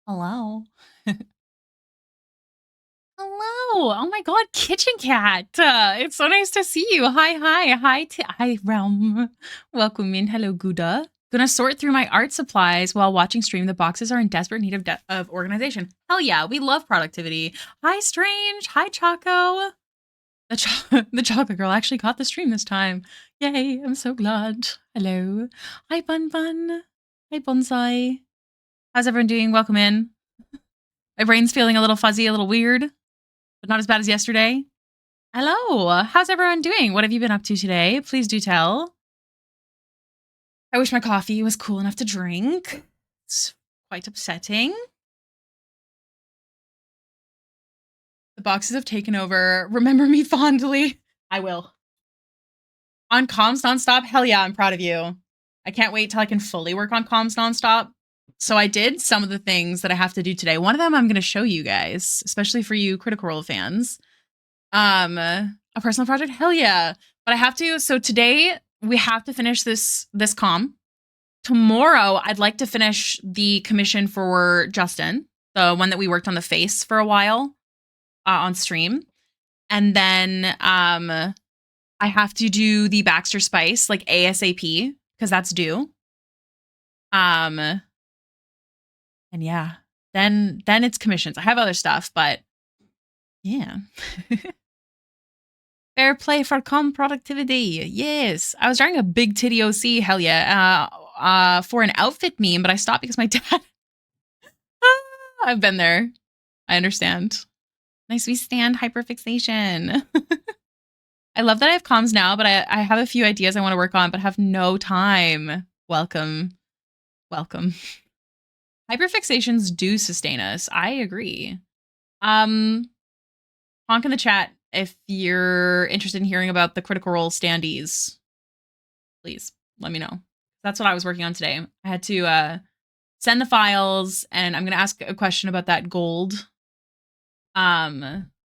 Hello. Hello. Oh my god, Kitchen Cat. It's so nice to see you. Hi, Realm. Welcome in. Hello, Gouda. Gonna sort through my art supplies while watching stream. The boxes are in desperate need of organization. Hell yeah, we love productivity. Hi, Strange. Hi, Choco. The chocolate girl actually caught the stream this time. Yay, I'm so glad. Hello. Hi, Bun Bun. Hi, Bonsai. How's everyone doing? Welcome in. My brain's feeling a little fuzzy, a little weird, but not as bad as yesterday. Hello. How's everyone doing? What have you been up to today? Please do tell. I wish my coffee was cool enough to drink. It's quite upsetting. The boxes have taken over. Remember me fondly. I will. On comms nonstop? Hell yeah, I'm proud of you. I can't wait till I can fully work on comms nonstop. So I did some of the things that I have to do today. One of them I'm going to show you guys, especially for you Critical Role fans. A personal project? Hell yeah. But I have to, so today we have to finish this comm. Tomorrow, I'd like to finish the commission for Justin, the one that we worked on the face for a while on stream. And then I have to do the Baxter Spice, like ASAP, because that's due. And yeah, then it's commissions. I have other stuff, but yeah. Fair play for comm productivity. Yes. I was drawing a big titty OC, hell yeah, for an outfit meme, but I stopped because my dad... I've been there. I understand. Nice we stand hyperfixation. I love that I have comms now, but I have a few ideas I want to work on, but have no time. Welcome. Welcome. Hyperfixations do sustain us. I agree. Honk in the chat if you're interested in hearing about the Critical Role standees. Please let me know. That's what I was working on today. I had to send the files, and I'm going to ask a question about that gold.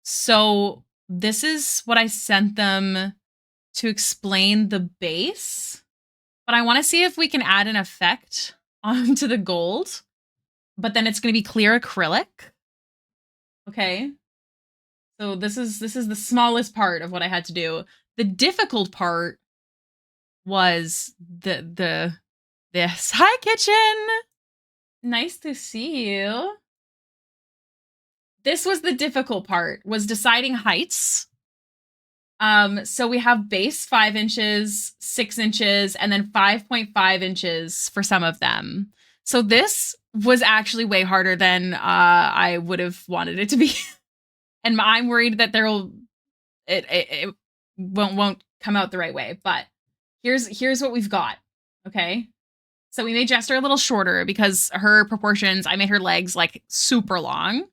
So this is what I sent them to explain the base, but I want to see if we can add an effect onto the gold, but then it's going to be clear acrylic. Okay. So this is the smallest part of what I had to do. The difficult part was this. Hi, Kitchen. Nice to see you. This was the difficult part, was deciding heights. So we have base 5 inches, 6 inches, and then 5.5 inches for some of them. So this was actually way harder than I would have wanted it to be. And I'm worried that it won't come out the right way. But here's what we've got. Okay. So we made Jester a little shorter because her proportions, I made her legs like super long.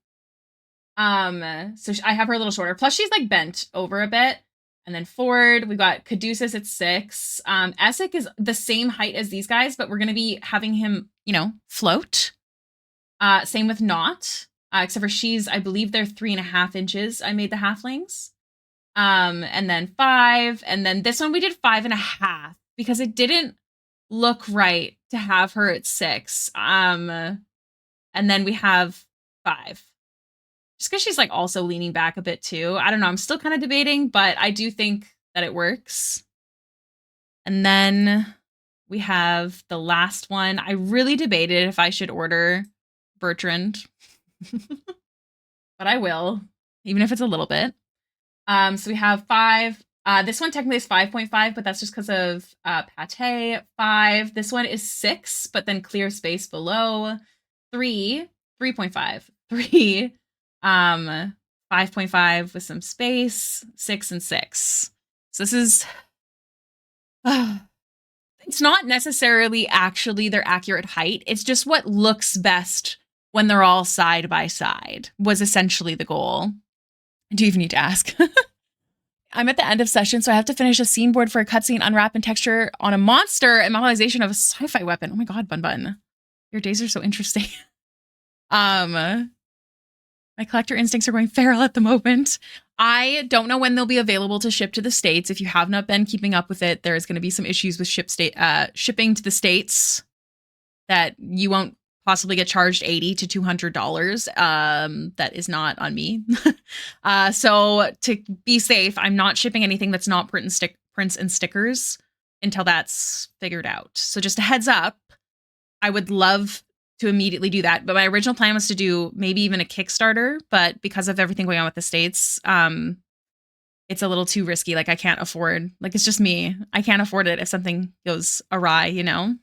So I have her a little shorter. Plus she's like bent over a bit. And then Ford, we got Caduceus at 6. Essek is the same height as these guys, but we're going to be having him, float. Same with Not. Except for she's, I believe they're 3.5 inches. I made the halflings. And then 5. And then this one we did 5.5 because it didn't look right to have her at 6. And then we have 5. Just because she's like also leaning back a bit too. I don't know. I'm still kind of debating, but I do think that it works. And then we have the last one. I really debated if I should order Bertrand. But I will, even if it's a little bit. So we have 5. This one technically is 5.5, but that's just because of pate. 5. This one is 6, but then clear space below. 3, 3.5. 3, 5.5 with some space. 6 and 6. So this is... it's not necessarily actually their accurate height. It's just what looks best when they're all side by side was essentially the goal. Do you even need to ask? I'm at the end of session, so I have to finish a scene board for a cutscene, unwrap and texture on a monster and modelization of a sci-fi weapon. Oh my god, Bun Bun. Your days are so interesting. My collector instincts are going feral at the moment. I don't know when they'll be available to ship to the States. If you have not been keeping up with it, there's going to be some issues with shipping to the States that you won't possibly get charged $80 to $200. That is not on me. So to be safe, I'm not shipping anything that's not prints and stickers until that's figured out. So just a heads up, I would love to immediately do that. But my original plan was to do maybe even a Kickstarter, but because of everything going on with the States, it's a little too risky. Like I can't afford, like it's just me. I can't afford it if something goes awry, you know?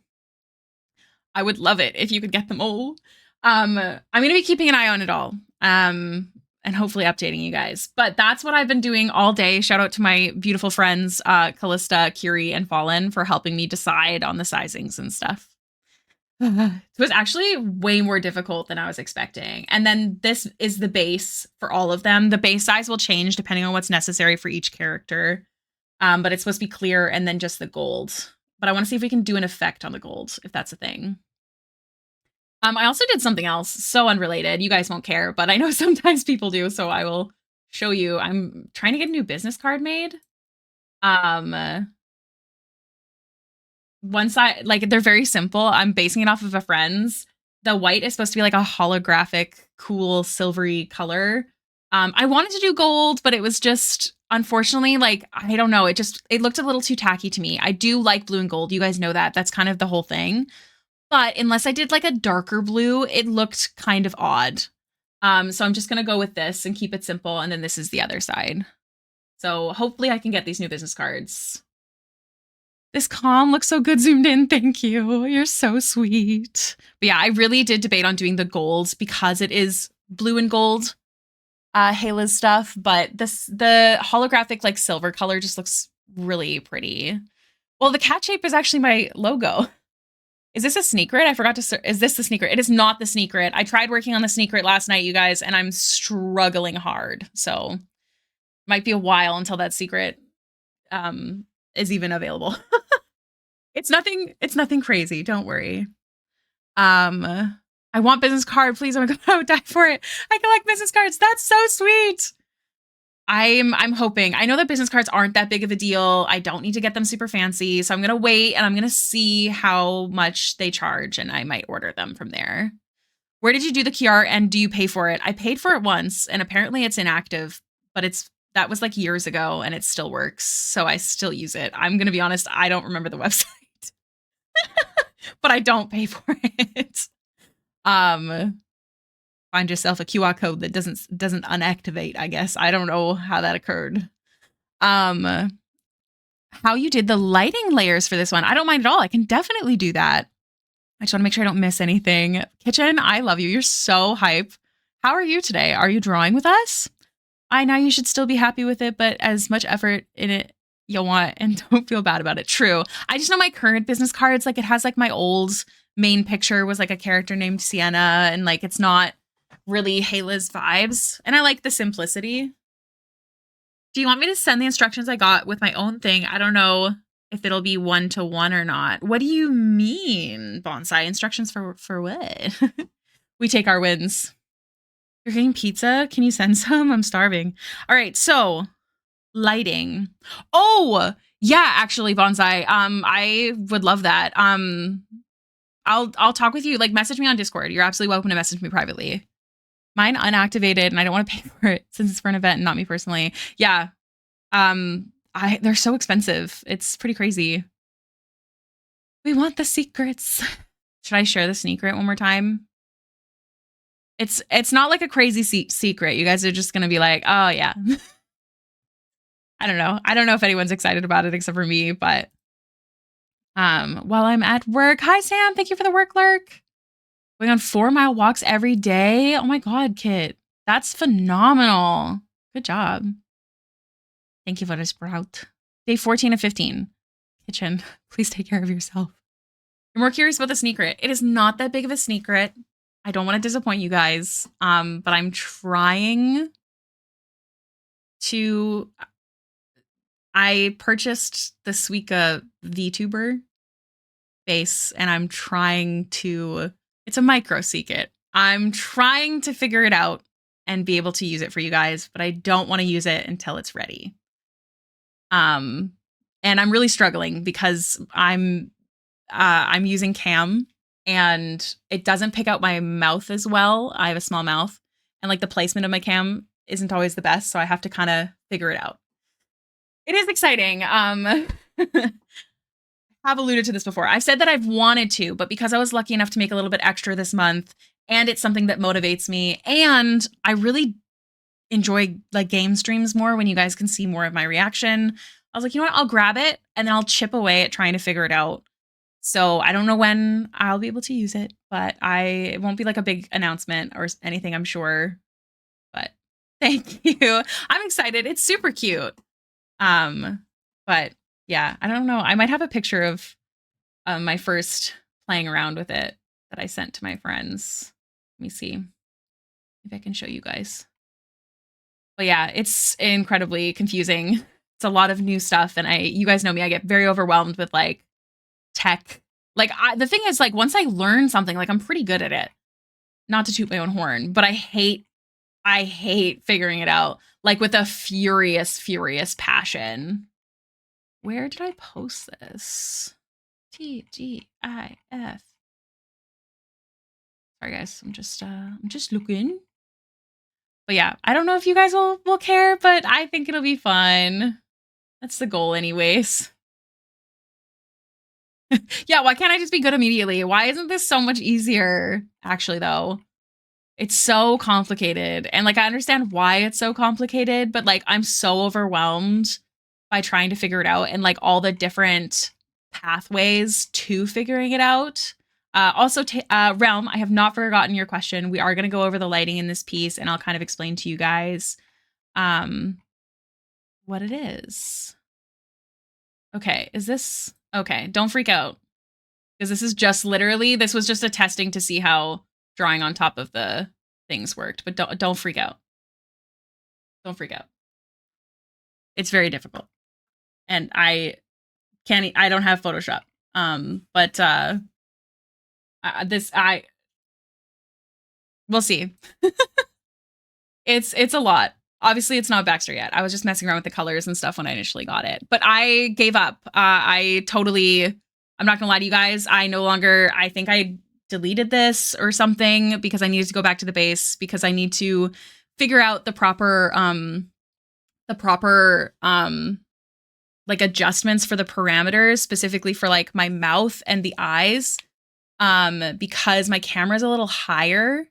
I would love it if you could get them all. I'm going to be keeping an eye on it all. And hopefully updating you guys. But that's what I've been doing all day. Shout out to my beautiful friends, Callista, Curie, and Fallen for helping me decide on the sizings and stuff. It was actually way more difficult than I was expecting. And then this is the base for all of them. The base size will change depending on what's necessary for each character. But it's supposed to be clear and then just the gold. But I want to see if we can do an effect on the gold, if that's a thing. I also did something else so unrelated. You guys won't care, but I know sometimes people do, so I will show you. I'm trying to get a new business card made. One side, like they're very simple. I'm basing it off of a friend's. The white is supposed to be like a holographic, cool, silvery color. I wanted to do gold, but it was just, unfortunately, like, I don't know. It looked a little too tacky to me. I do like blue and gold. You guys know that. That's kind of the whole thing. But unless I did like a darker blue, it looked kind of odd. So I'm just going to go with this and keep it simple. And then this is the other side. So hopefully I can get these new business cards. This calm looks so good zoomed in. Thank you. You're so sweet. But yeah, I really did debate on doing the golds because it is blue and gold Hailiiz stuff. But the holographic like silver color just looks really pretty. Well, the cat shape is actually my logo. Is this a sneaker? I forgot to. Is this the sneaker? It is not the sneaker. I tried working on the sneaker last night, you guys, and I'm struggling hard. So might be a while until that secret is even available. It's nothing crazy. Don't worry. I want business card, please. Oh my god, I would die for it. I collect business cards. That's so sweet. I'm hoping. I know that business cards aren't that big of a deal. I don't need to get them super fancy. So I'm going to wait and I'm going to see how much they charge and I might order them from there. Where did you do the QR and do you pay for it? I paid for it once and apparently it's inactive, but that was like years ago and it still works. So I still use it. I'm going to be honest. I don't remember the website, but I don't pay for it. Find yourself a QR code that doesn't unactivate, I guess. I don't know how that occurred. How you did the lighting layers for this one. I don't mind at all. I can definitely do that. I just want to make sure I don't miss anything. Kitchen, I love you. You're so hype. How are you today? Are you drawing with us? I know you should still be happy with it, but as much effort in it you'll want and don't feel bad about it. True. I just know my current business cards, like it has like my old main picture was like a character named Sienna and like it's not really Hailiiz vibes. And I like the simplicity. Do you want me to send the instructions I got with my own thing? I don't know if it'll be 1-to-1 or not. What do you mean, bonsai? Instructions for what? We take our wins. You're getting pizza? Can you send some? I'm starving. All right, so lighting. Oh, yeah, actually, bonsai. I would love that. I'll talk with you. Like, message me on Discord. You're absolutely welcome to message me privately. Mine unactivated and I don't want to pay for it since it's for an event and not me personally. Yeah. They're so expensive. It's pretty crazy. We want the secrets. Should I share the secret one more time? It's not like a crazy secret. You guys are just going to be like, oh yeah. I don't know. I don't know if anyone's excited about it except for me, but while I'm at work. Hi Sam, thank you for the work lurk. Going on 4-mile walks every day. Oh my God, Kit. That's phenomenal. Good job. Thank you for the sprout. Day 14 of 15. Kitchen, please take care of yourself. You're more curious about the secret. It is not that big of a secret. I don't want to disappoint you guys. But I'm trying to... I purchased the Suica VTuber base and I'm trying to... It's a micro secret. I'm trying to figure it out and be able to use it for you guys, but I don't want to use it until it's ready. And I'm really struggling because I'm using Cam and it doesn't pick out my mouth as well. I have a small mouth, and like the placement of my cam isn't always the best, so I have to kind of figure it out. It is exciting. Have alluded to this before. I've said that I've wanted to, but because I was lucky enough to make a little bit extra this month, and it's something that motivates me, and I really enjoy like game streams more when you guys can see more of my reaction. I was like, you know what? I'll grab it and then I'll chip away at trying to figure it out. So I don't know when I'll be able to use it, but it won't be like a big announcement or anything, I'm sure. But thank you. I'm excited. It's super cute. But yeah, I don't know. I might have a picture of my first playing around with it that I sent to my friends. Let me see if I can show you guys. But yeah, it's incredibly confusing. It's a lot of new stuff, and you guys know me, I get very overwhelmed with like tech. Like the thing is, like once I learn something, like I'm pretty good at it. Not to toot my own horn, but I hate figuring it out, like with a furious passion. Where did I post this? TGIF. Sorry guys, I'm just looking. But yeah, I don't know if you guys will care, but I think it'll be fun. That's the goal anyways. Yeah, why can't I just be good immediately? Why isn't this so much easier? Actually, though, it's so complicated. And like, I understand why it's so complicated, but like, I'm so overwhelmed by trying to figure it out and like all the different pathways to figuring it out. Also, Realm, I have not forgotten your question. We are going to go over the lighting in this piece, and I'll kind of explain to you guys what it is. Okay, is this... Okay, don't freak out. Because this is just literally... This was just a testing to see how drawing on top of the things worked. But don't freak out. Don't freak out. It's very difficult. And I don't have Photoshop. We'll see. It's a lot. Obviously, it's not Baxter yet. I was just messing around with the colors and stuff when I initially got it. But I gave up. I'm not gonna lie to you guys. I think I deleted this or something because I needed to go back to the base because I need to figure out the proper like adjustments for the parameters, specifically for like my mouth and the eyes. Because my camera's a little higher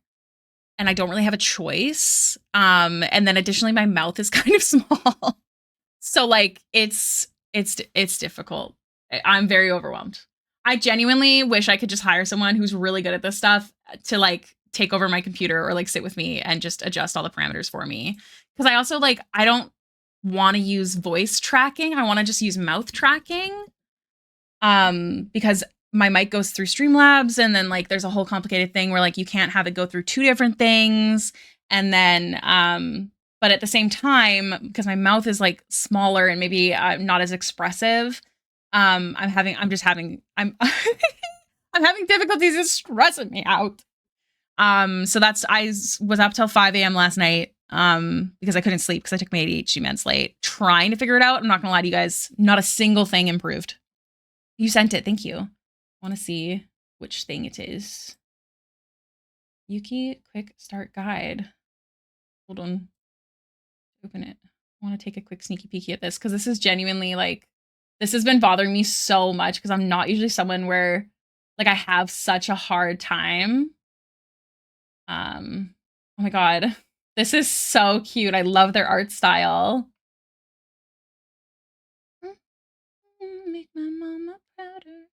and I don't really have a choice. And then additionally, my mouth is kind of small. So like it's difficult. I'm very overwhelmed. I genuinely wish I could just hire someone who's really good at this stuff to like take over my computer or like sit with me and just adjust all the parameters for me. Cause I also like, I don't want to use voice tracking. I want to just use mouth tracking. Because my mic goes through Streamlabs, and then like there's a whole complicated thing where like you can't have it go through two different things. And then, but at the same time, because my mouth is like smaller and maybe not as expressive, I'm having I'm having difficulties. It's stressing me out. So I was up till 5 a.m. last night, because I couldn't sleep because I took my ADHD meds late, trying to figure it out. I'm not gonna lie to you guys, not a single thing improved. You sent it, thank you. I want to see which thing it is. Yuki quick start guide. Hold on. Open it. I want to take a quick sneaky peeky at this because this is genuinely like, this has been bothering me so much because I'm not usually someone where like I have such a hard time. Oh my god. This is so cute. I love their art style. Make my mama prouder.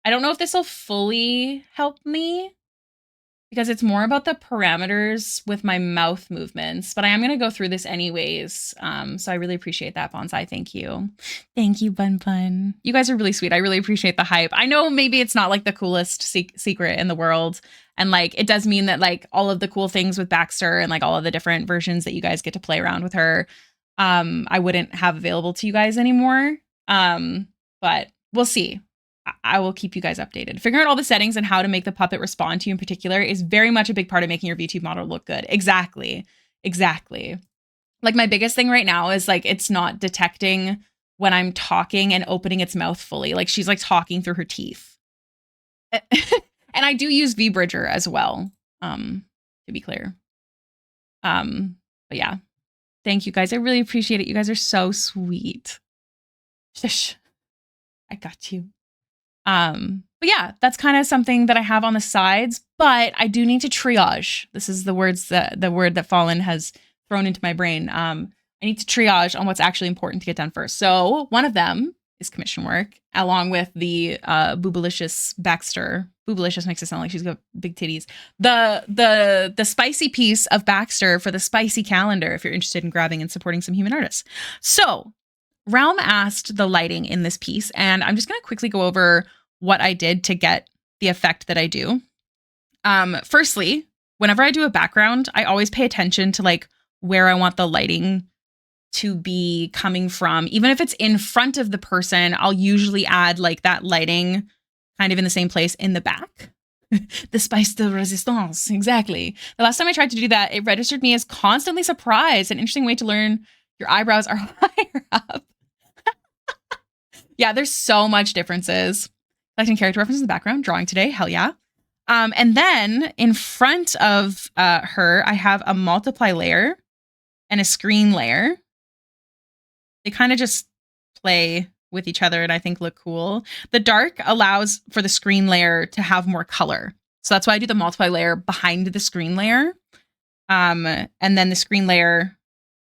I don't know if this will fully help me because it's more about the parameters with my mouth movements, but I am going to go through this anyways. So I really appreciate that, Bonsai. Thank you. Thank you, Bun Bun. You guys are really sweet. I really appreciate the hype. I know maybe it's not like the coolest secret in the world. And like, it does mean that like all of the cool things with Baxter and like all of the different versions that you guys get to play around with her, I wouldn't have available to you guys anymore. But we'll see. I will keep you guys updated. Figuring out all the settings and how to make the puppet respond to you in particular is very much a big part of making your VTube model look good. Exactly. Like my biggest thing right now is like, it's not detecting when I'm talking and opening its mouth fully. Like she's like talking through her teeth. And I do use VBridger as well, to be clear. But yeah, thank you guys. I really appreciate it. You guys are so sweet. Shush. I got you. But yeah, that's kind of something that I have on the sides, but I do need to triage. This is the word that Fallen has thrown into my brain. I need to triage on what's actually important to get done first. So one of them is commission work, along with the Boobalicious Baxter. Boobalicious makes it sound like she's got big titties. The spicy piece of Baxter for the spicy calendar, if you're interested in grabbing and supporting some human artists. So Realm asked the lighting in this piece, and I'm just going to quickly go over what I did to get the effect that I do. Firstly, whenever I do a background, I always pay attention to like where I want the lighting to be coming from. Even if it's in front of the person, I'll usually add like that lighting kind of in the same place in the back. The spice de resistance. Exactly. The last time I tried to do that, it registered me as constantly surprised. An interesting way to learn your eyebrows are higher up. Yeah, there's so much differences. Collecting character references in the background, drawing today, hell yeah. And then in front of her, I have a multiply layer and a screen layer. They kind of just play with each other and I think look cool. The dark allows for the screen layer to have more color. So that's why I do the multiply layer behind the screen layer. And then the screen layer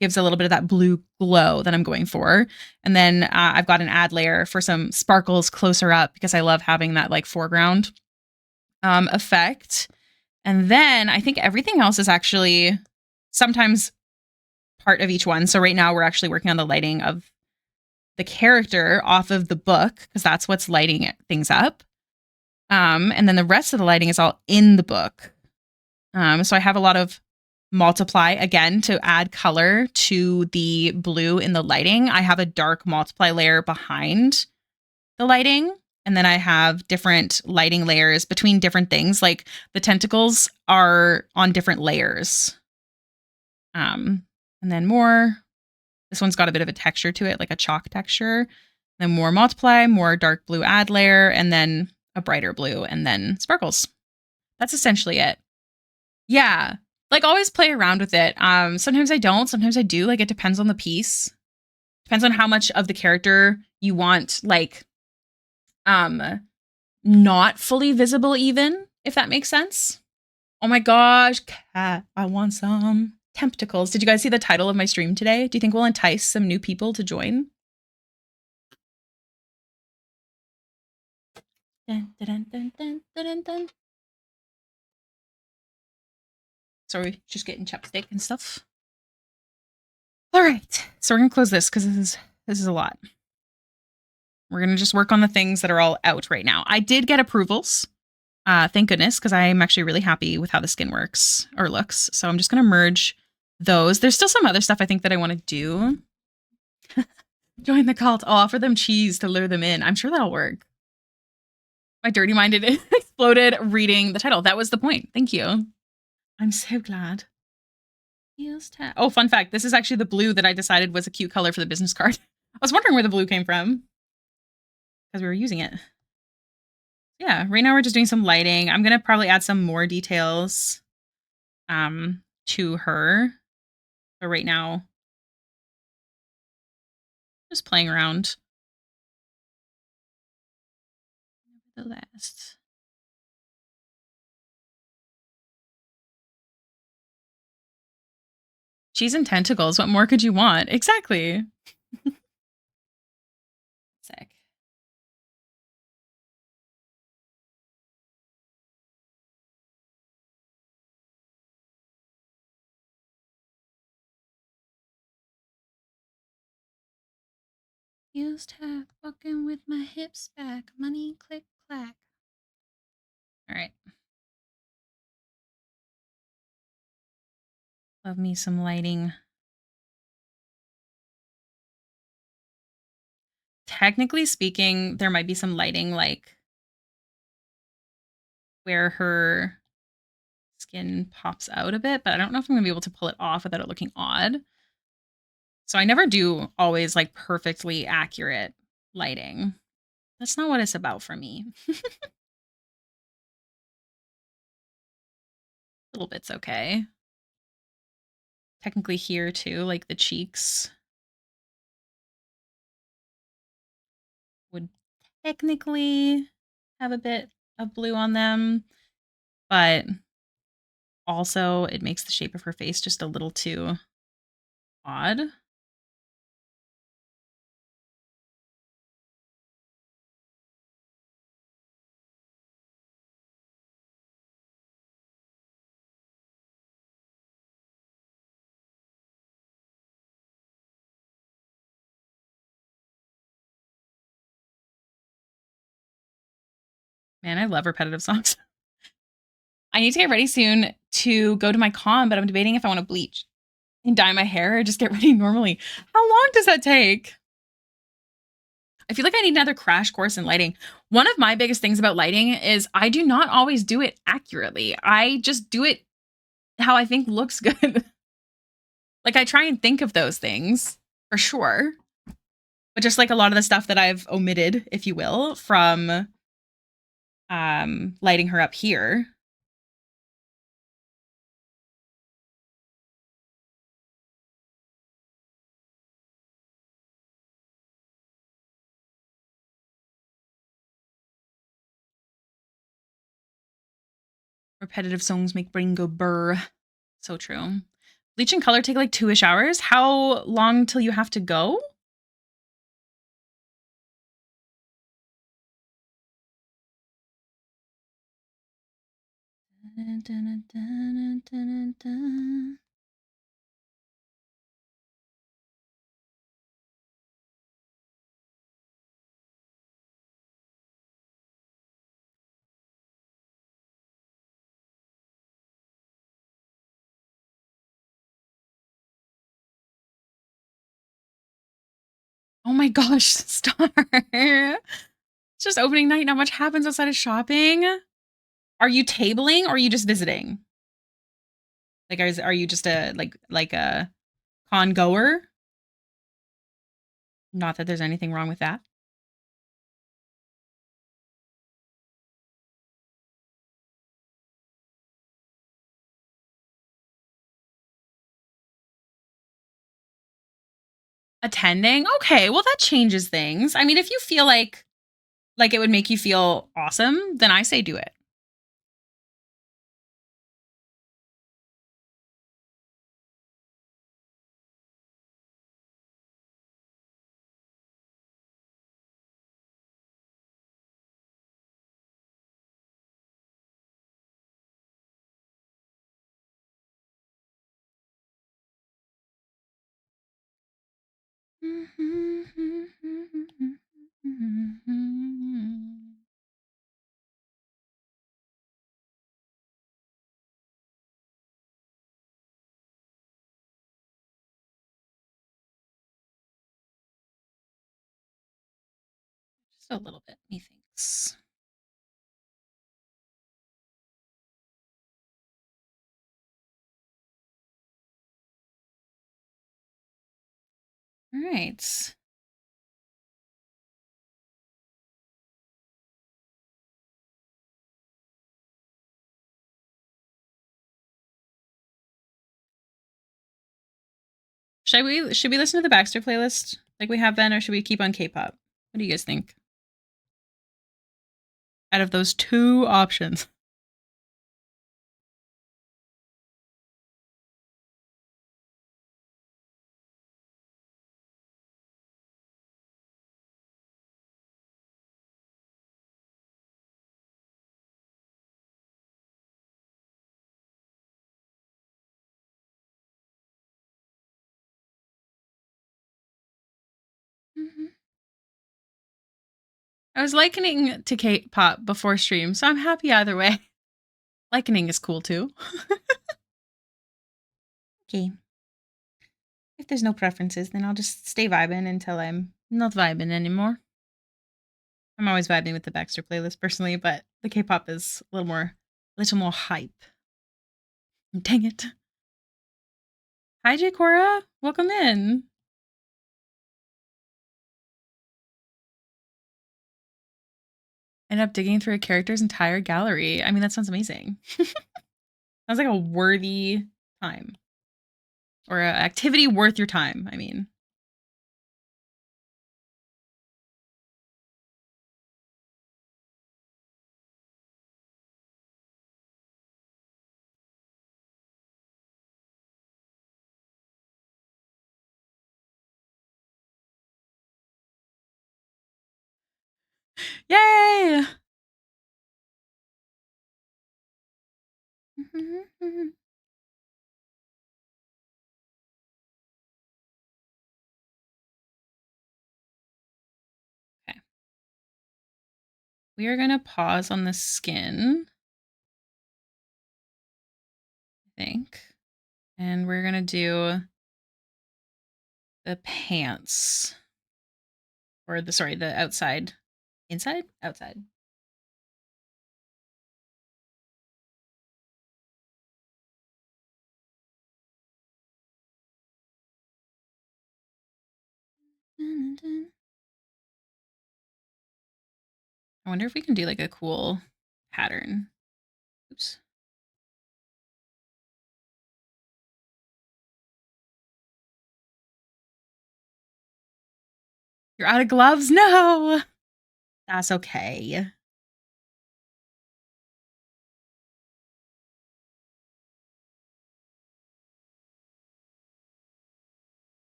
gives a little bit of that blue glow that I'm going for. And then I've got an add layer for some sparkles closer up because I love having that like foreground effect. And then I think everything else is actually sometimes part of each one. So right now we're actually working on the lighting of the character off of the book because that's what's lighting things up. And then the rest of the lighting is all in the book. So I have a lot of multiply again to add color to the blue in the lighting. I have a dark multiply layer behind the lighting. And then I have different lighting layers between different things. Like the tentacles are on different layers. And then more, this one's got a bit of a texture to it, like a chalk texture. Then more multiply, more dark blue add layer, and then a brighter blue, and then sparkles. That's essentially it. Yeah. Like always play around with it. Sometimes I don't, sometimes I do. Like it depends on the piece. Depends on how much of the character you want, like, not fully visible even, if that makes sense. Oh my gosh, cat, I want some tentacles. Did you guys see the title of my stream today? Do you think we'll entice some new people to join? Dun, dun, dun, dun, dun, dun, dun. Sorry, just getting chapstick and stuff. All right, so we're gonna close this because this is a lot. We're gonna just work on the things that are all out right now. I did get approvals, thank goodness, because I'm actually really happy with how the skin works or looks. So I'm just gonna merge those. There's still some other stuff I think that I want to do. Join the cult. I'll offer them cheese to lure them in. I'm sure that'll work. My dirty mind exploded reading the title. That was the point. Thank you. I'm so glad. Oh, fun fact. This is actually the blue that I decided was a cute color for the business card. I was wondering where the blue came from because we were using it. Yeah, right now we're just doing some lighting. I'm going to probably add some more details to her. But right now, just playing around. The last. Cheese and tentacles. What more could you want? Exactly. Sick. Used to fucking with my hips back. Money click clack. All right. Love me some lighting. Technically speaking, there might be some lighting like where her skin pops out a bit, but I don't know if I'm gonna be able to pull it off without it looking odd. So I never do always like perfectly accurate lighting. That's not what it's about for me. Little bit's okay. Technically here too, like the cheeks would technically have a bit of blue on them, but also it makes the shape of her face just a little too odd. Man, I love repetitive songs. I need to get ready soon to go to my con, but I'm debating if I want to bleach and dye my hair or just get ready normally. How long does that take? I feel like I need another crash course in lighting. One of my biggest things about lighting is I do not always do it accurately. I just do it how I think looks good. Like I try and think of those things for sure. But just like a lot of the stuff that I've omitted, if you will, from lighting her up here. Repetitive songs make brain go burr. So true. Bleach and color take like 2-ish hours. How long till you have to go? Oh my gosh, Star. It's just opening night. Not much happens outside of shopping. Are you tabling or are you just visiting? Like, are you just a like a con goer? Not that there's anything wrong with that. Attending? Okay, well that changes things. I mean, if you feel like it would make you feel awesome, then I say do it. Just a little bit, methinks. All right. Should we listen to the Baxter playlist like we have been, or should we keep on K-pop? What do you guys think? Out of those two options. I was likening to K-pop before stream, so I'm happy either way. Likening is cool too. Okay. If there's no preferences, then I'll just stay vibing until I'm not vibing anymore. I'm always vibing with the Baxter playlist personally, but the K-pop is a little more hype. Dang it. Hi, J Cora. Welcome in. End up digging through a character's entire gallery. I mean, that sounds amazing. Sounds like a worthy time. Or an activity worth your time, I mean. Yay! Okay. We are going to pause on the skin, I think. And we're going to do the pants. Or the outside. Inside? Outside. I wonder if we can do like a cool pattern. Oops. You're out of gloves? No! That's okay.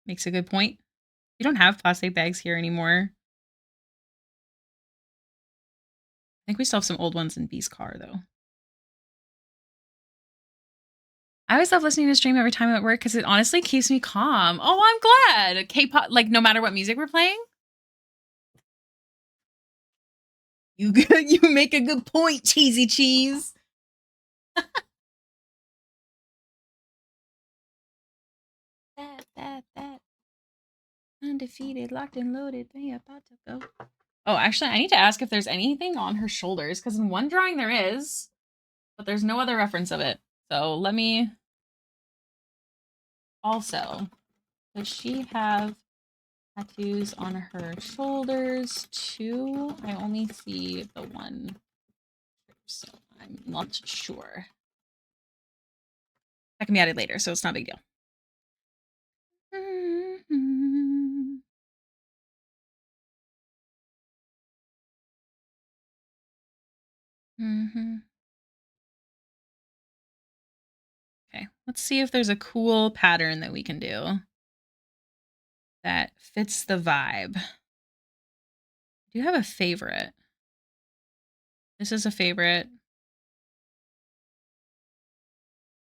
Makes a good point. We don't have plastic bags here anymore. I think we still have some old ones in B's car, though. I always love listening to stream every time I'm at work because it honestly keeps me calm. Oh, I'm glad. K-pop, like no matter what music we're playing. You make a good point, cheesy cheese. That. Undefeated, locked and loaded. They about to go. Oh, actually, I need to ask if there's anything on her shoulders because in one drawing there is, but there's no other reference of it. So let me. Also, does she have tattoos on her shoulders too? I only see the one, so I'm not sure. That can be added later, so it's not a big deal. Okay, let's see if there's a cool pattern that we can do that fits the vibe. Do you have a favorite? This is a favorite.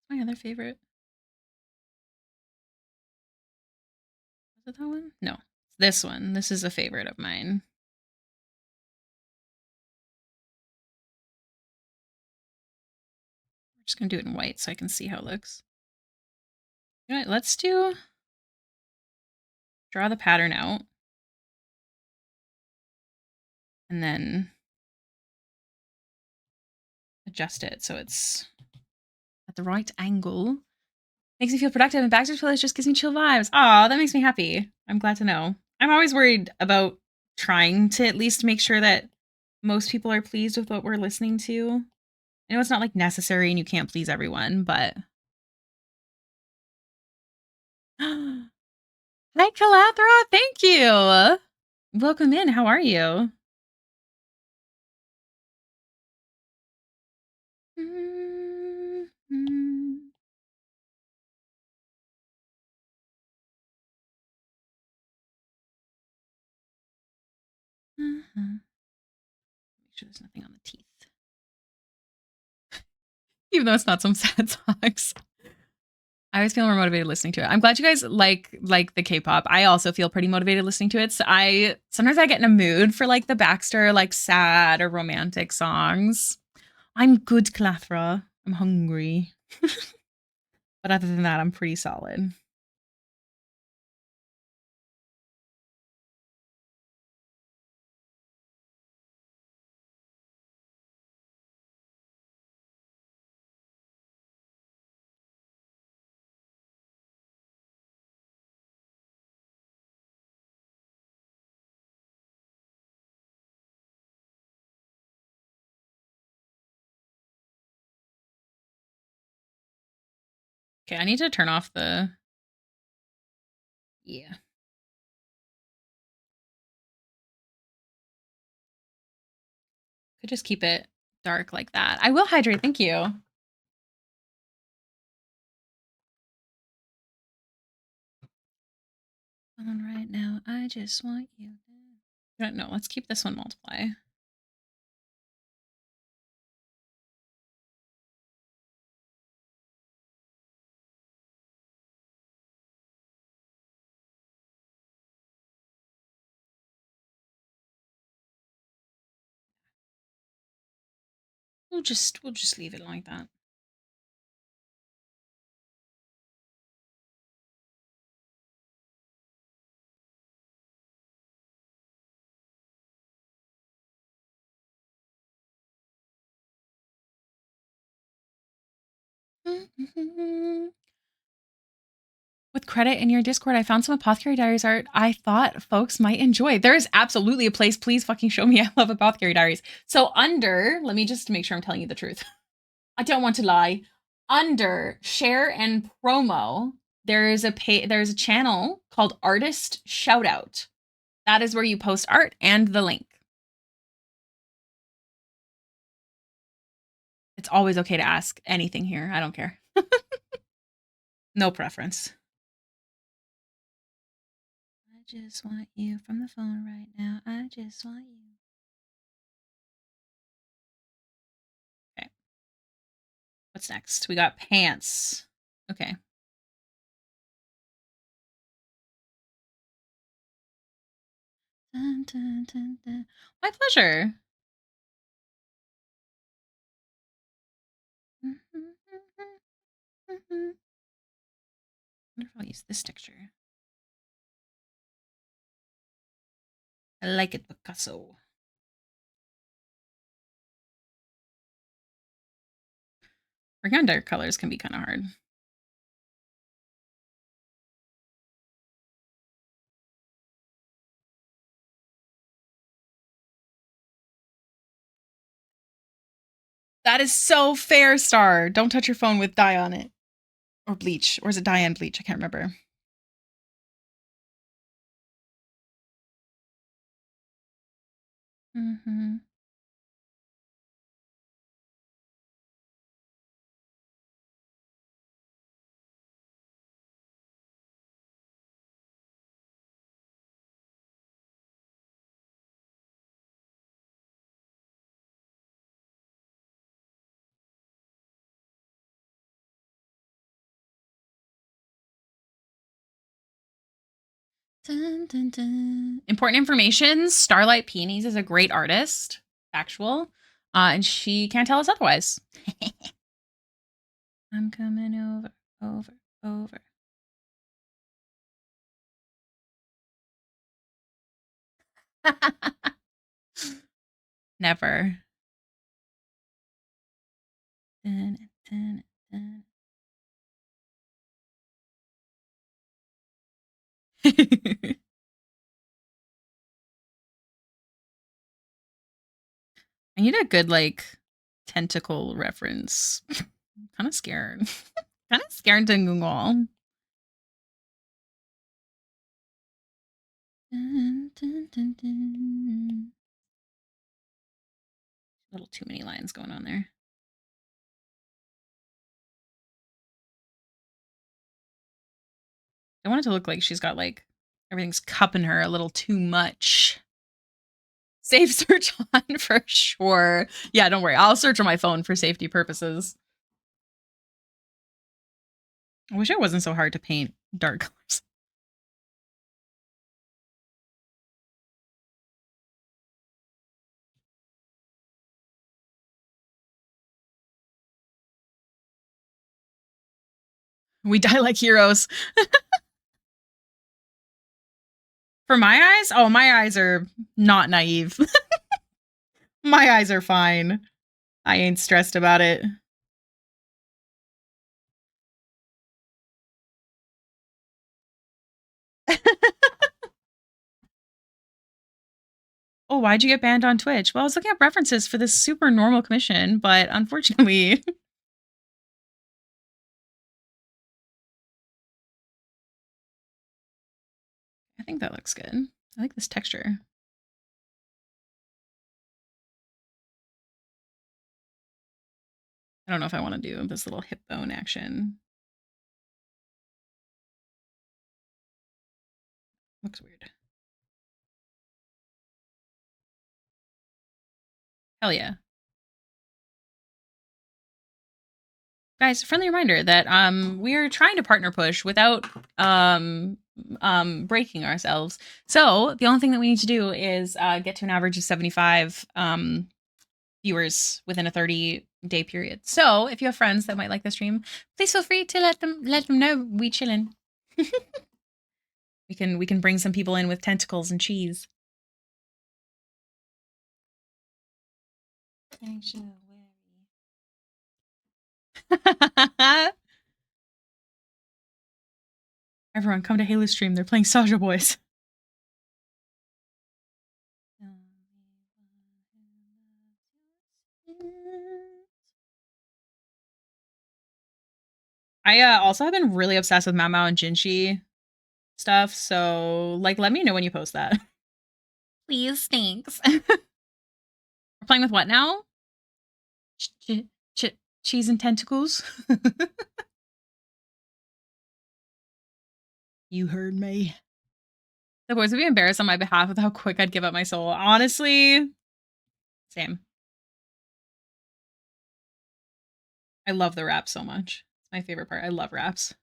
My other favorite. Was it that one? No, this one. This is a favorite of mine. I'm just gonna do it in white so I can see how it looks. You know what? Let's draw the pattern out. And then adjust it so it's at the right angle. Makes me feel productive, and Baxter's Playlist just gives me chill vibes. Aw, that makes me happy. I'm glad to know. I'm always worried about trying to at least make sure that most people are pleased with what we're listening to. I know it's not like necessary and you can't please everyone, but hi Calathra, thank you. Welcome in. How are you? Make sure there's nothing on the teeth. Even though it's not some sad songs. I always feel more motivated listening to it. I'm glad you guys like the K-pop. I also feel pretty motivated listening to it. So sometimes I get in a mood for like the Baxter, like sad or romantic songs. I'm good, Calathra. I'm hungry. But other than that, I'm pretty solid. Okay, I need to turn off the... Yeah. Could just keep it dark like that. I will hydrate, thank you. On right now, I just want you. No, let's keep this one multiply. We'll just leave it like that. With credit in your Discord, I found some Apothecary Diaries art I thought folks might enjoy. There is absolutely a place. Please fucking show me. I love Apothecary Diaries. So under, let me just make sure I'm telling you the truth. I don't want to lie. Under share and promo, there's a channel called Artist Shoutout. That is where you post art and the link. It's always okay to ask anything here. I don't care. No preference. I just want you from the phone right now. I just want you. Okay. What's next? We got pants. Okay. Dun, dun, dun, dun. My pleasure. I wonder if I'll use this texture. I like it, Picasso. Working on dark colors can be kind of hard. That is so fair, Star. Don't touch your phone with dye on it. Or bleach. Or is it dye and bleach? I can't remember. Mm-hmm. Dun, dun, dun. Important information. Starlight Peonies is a great artist. Factual. And she can't tell us otherwise. I'm coming over. Never. Dun, dun, dun. I need a good, like, tentacle reference. I'm kind of scared. Kind of scared to Google. Dun, dun, dun, dun. A little too many lines going on there. I want it to look like she's got, like, everything's cupping her a little too much. Save search on for sure. Yeah, don't worry. I'll search on my phone for safety purposes. I wish it wasn't so hard to paint dark colors. We die like heroes. For my eyes? Oh, my eyes are not naive. My eyes are fine. I ain't stressed about it. Oh, why'd you get banned on Twitch? Well, I was looking up references for this super normal commission, but unfortunately, think that looks good. I like this texture. I don't know if I want to do this little hip bone action. Looks weird. Hell yeah. Guys, friendly reminder that we're trying to partner push without breaking ourselves. So the only thing that we need to do is get to an average of 75 viewers within a 30-day period. So if you have friends that might like the stream, please feel free to let them know we chillin'. we can bring some people in with tentacles and cheese. Everyone, come to Hailiiz stream. They're playing Soulja Boys. I also have been really obsessed with Mao Mao and Jinshi stuff, so like let me know when you post that. Please, thanks. We're playing with what now? Cheese and tentacles. You heard me. The boys would be embarrassed on my behalf with how quick I'd give up my soul. Honestly, same. I love the rap so much. It's my favorite part. I love raps.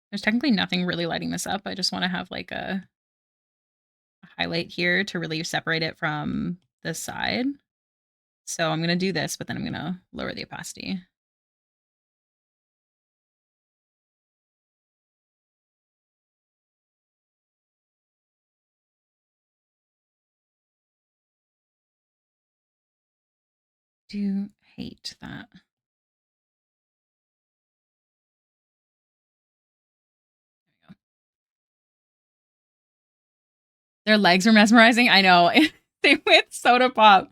There's technically nothing really lighting this up. I just want to have like a highlight here to really separate it from this side. So I'm going to do this, but then I'm going to lower the opacity. Do hate that. Their legs are mesmerizing. I know. They with soda pop.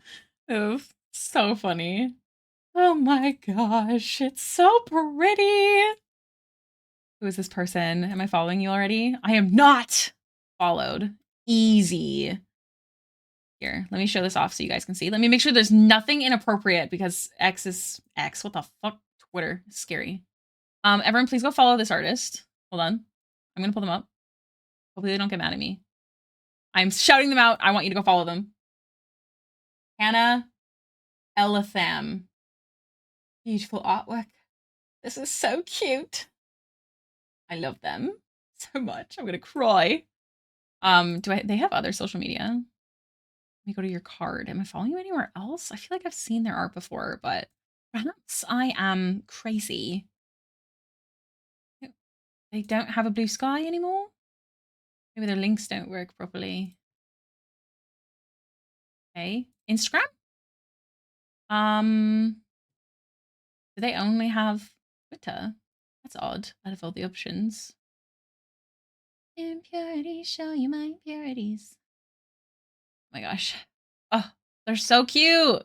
Oof. So funny. Oh my gosh. It's so pretty. Who is this person? Am I following you already? I am not followed. Easy. Here, let me show this off so you guys can see. Let me make sure there's nothing inappropriate because X is X. What the fuck? Twitter is scary. Everyone, please go follow this artist. Hold on. I'm gonna pull them up. Hopefully they don't get mad at me. I'm shouting them out. I want you to go follow them. Hannah Elatham. Beautiful artwork. This is so cute. I love them so much. I'm gonna cry. They have other social media? Let me go to your card. Am I following you anywhere else? I feel like I've seen their art before, but perhaps I am crazy. They don't have a blue sky anymore? Maybe their links don't work properly. Okay. Instagram? Do they only have Twitter? That's odd out of all the options. Impurities, show you my impurities. Oh my gosh. Oh, they're so cute.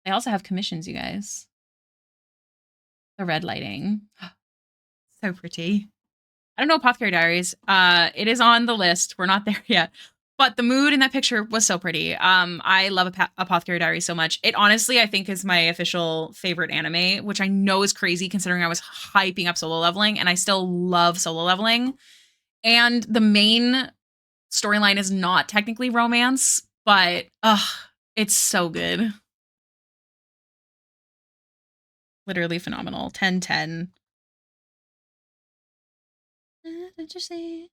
They also have commissions, you guys. The red lighting. So pretty. I don't know Apothecary Diaries. It is on the list. We're not there yet. But the mood in that picture was so pretty. I love Apothecary Diaries so much. It honestly, I think, is my official favorite anime, which I know is crazy considering I was hyping up solo leveling, and I still love solo leveling. And the main storyline is not technically romance, but it's so good. Literally phenomenal. 10/10. Did you see?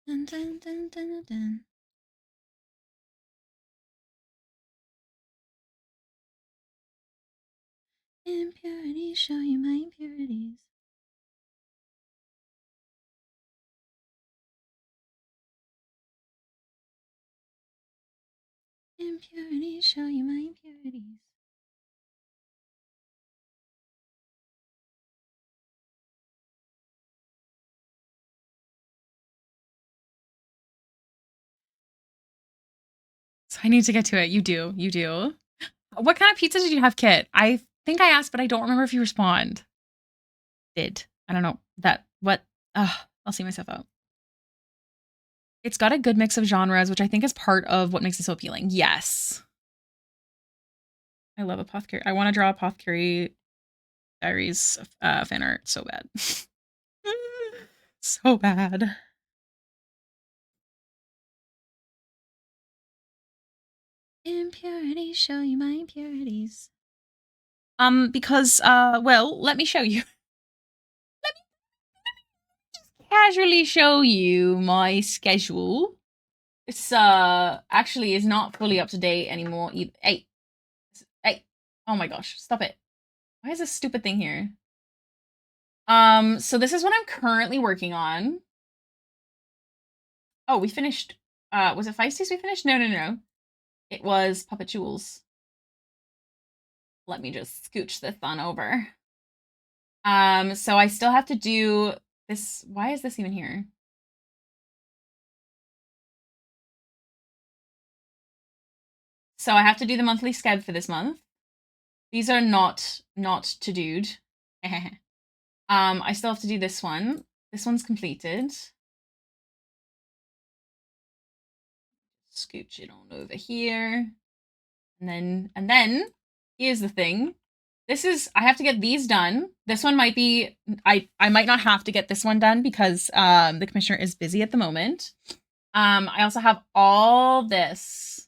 Dun, dun, dun, dun, dun. Impurities, show you my impurities. Impurities, show you my impurities. So I need to get to it. You do. You do. What kind of pizza did you have, Kit? I think I asked, but I don't remember if you respond. Did. I don't know. That, what? I'll see myself out. It's got a good mix of genres, which I think is part of what makes it so appealing. Yes. I love Apothecary. I want to draw Apothecary Diaries fan art so bad. So bad. Impurities, show you my impurities. Because, well, let me show you. Let me just casually show you my schedule. It's, actually is not fully up to date anymore either. Hey. Hey. Oh my gosh, stop it. Why is this stupid thing here? So this is what I'm currently working on. Oh, we finished, was it Feisties we finished? No. It was Puppet Jewels. Let me just scooch this on over. So I still have to do this. Why is this even here? So I have to do the monthly sched for this month. These are not to dude. I still have to do this one. This one's completed. Scooch it on over here. And then here's the thing. This is, I have to get these done. This one might be, I might not have to get this one done because the commissioner is busy at the moment. I also have all this.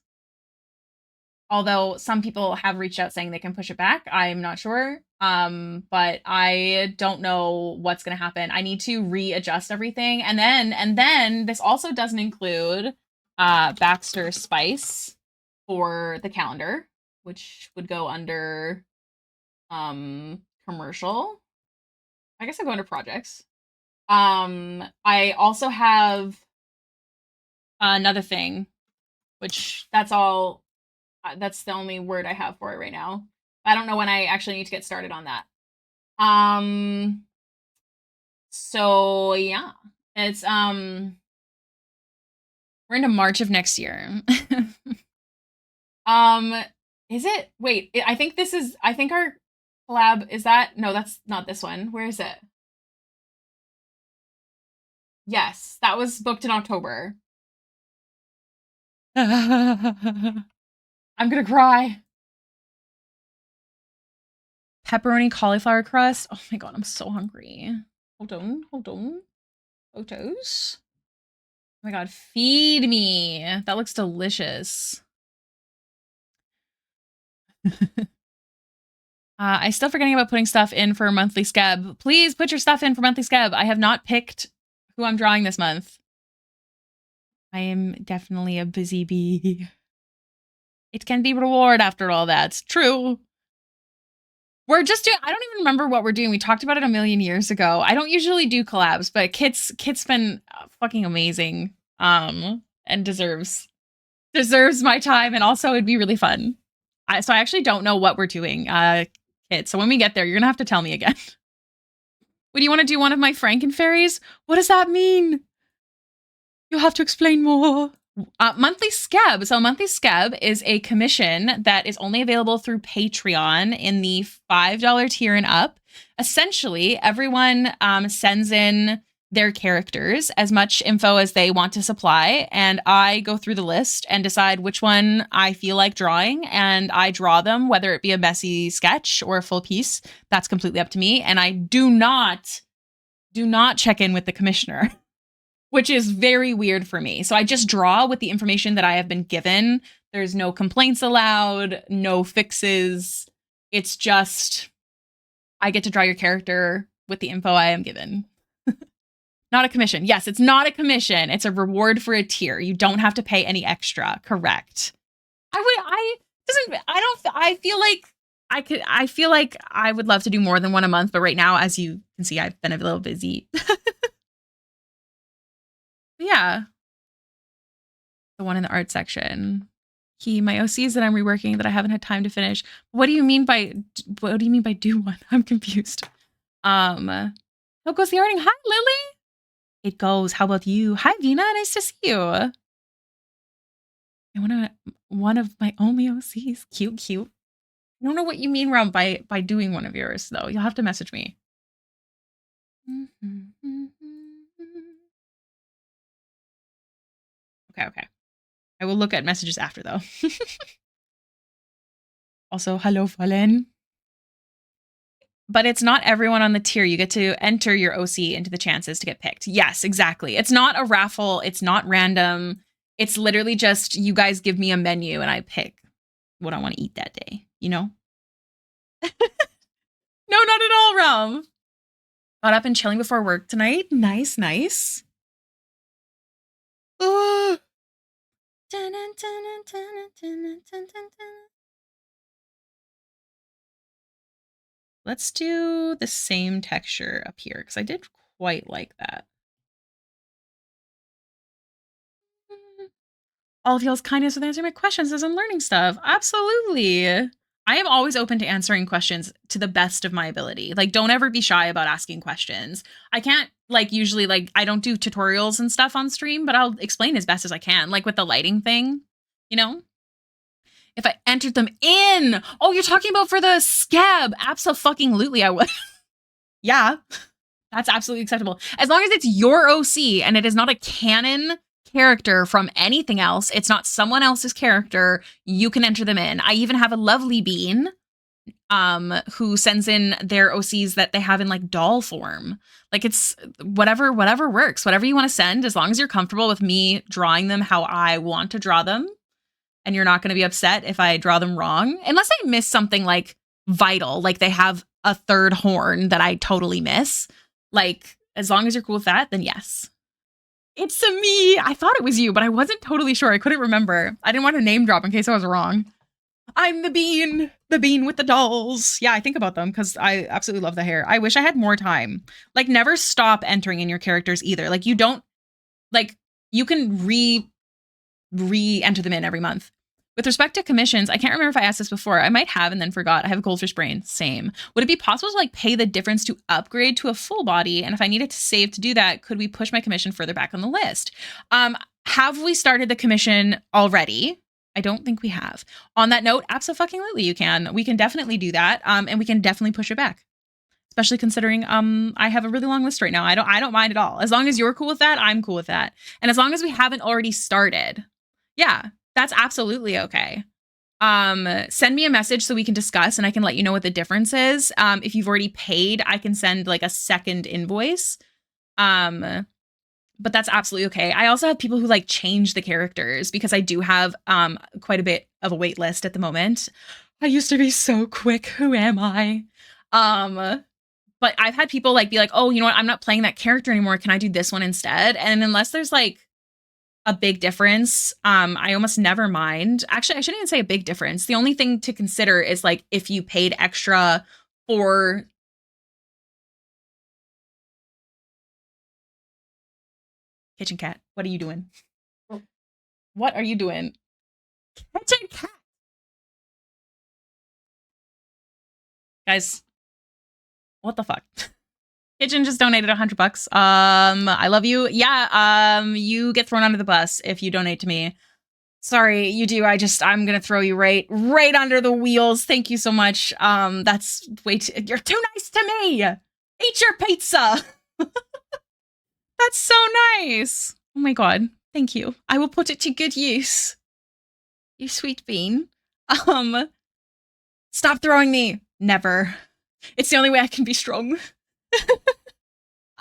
Although some people have reached out saying they can push it back. I'm not sure. But I don't know what's going to happen. I need to readjust everything. And then this also doesn't include Baxter Spice for the calendar, which would go under commercial. I guess I go under projects. I also have another thing, which that's all. That's the only word I have for it right now. I don't know when I actually need to get started on that. So yeah, it's we're into March of next year. Is it? Wait, I think this is. I think our collab is that. No, that's not this one. Where is it? Yes, that was booked in October. I'm gonna cry. Pepperoni cauliflower crust. Oh my god, I'm so hungry. Hold on. Photos. Oh my god, feed me. That looks delicious. I still forgetting about putting stuff in for monthly scab. Please put your stuff in for monthly scab. I have not picked who I'm drawing this month. I am definitely a busy bee. It can be reward after all that. True. We're just doing, I don't even remember what we're doing. We talked about it a million years ago. I don't usually do collabs, but Kit's been fucking amazing. And deserves my time, and also it'd be really fun. So I actually don't know what we're doing, Kit. So when we get there, you're gonna have to tell me again. Would you want to do one of my Frankenfairies? What does that mean? You'll have to explain more. Monthly Scab. So monthly Scab is a commission that is only available through Patreon in the $5 tier and up. Essentially, everyone sends in their characters, as much info as they want to supply, and I go through the list and decide which one I feel like drawing, and I draw them, whether it be a messy sketch or a full piece. That's completely up to me, and I do not check in with the commissioner, which is very weird for me. So I just draw with the information that I have been given. There's no complaints allowed, no fixes. It's just, I get to draw your character with the info I am given. Not a commission. Yes, it's not a commission. It's a reward for a tier. You don't have to pay any extra. Correct. I feel like I would love to do more than one a month, but right now, as you can see, I've been a little busy. Yeah. The one in the art section. My OCs that I'm reworking that I haven't had time to finish. What do you mean by do one? I'm confused. How goes the arting? Hi, Lily. It goes. How about you? Hi, Vina. Nice to see you. one of my only OCs. Cute, cute. I don't know what you mean, Rum, by doing one of yours, though. You'll have to message me. Okay, okay. I will look at messages after, though. Also, hello, Fallen. But it's not everyone on the tier. You get to enter your OC into the chances to get picked. Yes, exactly. It's not a raffle. It's not random. It's literally just you guys give me a menu and I pick what I want to eat that day, you know? No, not at all, Rum. Got up and chilling before work tonight. Nice, nice. Let's do the same texture up here because I did quite like that. All of y'all's kindness with answering my questions as I'm learning stuff. Absolutely. I am always open to answering questions to the best of my ability. Like, don't ever be shy about asking questions. I can't, like, usually, like, I don't do tutorials and stuff on stream, but I'll explain as best as I can. Like with the lighting thing, you know? If I entered them in. Oh, you're talking about for the scab. Absolutely, I would. Yeah, that's absolutely acceptable. As long as it's your OC and it is not a canon character from anything else, it's not someone else's character, you can enter them in. I even have a lovely bean who sends in their OCs that they have in like doll form. Like it's whatever works, whatever you want to send, as long as you're comfortable with me drawing them how I want to draw them. And you're not going to be upset if I draw them wrong, unless I miss something like vital, like they have a third horn that I totally miss. Like, as long as you're cool with that, then yes. It's a me. I thought it was you, but I wasn't totally sure. I couldn't remember. I didn't want to name drop in case I was wrong. I'm the bean with the dolls. Yeah, I think about them because I absolutely love the hair. I wish I had more time. Like, never stop entering in your characters either. Like, you don't, like, you can re-enter them in every month. With respect to commissions, I can't remember if I asked this before. I might have and then forgot. I have a goldfish brain. Same. Would it be possible to like pay the difference to upgrade to a full body? And if I needed to save to do that, could we push my commission further back on the list? Have we started the commission already? I don't think we have. On that note, absolutely you can. We can definitely do that. And we can definitely push it back. Especially considering I have a really long list right now. I don't mind at all. As long as you're cool with that, I'm cool with that. And as long as we haven't already started. Yeah, that's absolutely okay. Send me a message so we can discuss and I can let you know what the difference is. If you've already paid, I can send like a second invoice. But that's absolutely okay. I also have people who like change the characters because I do have quite a bit of a wait list at the moment. I used to be so quick. Who am I? But I've had people like be like, oh, you know what? I'm not playing that character anymore. Can I do this one instead? And unless there's like a big difference, I almost never mind. Actually, I shouldn't even say a big difference. The only thing to consider is like if you paid extra for kitchen cat. What are you doing? What are you doing? Kitchen cat. Guys, what the fuck? Kitchen just donated $100. I love you. Yeah, you get thrown under the bus if you donate to me. Sorry, you do. I'm gonna throw you right under the wheels. Thank you so much. That's way too, you're too nice to me. Eat your pizza. That's so nice. Oh my god. Thank you. I will put it to good use. You sweet bean. Stop throwing me. Never. It's the only way I can be strong.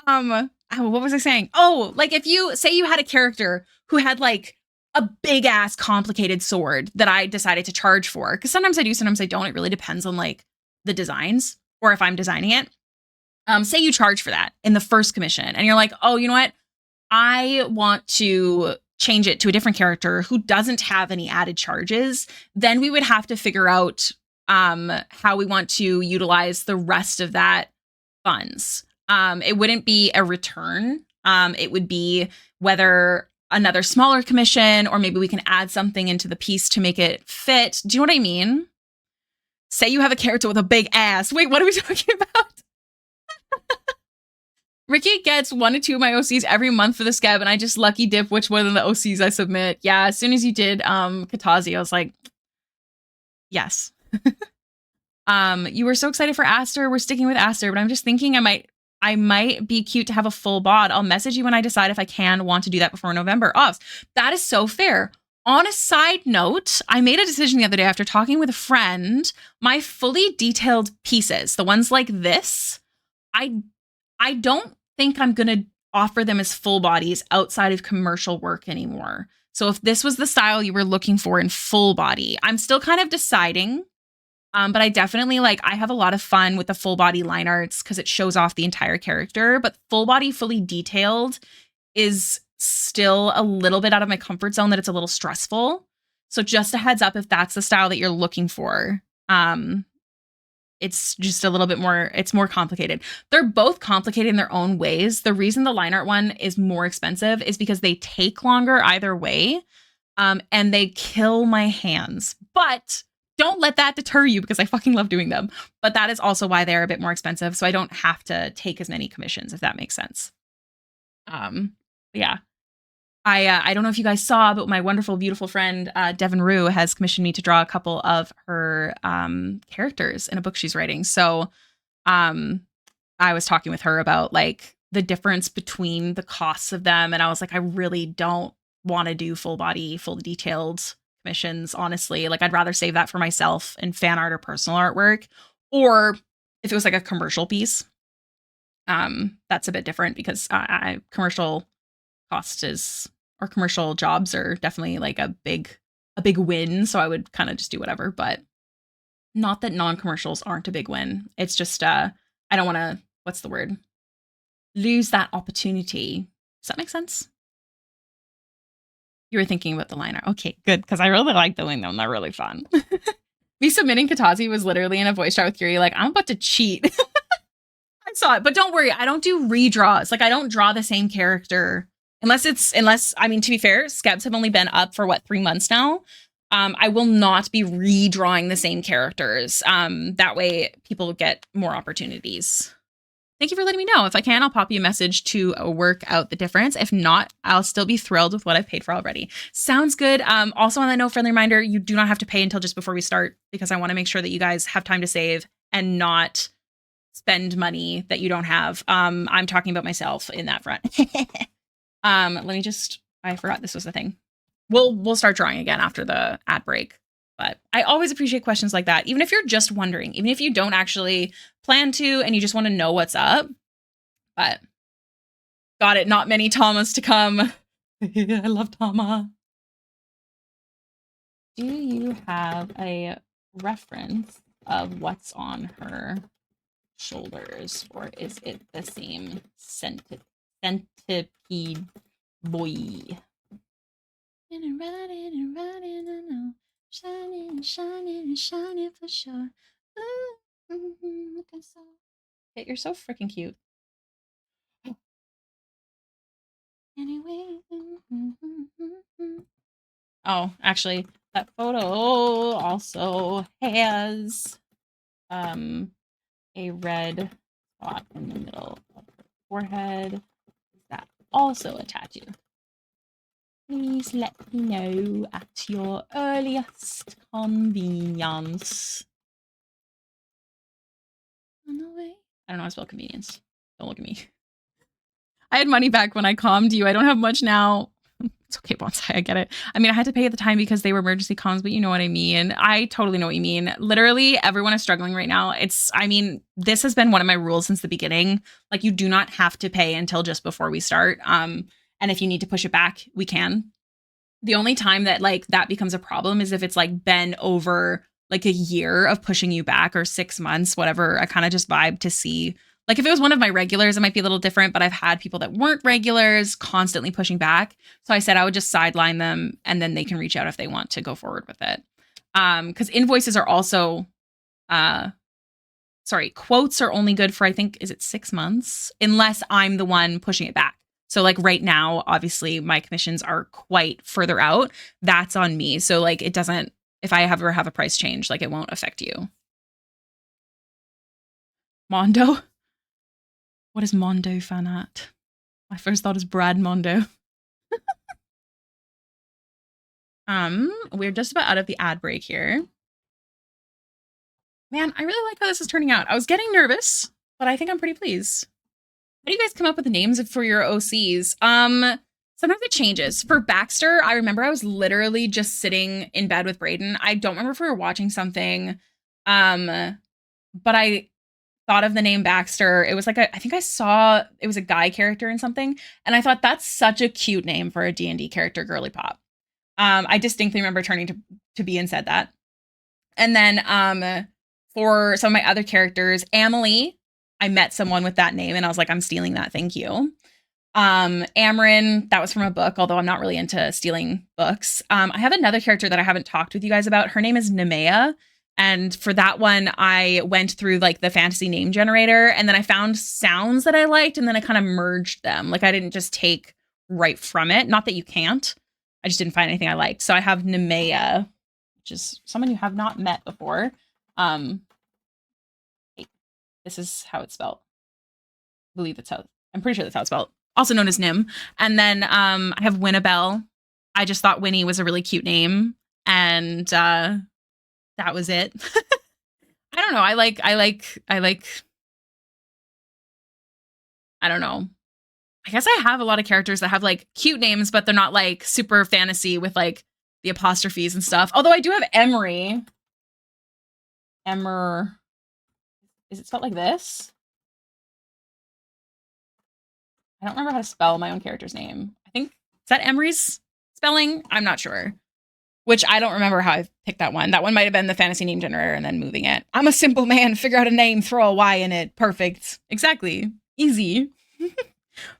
What was I saying? Oh, like if you say you had a character who had like a big ass complicated sword that I decided to charge for, because sometimes I do, sometimes I don't. It really depends on like the designs or if I'm designing it. Say you charge for that in the first commission and you're like, oh, you know what? I want to change it to a different character who doesn't have any added charges. Then we would have to figure out how we want to utilize the rest of that funds. It wouldn't be a return. It would be whether another smaller commission or maybe we can add something into the piece to make it fit. Do you know what I mean? Say you have a character with a big ass. Wait, what are we talking about? Ricky gets 1 to 2 of my OCs every month for the scab, and I just lucky dip which one of the OCs I submit. Yeah, as soon as you did Katazi, I was like, yes. You were so excited for Aster. We're sticking with Aster, but I'm just thinking I might be cute to have a full bod. I'll message you when I decide if I want to do that before November. Oh, that is so fair. On a side note, I made a decision the other day after talking with a friend. My fully detailed pieces, the ones like this, I don't think I'm going to offer them as full bodies outside of commercial work anymore. So if this was the style you were looking for in full body, I'm still kind of deciding. But I definitely I have a lot of fun with the full body line arts because it shows off the entire character. But full body, fully detailed is still a little bit out of my comfort zone, that it's a little stressful. So just a heads up if that's the style that you're looking for. It's just a little bit more, it's more complicated. They're both complicated in their own ways. The reason the line art one is more expensive is because they take longer either way. And they kill my hands. But don't let that deter you because I fucking love doing them. But that is also why they're a bit more expensive. So I don't have to take as many commissions, if that makes sense. Yeah. I don't know if you guys saw, but my wonderful, beautiful friend, Devin Rue, has commissioned me to draw a couple of her characters in a book she's writing. So I was talking with her about the difference between the costs of them. And I was like, I really don't want to do full body, full detailed commissions, honestly. I'd rather save that for myself in fan art or personal artwork. Or if it was a commercial piece, that's a bit different because commercial cost is, or commercial jobs are definitely a big win. So I would kind of just do whatever, but not that non-commercials aren't a big win. It's just, I don't want to, what's the word? Lose that opportunity. Does that make sense? You were thinking about the liner. Okay, good. Because I really like doing them. They're really fun. Me submitting Katazi was literally in a voice chat with Curie. I'm about to cheat. I saw it, but don't worry. I don't do redraws. I don't draw the same character unless, I mean, to be fair, scabs have only been up for 3 months now. I will not be redrawing the same characters. That way people get more opportunities. Thank you for letting me know. If I can, I'll pop you a message to work out the difference. If not, I'll still be thrilled with what I've paid for already. Sounds good. Also on that note, friendly reminder, you do not have to pay until just before we start because I want to make sure that you guys have time to save and not spend money that you don't have. I'm talking about myself in that front. Let me just, I forgot this was the thing. We'll start drawing again after the ad break. But I always appreciate questions like that, even if you're just wondering, even if you don't actually plan to and you just want to know what's up. But got it. Not many Tamas to come. I love Tama. Do you have a reference of what's on her shoulders, or is it the same centipede boy? And running, I know. Shining and shining and shining for sure. Looking so. Hey, you're so freaking cute. Anyway. Oh, actually, that photo also has a red spot in the middle of her forehead. Is that also a tattoo? Please let me know at your earliest convenience. On the way. I don't know how to spell convenience. Don't look at me. I had money back when I calmed you. I don't have much now. It's okay, bonsai. I get it. I mean, I had to pay at the time because they were emergency comms, but you know what I mean. I totally know what you mean. Literally, everyone is struggling right now. This has been one of my rules since the beginning. You do not have to pay until just before we start. And if you need to push it back, we can. The only time that that becomes a problem is if it's been over a year of pushing you back or 6 months, whatever. I kind of just vibe to see. If it was one of my regulars, it might be a little different, but I've had people that weren't regulars constantly pushing back. So I said I would just sideline them and then they can reach out if they want to go forward with it. Because invoices are also, quotes are only good for, I think, is it 6 months? Unless I'm the one pushing it back. So right now, obviously my commissions are quite further out. That's on me. So it doesn't, if I ever have a price change, it won't affect you. Mondo. What is Mondo fan art? My first thought is Brad Mondo. We're just about out of the ad break here. Man, I really like how this is turning out. I was getting nervous, but I think I'm pretty pleased. How do you guys come up with the names for your OCs? Sometimes it changes. For Baxter, I remember I was literally just sitting in bed with Brayden. I don't remember if we were watching something, but I thought of the name Baxter. It was like I think I saw it was a guy character in something, and I thought that's such a cute name for a D&D character, girly pop. I distinctly remember turning to B and said that. And then for some of my other characters, Amelie, I met someone with that name and I was like, I'm stealing that. Thank you. Amryn, that was from a book, although I'm not really into stealing books. I have another character that I haven't talked with you guys about. Her name is Nemea. And for that one, I went through like the fantasy name generator and then I found sounds that I liked and then I kind of merged them. Like I didn't just take right from it. Not that you can't. I just didn't find anything I liked. So I have Nemea, which is someone you have not met before. This is how it's spelled. I believe it's how, I'm pretty sure that's how it's spelled. Also known as Nim. And then I have Winnabelle. I just thought Winnie was a really cute name. And that was it. I don't know. I don't know. I guess I have a lot of characters that have like cute names, but they're not like super fantasy with like the apostrophes and stuff. Although I do have Emery. Is it spelled like this? I don't remember how to spell my own character's name. I think, is that Emery's spelling? I'm not sure. Which I don't remember how I picked that one. That one might have been the fantasy name generator and then moving it. I'm a simple man. Figure out a name, throw a Y in it. Perfect. Exactly. Easy.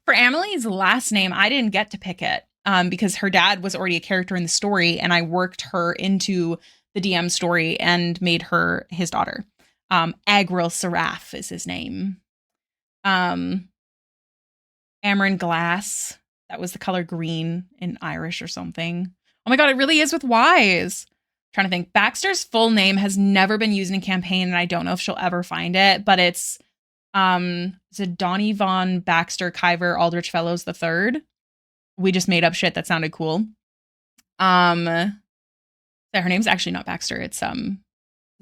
For Amelie's last name, I didn't get to pick it because her dad was already a character in the story and I worked her into the DM story and made her his daughter. Agril Seraph is his name. Amarin Glass. That was the color green in Irish or something. Oh my god, it really is with Y's. Trying to think. Baxter's full name has never been used in a campaign, and I don't know if she'll ever find it, but it's Donnie Von Baxter Kyver Aldrich Fellows III. We just made up shit that sounded cool. Her name's actually not Baxter, it's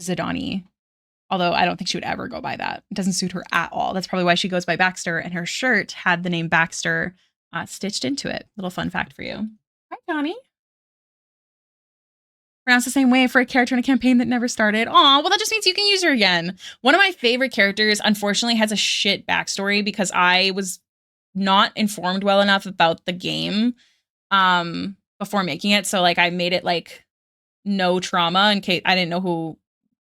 Zidani. Although I don't think she would ever go by that. It doesn't suit her at all. That's probably why she goes by Baxter, and her shirt had the name Baxter stitched into it. Little fun fact for you. Hi, Johnny. Pronounced the same way for a character in a campaign that never started. Aw, well, that just means you can use her again. One of my favorite characters, unfortunately, has a shit backstory because I was not informed well enough about the game before making it. So, like, I made it, like, no trauma in case I didn't know who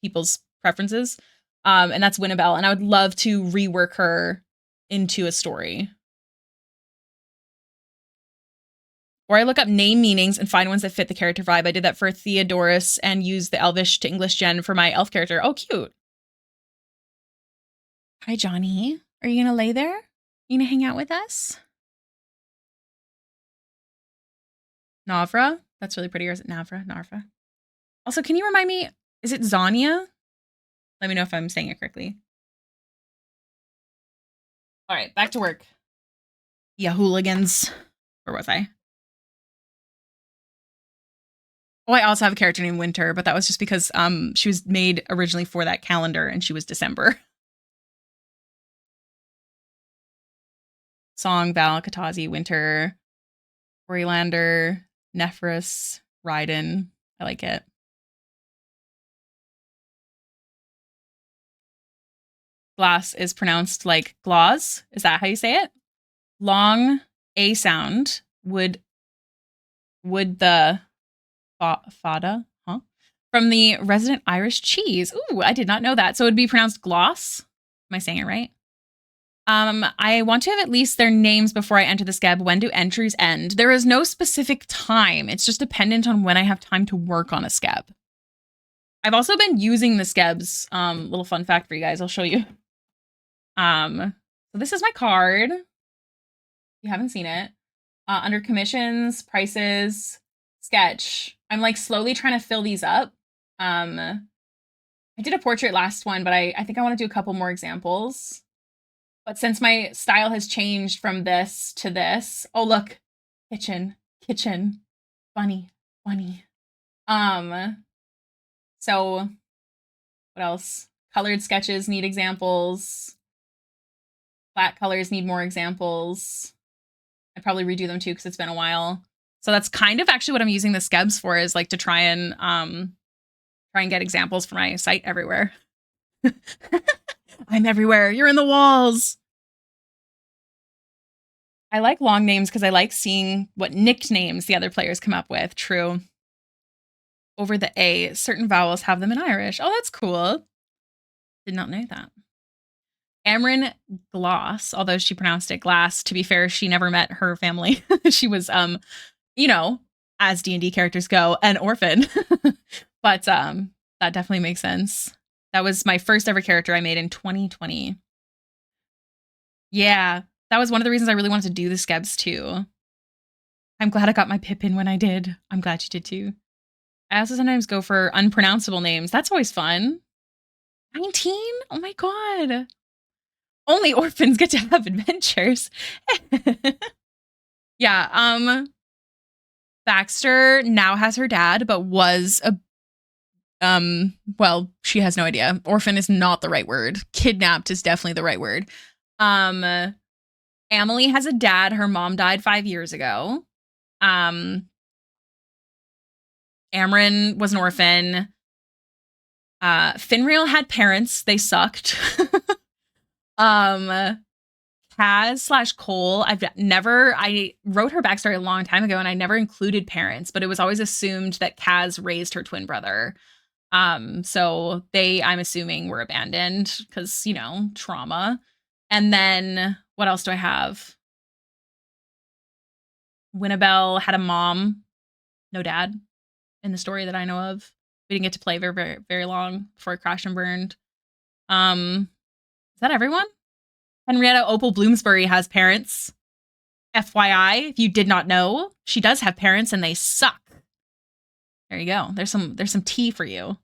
people's preferences. And that's Winnabelle. And I would love to rework her into a story. Or I look up name meanings and find ones that fit the character vibe. I did that for Theodorus and used the Elvish to English gen for my elf character. Oh, cute. Hi, Johnny. Are you gonna lay there? You gonna hang out with us? Navra? That's really pretty. Or is it Navra? Narva. Also, can you remind me, is it Zania? Let me know if I'm saying it correctly. All right, back to work. Yeah, hooligans. Where was I? Oh, I also have a character named Winter, but that was just because she was made originally for that calendar and she was December. Song, Val, Katazi, Winter, Orilander, Nephris, Raiden. I like it. Glass is pronounced like glass. Is that how you say it? Long A sound would the fada, huh? From the resident Irish cheese. Ooh, I did not know that. So it would be pronounced gloss. Am I saying it right? I want to have at least their names before I enter the scab. When do entries end? There is no specific time. It's just dependent on when I have time to work on a scab. I've also been using the scabs. Little fun fact for you guys. I'll show you. So this is my card. If you haven't seen it. Under commissions, prices, sketch. I'm like slowly trying to fill these up. I did a portrait last one, but I think I want to do a couple more examples. But since my style has changed from this to this, oh look, kitchen, kitchen, funny, funny. So what else? Colored sketches need examples. Flat colors need more examples. I'd probably redo them too because it's been a while. So that's kind of actually what I'm using the skebs for, is like to try and get examples for my site everywhere. I'm everywhere. You're in the walls. I like long names because I like seeing what nicknames the other players come up with. True. Over the A, certain vowels have them in Irish. Oh, that's cool. Did not know that. Amryn Gloss, although she pronounced it glass. To be fair, she never met her family. She was, you know, as D&D characters go, an orphan. But that definitely makes sense. That was my first ever character I made in 2020. Yeah, that was one of the reasons I really wanted to do the skebs too. I'm glad I got my Pippin when I did. I'm glad you did too. I also sometimes go for unpronounceable names. That's always fun. 19? Oh my god. Only orphans get to have adventures. Yeah, Baxter now has her dad, but was a well, she has no idea. Orphan is not the right word. Kidnapped is definitely the right word. Emily has a dad. Her mom died 5 years ago. Amryn was an orphan. Finrail had parents. They sucked. Kaz/Cole, I wrote her backstory a long time ago and I never included parents, but it was always assumed that Kaz raised her twin brother. So I'm assuming were abandoned because, you know, trauma. And then what else do I have? Winnabelle had a mom, no dad in the story that I know of. We didn't get to play very, very, very long before it crashed and burned. Is that everyone? Henrietta Opal Bloomsbury has parents. FYI, if you did not know, she does have parents and they suck. There you go. There's some tea for you.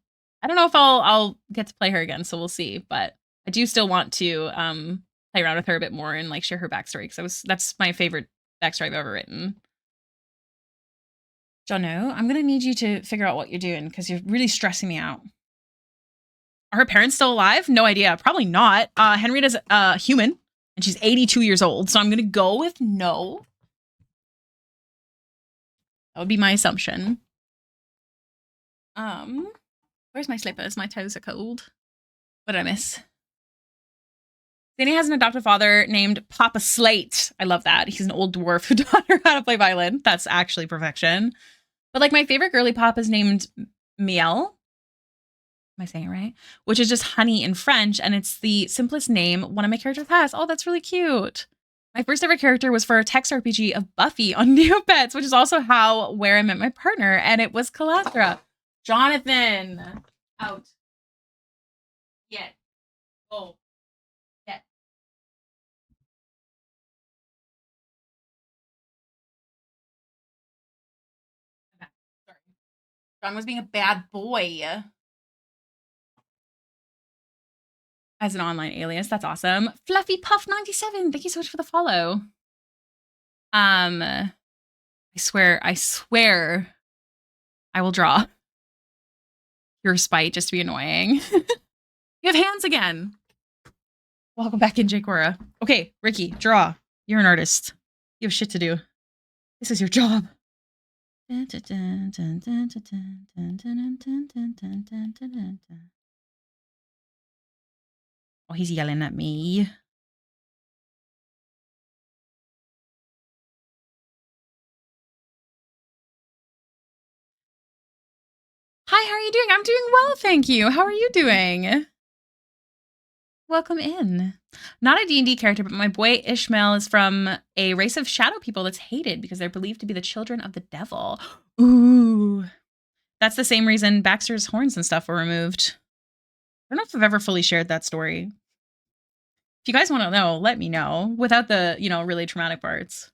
I don't know if I'll get to play her again, so we'll see. But I do still want to play around with her a bit more and like share her backstory because that's my favorite backstory I've ever written. Jono, I'm gonna need you to figure out what you're doing because you're really stressing me out. Are her parents still alive? No idea. Probably not. Henrietta's human and she's 82 years old, so I'm gonna go with no. That would be my assumption. Where's my slippers? My toes are cold. What did I miss? Zanny has an adoptive father named Papa Slate. I love that. He's an old dwarf who taught her how to play violin. That's actually perfection. But like my favorite girly pop is named Miel. Am I saying it right? Which is just honey in French, and it's the simplest name one of my characters has. Oh, that's really cute. My first ever character was for a text RPG of Buffy on Neopets, which is also where I met my partner, and it was Calastra. Jonathan, out. Get. Oh. Get. Okay. Sorry. John was being a bad boy. As an online alias, that's awesome. Fluffy Puff 97, thank you so much for the follow. I swear, I will draw your spite just to be annoying. You have hands again. Welcome back in, Jacora. Okay, Ricky, draw. You're an artist. You have shit to do. This is your job. Oh, he's yelling at me. Hi, how are you doing? I'm doing well, thank you. How are you doing? Welcome in. Not a D&D character, but my boy Ishmael is from a race of shadow people that's hated because they're believed to be the children of the devil. Ooh. That's the same reason Baxter's horns and stuff were removed. I don't know if I've ever fully shared that story. If you guys want to know, let me know. Without the, really traumatic parts.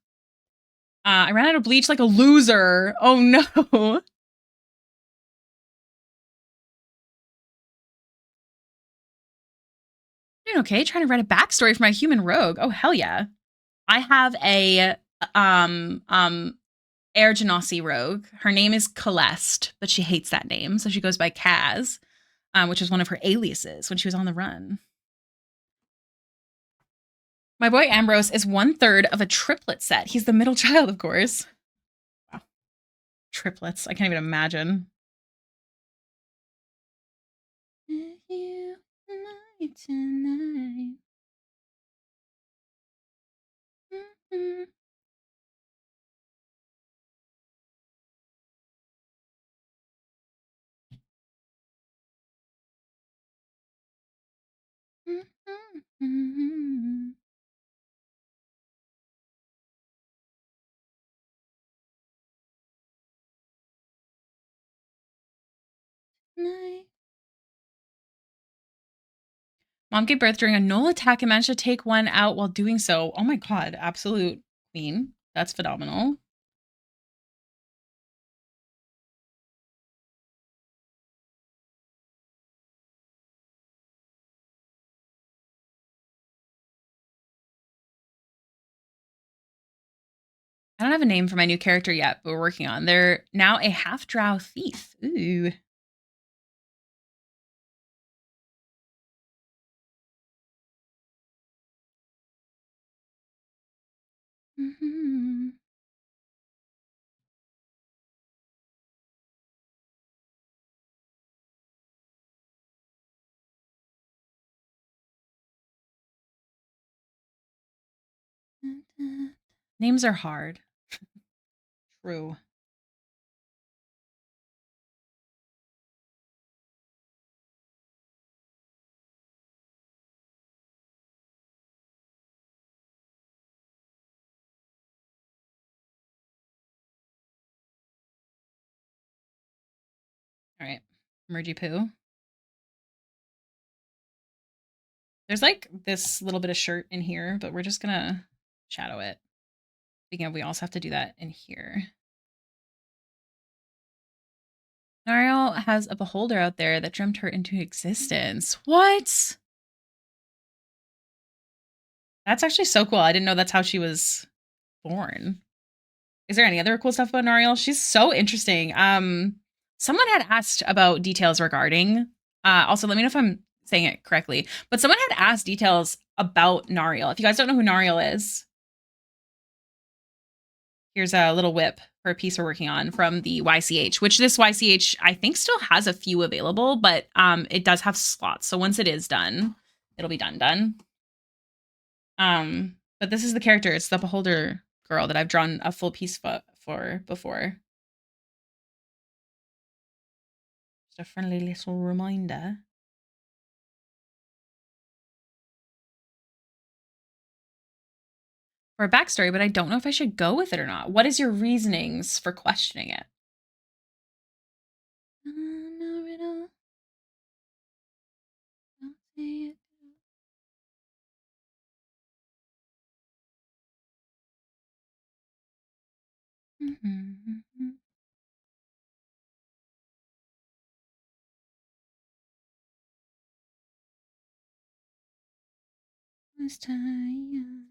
I ran out of bleach like a loser. Oh no. Doing okay. Trying to write a backstory for my human rogue. Oh, hell yeah. I have a Air Genasi rogue. Her name is Celeste, but she hates that name, so she goes by Kaz, which is one of her aliases when she was on the run. My boy Ambrose is 1/3 of a triplet set. He's the middle child, of course. Wow. Triplets. I can't even imagine. You tonight. Mm-hmm. Mm-hmm. Night. Mom gave birth during a null attack and managed to take one out while doing so. Oh my god, absolute queen. That's phenomenal. I don't have a name for my new character yet, but we're working on. They're now a half drow thief. Ooh. Mm-hmm. Names are hard. True. All right. Mergy poo. There's like this little bit of shirt in here, but we're just gonna shadow it. Speaking of, we also have to do that in here. Nariel has a beholder out there that dreamt her into existence. What? That's actually so cool. I didn't know that's how she was born. Is there any other cool stuff about Nariel? She's so interesting. Someone had asked about details regarding. Also, let me know if I'm saying it correctly. But someone had asked details about Nariel. If you guys don't know who Nariel is, here's a little whip for a piece we're working on from the YCH, which this YCH I think still has a few available, but it does have slots. So once it is done, it'll be done. But this is the character. It's the beholder girl that I've drawn a full piece for before. Just a friendly little reminder. For a backstory, but I don't know if I should go with it or not. What is your reasonings for questioning it? This time.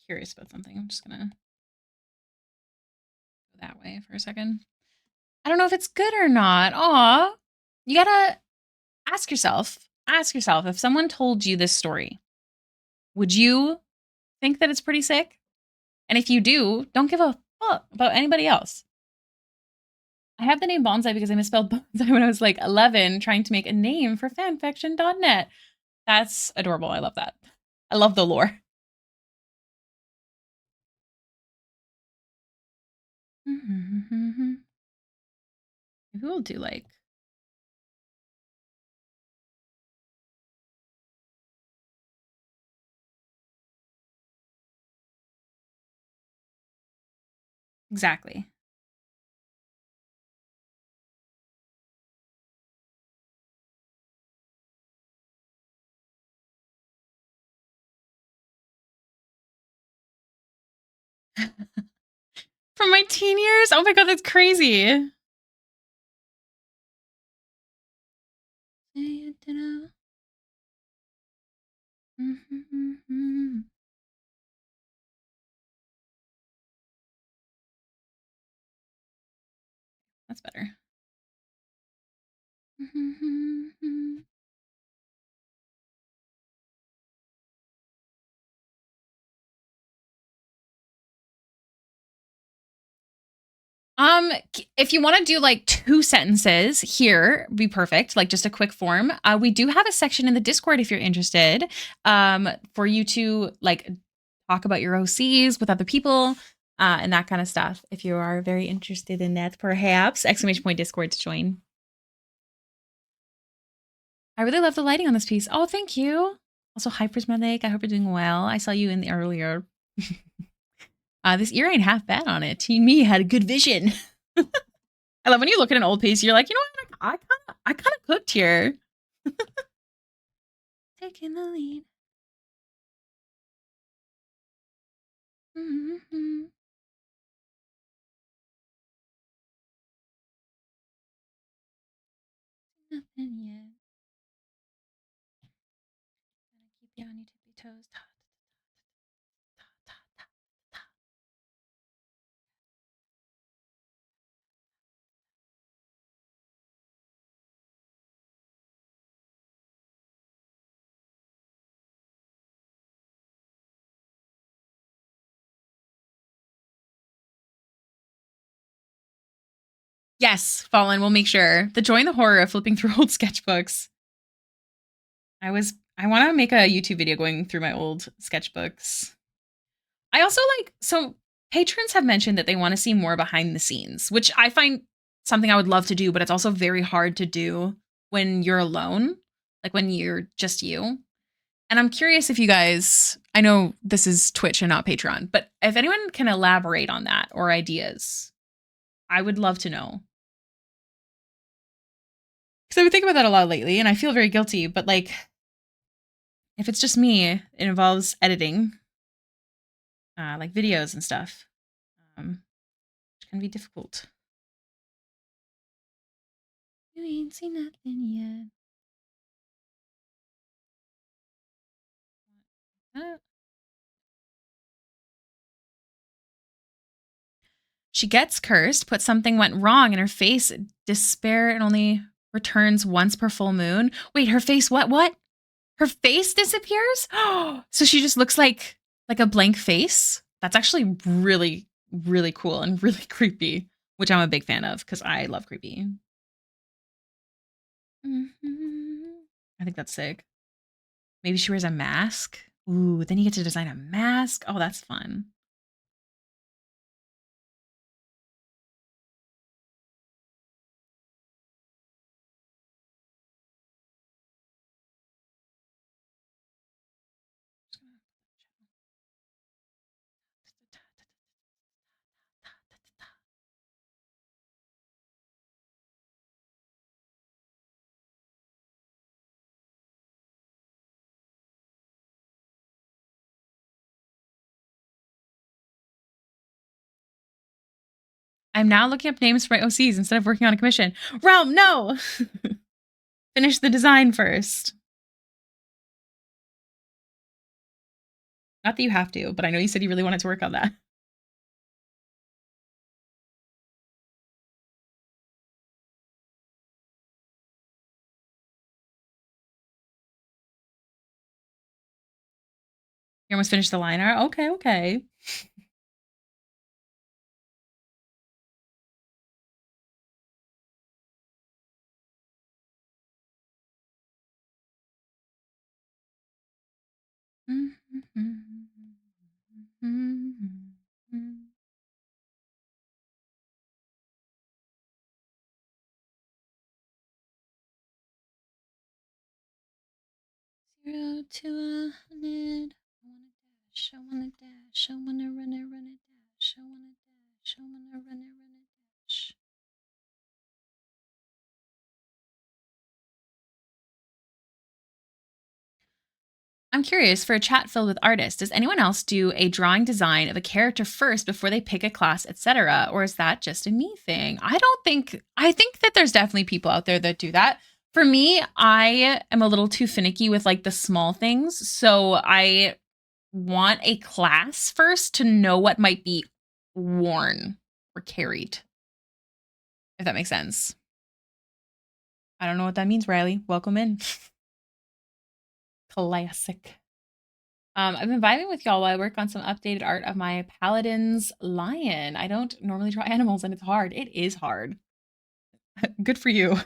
Curious about something. I'm just gonna go that way for a second. I don't know if it's good or not. Aw. You gotta ask yourself if someone told you this story, would you think that it's pretty sick? And if you do, don't give a fuck about anybody else. I have the name Bonsai because I misspelled bonsai when I was like 11 trying to make a name for fanfiction.net. That's adorable. I love that. I love the lore. Maybe we'll do like exactly. From my teen years? Oh my god, that's crazy. That's better. If you want to do like 2 sentences here, be perfect. Like just a quick form. We do have a section in the Discord if you're interested, for you to like talk about your OCs with other people, and that kind of stuff. If you are very interested in that, perhaps exclamation point Discord to join. I really love the lighting on this piece. Oh, thank you. Also, hi Prismatic. I hope you're doing well. I saw you in the earlier. This ear ain't half bad on it. Team me had a good vision. I love when you look at an old piece, you're like, you know what? I kind of cooked here. Taking the lead. Mm-hmm. Nothing yet. Gotta keep you on your tippy toes. Yes, Fallen. We'll make sure. The joy and the horror of flipping through old sketchbooks. I want to make a YouTube video going through my old sketchbooks. I also like, so patrons have mentioned that they want to see more behind the scenes, which I find something I would love to do, but it's also very hard to do when you're alone, like when you're just you. And I'm curious if you guys, I know this is Twitch and not Patreon, but if anyone can elaborate on that or ideas, I would love to know. Because I've been thinking about that a lot lately and I feel very guilty, but like, if it's just me, it involves editing, like videos and stuff, which can be difficult. You ain't seen nothing yet. She gets cursed, but something went wrong in her face. Despair and only returns once per full moon. Wait, her face what? Her face disappears? So she just looks like a blank face? That's actually really really cool and really creepy, which I'm a big fan of cuz I love creepy. I think that's sick. Maybe she wears a mask. Ooh, then you get to design a mask. Oh, that's fun. I'm now looking up names for my OCs instead of working on a commission. Realm, no! Finish the design first. Not that you have to, but I know you said you really wanted to work on that. You almost finished the liner? Okay, okay. 0 to 100. I wanna dash, I wanna dash, I wanna run it, dash, I wanna dash, I wanna run it, dash. I'm curious, for a chat filled with artists, does anyone else do a drawing design of a character first before they pick a class, etc.? Or is that just a me thing? I think that there's definitely people out there that do that. For me, I am a little too finicky with like the small things. So I want a class first to know what might be worn or carried, if that makes sense. I don't know what that means, Riley. Welcome in. Classic. I've been vibing with y'all while I work on some updated art of my Paladin's lion. I don't normally draw animals and it's hard. It is hard. Good for you.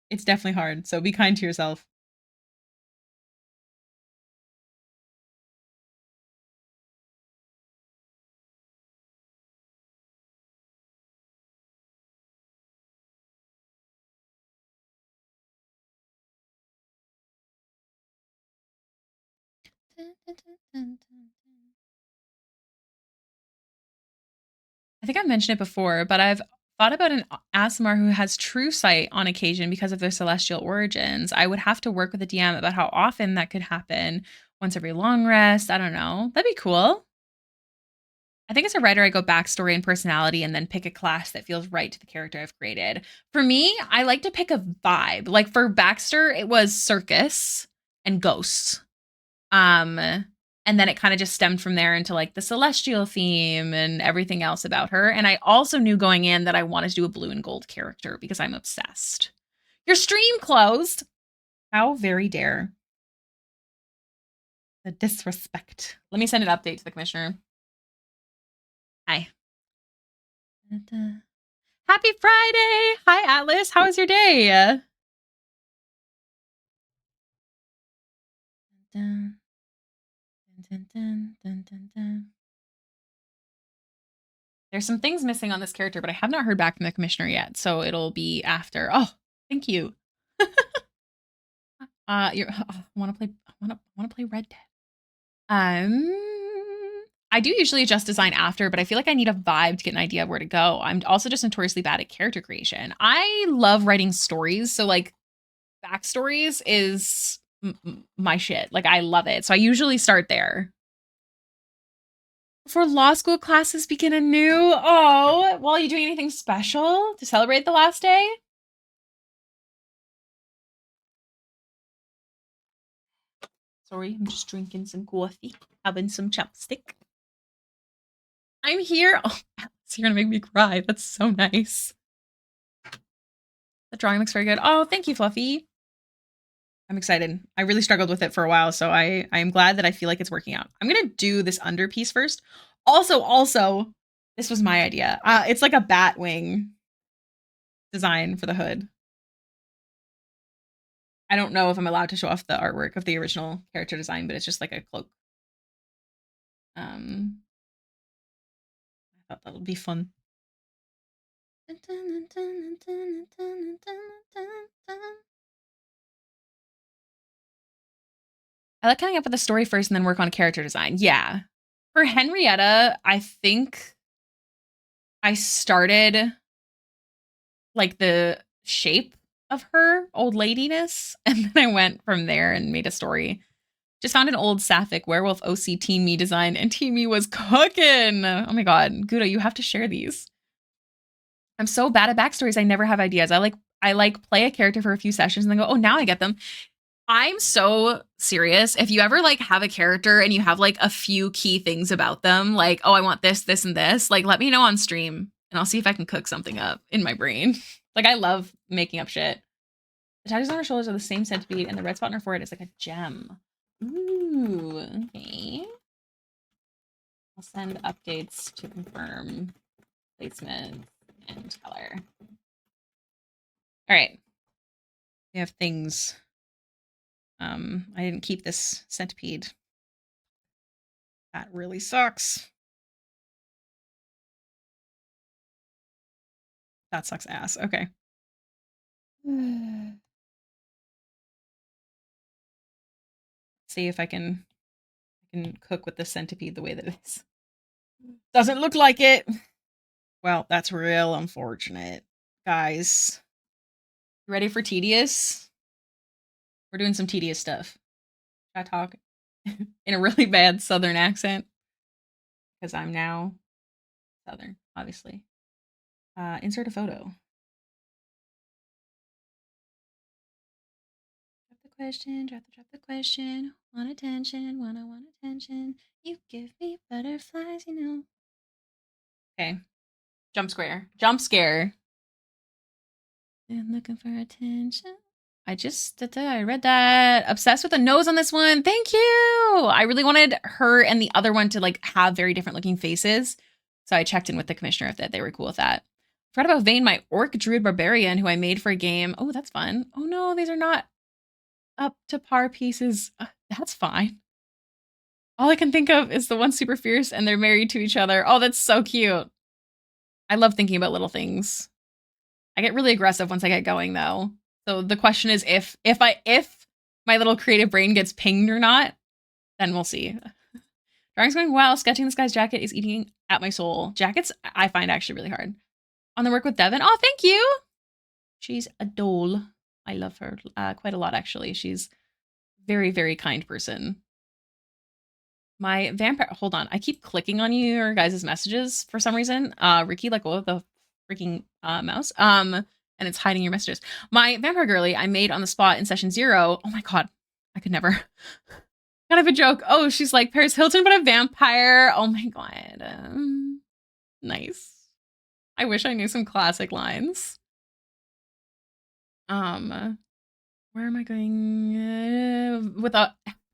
It's definitely hard. So be kind to yourself. I think I've mentioned it before, but I've thought about an ASMR who has true sight on occasion because of their celestial origins. I would have to work with a DM about how often that could happen. Once every long rest. I don't know. That'd be cool. I think as a writer, I go backstory and personality and then pick a class that feels right to the character I've created. For me, I like to pick a vibe. Like for Baxter, it was circus and ghosts. And then it kind of just stemmed from there into like the celestial theme and everything else about her. And I also knew going in that I wanted to do a blue and gold character because I'm obsessed. Your stream closed. How very dare. The disrespect. Let me send an update to the commissioner. Hi. Happy Friday. Hi, Atlas. How was your day? Dun, dun, dun, dun, dun, dun. There's some things missing on this character, but I have not heard back from the commissioner yet, so it'll be after. Oh, thank you. I want to play Red Dead. I do usually adjust design after, but I feel like I need a vibe to get an idea of where to go. I'm also just notoriously bad at character creation. I love writing stories, so like backstories is my shit. Like I love it. So I usually start there. Before law school classes begin anew. Oh, well, are you doing anything special to celebrate the last day? Sorry, I'm just drinking some coffee, having some chapstick. I'm here. Oh, you're gonna make me cry. That's so nice. The drawing looks very good. Oh, thank you, Fluffy. I'm excited. I really struggled with it for a while, so I am glad that I feel like it's working out. I'm gonna do this under piece first. Also, this was my idea. It's like a bat wing design for the hood. I don't know if I'm allowed to show off the artwork of the original character design, but it's just like a cloak. I thought that would be fun. I like coming up with a story first and then work on character design. Yeah. For Henrietta, I think I started like the shape of her old ladiness, and then I went from there and made a story. Just found an old sapphic werewolf OC Team Me design, and Team Me was cooking. Oh my god, Gudo, you have to share these. I'm so bad at backstories. I never have ideas. I like play a character for a few sessions and then go, oh, now I get them. I'm so serious. If you ever like have a character and you have like a few key things about them, like, oh, I want this, this, and this, like let me know on stream and I'll see if I can cook something up in my brain. Like I love making up shit. The tattoos on her shoulders are the same centipede and the red spot on her forehead is like a gem. Ooh, okay. I'll send updates to confirm placement and color. All right. We have things. I didn't keep this centipede. That really sucks. That sucks ass. Okay. See if I can cook with the centipede the way that it is. Doesn't look like it. Well, that's real unfortunate. Guys, you ready for tedious? We're doing some tedious stuff. I talk in a really bad Southern accent because I'm now Southern, obviously. Insert a photo. Drop the question, drop the question. Want attention, want attention. You give me butterflies, you know. Okay. Jump scare. And looking for attention. I read that. Obsessed with the nose on this one. Thank you. I really wanted her and the other one to like have very different looking faces. So I checked in with the commissioner if that they were cool with that. Forgot about Vane, my orc druid barbarian who I made for a game. Oh, that's fun. Oh no, these are not up to par pieces. That's fine. All I can think of is the one super fierce and they're married to each other. Oh, that's so cute. I love thinking about little things. I get really aggressive once I get going though. So the question is if my little creative brain gets pinged or not, then we'll see. Drawing's going well. Sketching this guy's jacket is eating at my soul. Jackets I find actually really hard. On the work with Devin. Oh, thank you. She's a doll. I love her quite a lot actually. She's very, very kind person. My vampire, hold on. I keep clicking on your guys' messages for some reason. Ricky, like what the freaking mouse. And it's hiding your messages. My vampire girly I made on the spot in session 0. Oh my god, I could never. Kind of a joke. Oh, she's like Paris Hilton, but a vampire. Oh my god. Nice. I wish I knew some classic lines. Where am I going? Without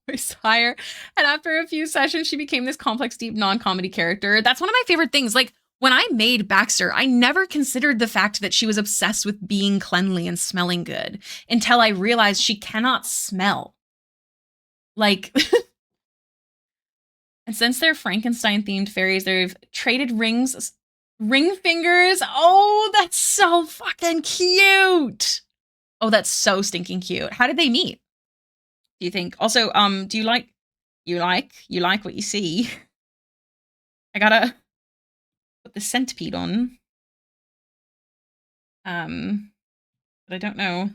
voice higher. And after a few sessions, she became this complex, deep, non-comedy character. That's one of my favorite things. Like, when I made Baxter, I never considered the fact that she was obsessed with being cleanly and smelling good until I realized she cannot smell. Like, and since they're Frankenstein-themed fairies, they've traded ring fingers. Oh, that's so fucking cute. Oh, that's so stinking cute. How did they meet? Do you think? Also, do you like what you see? I gotta put the centipede on. But I don't know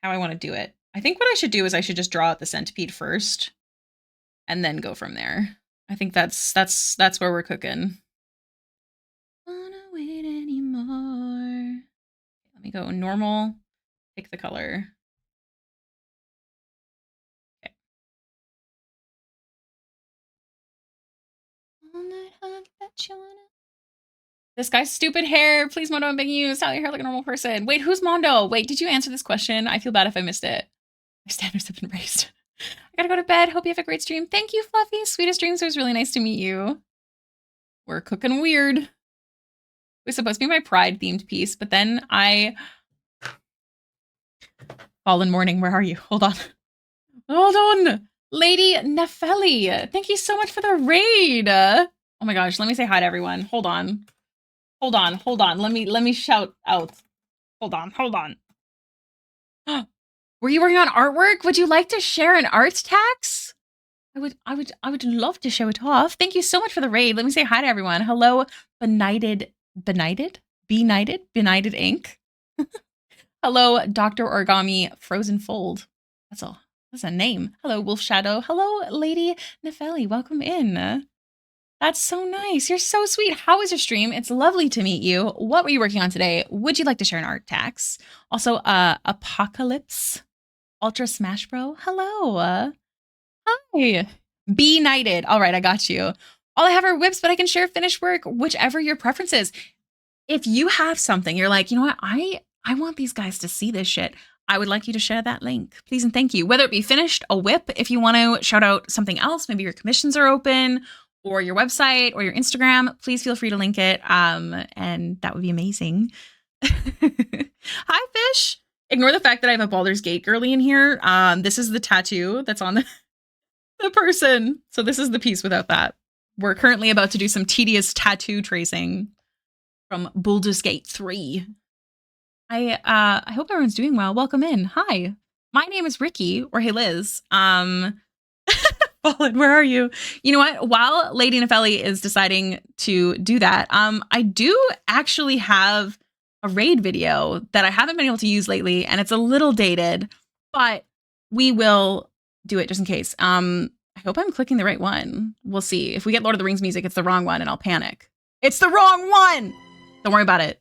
how I want to do it. I think what I should do is I should just draw out the centipede first and then go from there. I think that's where we're cooking. Wanna wait anymore. Let me go normal, pick the color. Okay. This guy's stupid hair. Please, Mondo, I'm begging you. Style your hair like a normal person. Wait, who's Mondo? Wait, did you answer this question? I feel bad if I missed it. My standards have been raised. I gotta go to bed. Hope you have a great stream. Thank you, Fluffy. Sweetest dreams. It was really nice to meet you. We're cooking weird. It was supposed to be my pride-themed piece, but then Fallen Morning, where are you? Hold on. Hold on. Lady Nefeli, thank you so much for the raid. Oh my gosh, let me say hi to everyone. Hold on. Let me shout out. Hold on. Were you working on artwork? Would you like to share an art tax? I would love to show it off. Thank you so much for the raid. Let me say hi to everyone. Hello, Benighted Ink. Hello, Dr. Origami Frozen Fold. That's a name. Hello, Wolf Shadow. Hello, Lady Nefeli. Welcome in. That's so nice. You're so sweet. How was your stream? It's lovely to meet you. What were you working on today? Would you like to share an art tax? Also, Apocalypse Ultra Smash Bro. Hello. Hi. Be Knighted. All right, I got you. All I have are whips, but I can share finished work, whichever your preference is. If you have something, you're like, you know what? I want these guys to see this shit. I would like you to share that link, please and thank you. Whether it be finished, a whip, if you want to shout out something else, maybe your commissions are open, or your website or your Instagram, please feel free to link it. And that would be amazing. Hi, Fish. Ignore the fact that I have a Baldur's Gate girly in here. This is the tattoo that's on the person. So this is the piece without that. We're currently about to do some tedious tattoo tracing from Baldur's Gate 3. I hope everyone's doing well. Welcome in. Hi. My name is Ricky, or Hailiiz. Fallen, where are you? You know what? While Lady Nefelli is deciding to do that, I do actually have a raid video that I haven't been able to use lately, and it's a little dated, but we will do it just in case. I hope I'm clicking the right one. We'll see. If we get Lord of the Rings music, it's the wrong one, and I'll panic. It's the wrong one! Don't worry about it.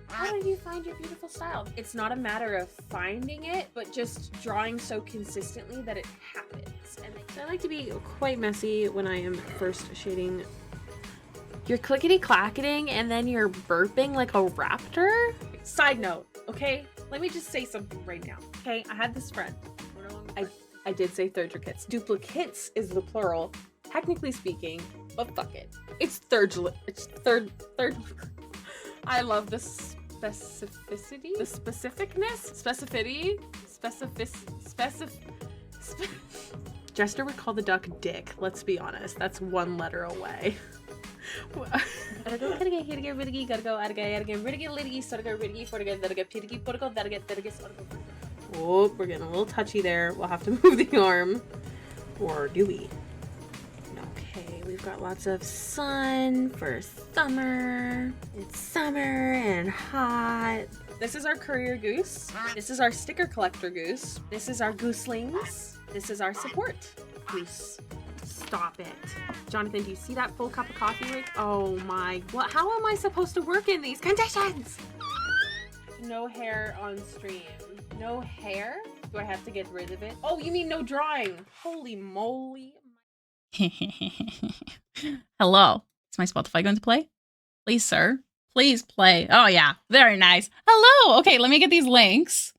How did you find your beautiful style? It's not a matter of finding it, but just drawing so consistently that it happens. And I like to be quite messy when I am first shading. You're clickety-clacketing and then you're burping like a raptor? Side note, okay? Let me just say something right now. Okay, I had this friend. I did say third-duplicates. Duplicates is the plural, technically speaking, but fuck it. It's third. I love this. Specificity? The specificness? Jester would call the duck Dick, let's be honest. That's one letter away. Oh, we're getting a little touchy there. We'll have to move the arm. Or do we? Okay, we've got lots of sun for summer. It's summer and hot. This is our courier goose. This is our sticker collector goose. This is our gooselings. This is our support goose. Stop it. Jonathan, do you see that full cup of coffee, Rick? Oh my, what? How am I supposed to work in these conditions? No hair on stream. No hair? Do I have to get rid of it? Oh, you mean no drawing? Holy moly. Hello. Is my Spotify going to play? Please, sir. Please play. Oh, yeah. Very nice. Hello. Okay, let me get these links.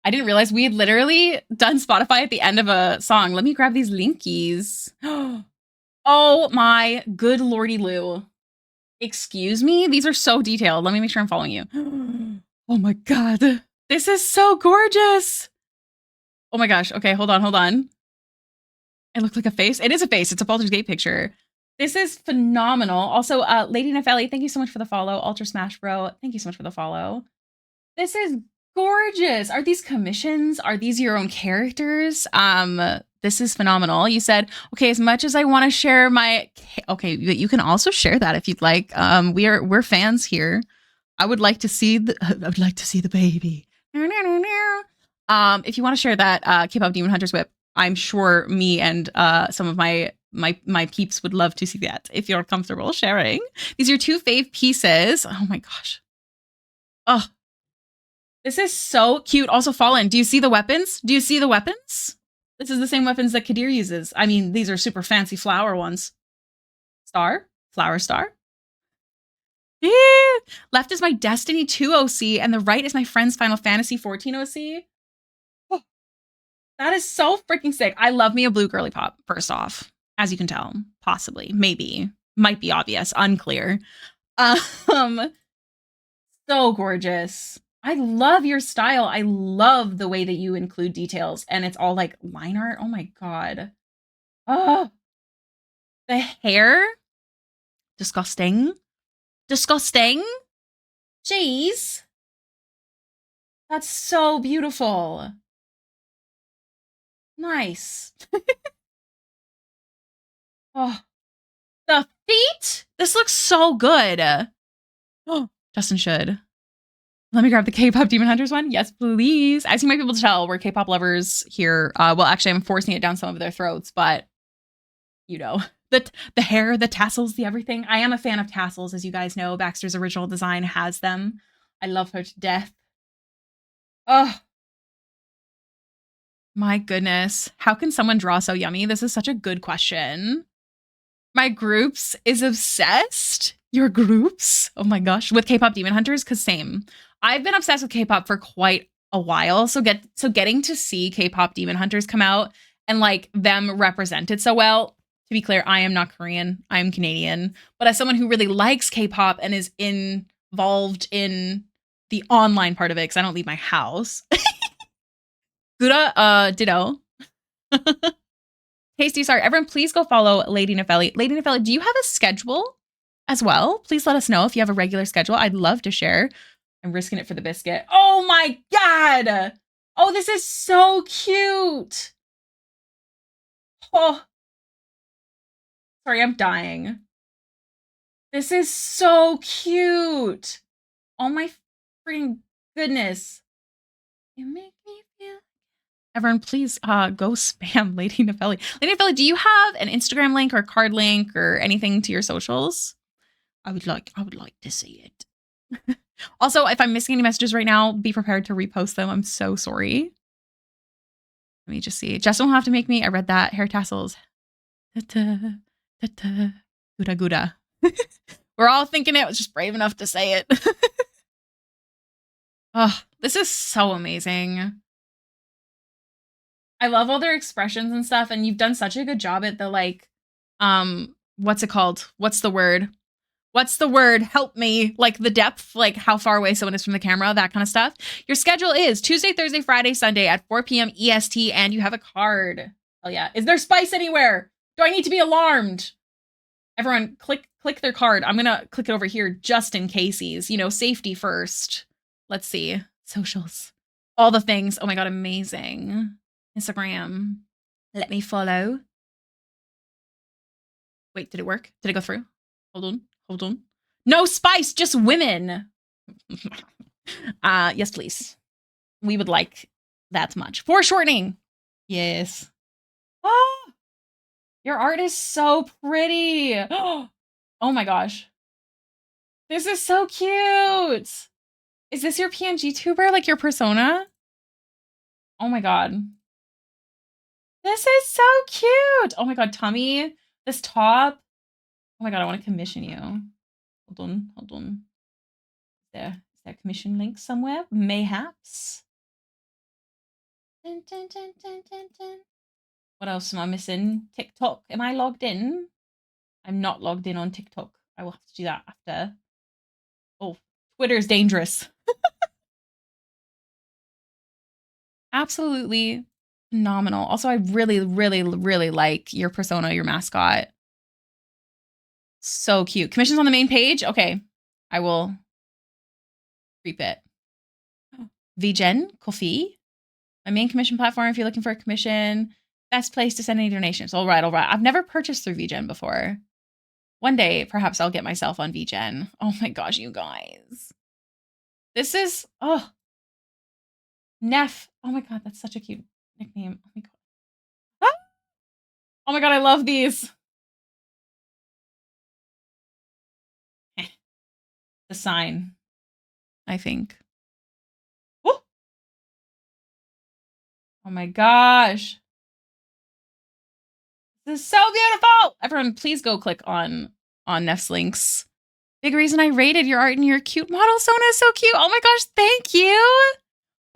I didn't realize we had literally done Spotify at the end of a song. Let me grab these linkies. Oh, my good lordy Lou. Excuse me? These are so detailed. Let me make sure I'm following you. Oh, my God. This is so gorgeous. Oh, my gosh. Okay, hold on. It looked like a face. It is a face. It's a Baldur's Gate picture. This is phenomenal. Also, Lady Nefelli, thank you so much for the follow. Ultra Smash Bro, thank you so much for the follow. This is gorgeous. Are these commissions? Are these your own characters? This is phenomenal. You said, okay, as much as I want to share my... Okay, you can also share that if you'd like. We're fans here. I would like to see the baby. If you want to share that K-pop Demon Hunter's whip, I'm sure me and some of my peeps would love to see that if you're comfortable sharing. These are your two fave pieces. Oh my gosh. Oh, this is so cute. Also, Fallen, do you see the weapons? Do you see the weapons? This is the same weapons that Kadir uses. I mean, these are super fancy flower ones. Star? Flower star? Yeah. Left is my Destiny 2 OC and the right is my friend's Final Fantasy 14 OC. That is so freaking sick. I love me a blue girly pop, first off. As you can tell. Possibly. Maybe. Might be obvious. Unclear. So gorgeous. I love your style. I love the way that you include details. And it's all like line art. Oh my God. Oh. The hair. Disgusting. Disgusting. Jeez. That's so beautiful. Nice. Oh, the feet. This looks so good. Oh, Justin should. Let me grab the K-pop Demon Hunters one. Yes, please. As you might be able to tell, we're K-pop lovers here. Well, actually, I'm forcing it down some of their throats, but you know, the hair, the tassels, the everything. I am a fan of tassels, as you guys know. Baxter's original design has them. I love her to death. Oh. My goodness. How can someone draw so yummy? This is such a good question. My groups is obsessed. Your groups? Oh my gosh. With K-pop Demon Hunters? Because same. I've been obsessed with K-pop for quite a while. So getting to see K-pop Demon Hunters come out and like them represented so well. To be clear, I am not Korean. I'm Canadian. But as someone who really likes K-pop and is involved in the online part of it, because I don't leave my house. Gura, ditto. Tasty, sorry. Everyone, please go follow Lady Nefelli. Lady Nefelli, do you have a schedule as well? Please let us know if you have a regular schedule. I'd love to share. I'm risking it for the biscuit. Oh my God. Oh, this is so cute. Oh, sorry, I'm dying. This is so cute. Oh my freaking goodness. You make me feel. Everyone, please go spam Lady Novelli. Lady Novelli, do you have an Instagram link or card link or anything to your socials? I would like to see it. Also, if I'm missing any messages right now, be prepared to repost them. I'm so sorry. Let me just see. Justin will have to make me. I read that. Hair tassels. Ta-ta, ta-ta, guda guda. We're all thinking it was just brave enough to say it. Oh, this is so amazing. I love all their expressions and stuff, and you've done such a good job at the like, what's it called? What's the word? What's the word? Help me. Like the depth, like how far away someone is from the camera, that kind of stuff. Your schedule is Tuesday, Thursday, Friday, Sunday at 4 p.m. EST, and you have a card. Oh yeah. Is there spice anywhere? Do I need to be alarmed? Everyone, click their card. I'm gonna click it over here just in cases. You know, safety first. Let's see. Socials. All the things. Oh my God, amazing. Instagram. Let me follow. Wait, did it work? Did it go through? Hold on. No spice, just women. Yes, please. We would like that much. Foreshortening. Yes. Oh, your art is so pretty. Oh my gosh. This is so cute. Is this your PNG tuber, like your persona? Oh my God. This is so cute. Oh my God, Tummy. This top. Oh my God, I want to commission you. Hold on. Is there a commission link somewhere? Mayhaps. Dun, dun, dun, dun, dun, dun. What else am I missing? TikTok. Am I logged in? I'm not logged in on TikTok. I will have to do that after. Oh, Twitter's dangerous. Absolutely phenomenal. Also, I really, really, really like your persona, your mascot. So cute. Commissions on the main page? Okay. I will creep it. VGen, Coffee. My main commission platform if you're looking for a commission. Best place to send any donations. All right. I've never purchased through VGen before. One day, perhaps I'll get myself on VGen. Oh my gosh, you guys. This is, oh. Neff. Oh my God, that's such a cute nickname. Oh my God. Ah! Oh my God, I love these. The sign, I think. Oh, oh my gosh. This is so beautiful. Everyone, please go click on Neff's links. Big reason I rated your art and your cute model. Sona is so cute. Oh my gosh, thank you.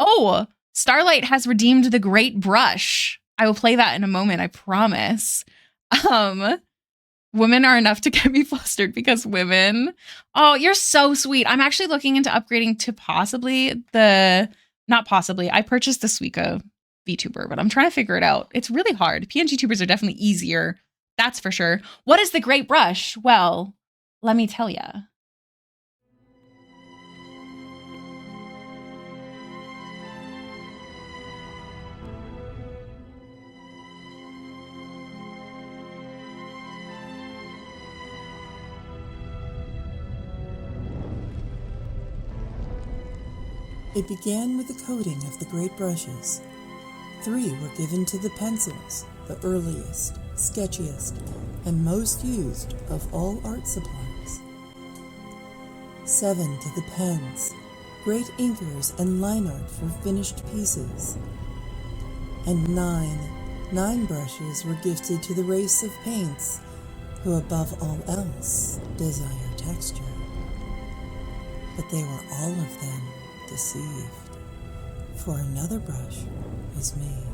Oh, Starlight has redeemed the great brush. I will play that in a moment, I promise. Women are enough to get me flustered because women. Oh, you're so sweet. I'm actually looking into upgrading to I purchased the Suica VTuber, but I'm trying to figure it out. It's really hard. PNG tubers are definitely easier. That's for sure. What is the great brush? Well, let me tell ya. It began with the coating of the great brushes. 3 were given to the pencils, the earliest, sketchiest, and most used of all art supplies. 7 to the pens, great inkers and line art for finished pieces. And 9 brushes were gifted to the race of paints, who above all else desire texture. But they were all of them deceived, for another brush was made.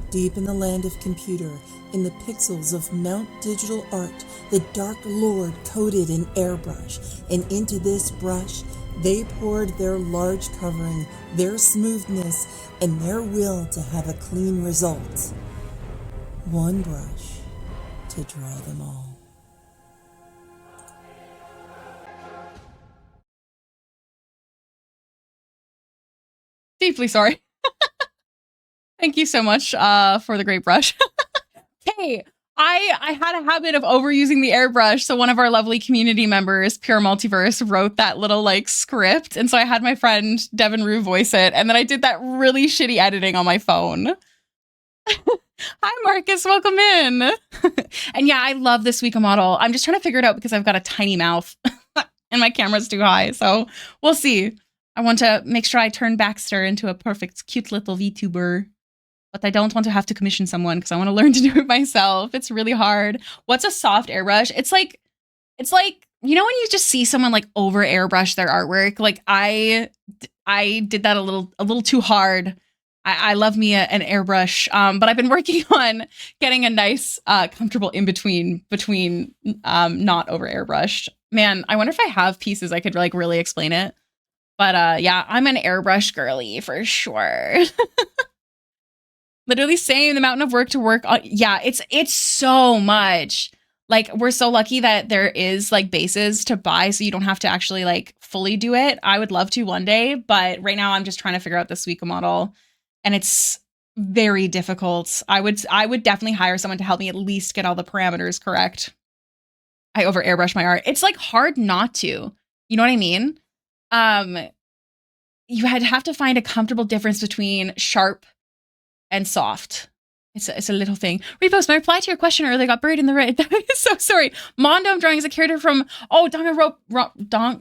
Deep in the land of computer, in the pixels of Mount Digital Art, the Dark Lord coded an airbrush, and into this brush they poured their large covering, their smoothness, and their will to have a clean result. One brush to draw them all. Deeply sorry. Thank you so much for the great brush. Hey, I had a habit of overusing the airbrush. So one of our lovely community members, Pure Multiverse, wrote that little like script. And so I had my friend Devin Rue voice it. And then I did that really shitty editing on my phone. Hi, Marcus. Welcome in. And yeah, I love this Suica model. I'm just trying to figure it out because I've got a tiny mouth and my camera's too high. So we'll see. I want to make sure I turn Baxter into a perfect, cute little VTuber. But I don't want to have to commission someone because I want to learn to do it myself. It's really hard. What's a soft airbrush? It's like, you know, when you just see someone like over airbrush their artwork, like I did that a little too hard. I love me an airbrush. But I've been working on getting a nice, comfortable in between not over airbrushed. Man, I wonder if I have pieces I could like really explain it. But yeah, I'm an airbrush girly for sure. Literally same, the mountain of work to work on. Yeah, it's so much. Like, we're so lucky that there is like bases to buy so you don't have to actually like fully do it. I would love to one day, but right now I'm just trying to figure out the Suica model and it's very difficult. I would definitely hire someone to help me at least get all the parameters correct. I over airbrush my art. It's like hard not to. You know what I mean? You have to find a comfortable difference between sharp and soft. It's a little thing. Repost, my reply to your question earlier got buried in the red. So sorry. Mondo drawing is a character from Danganronpa.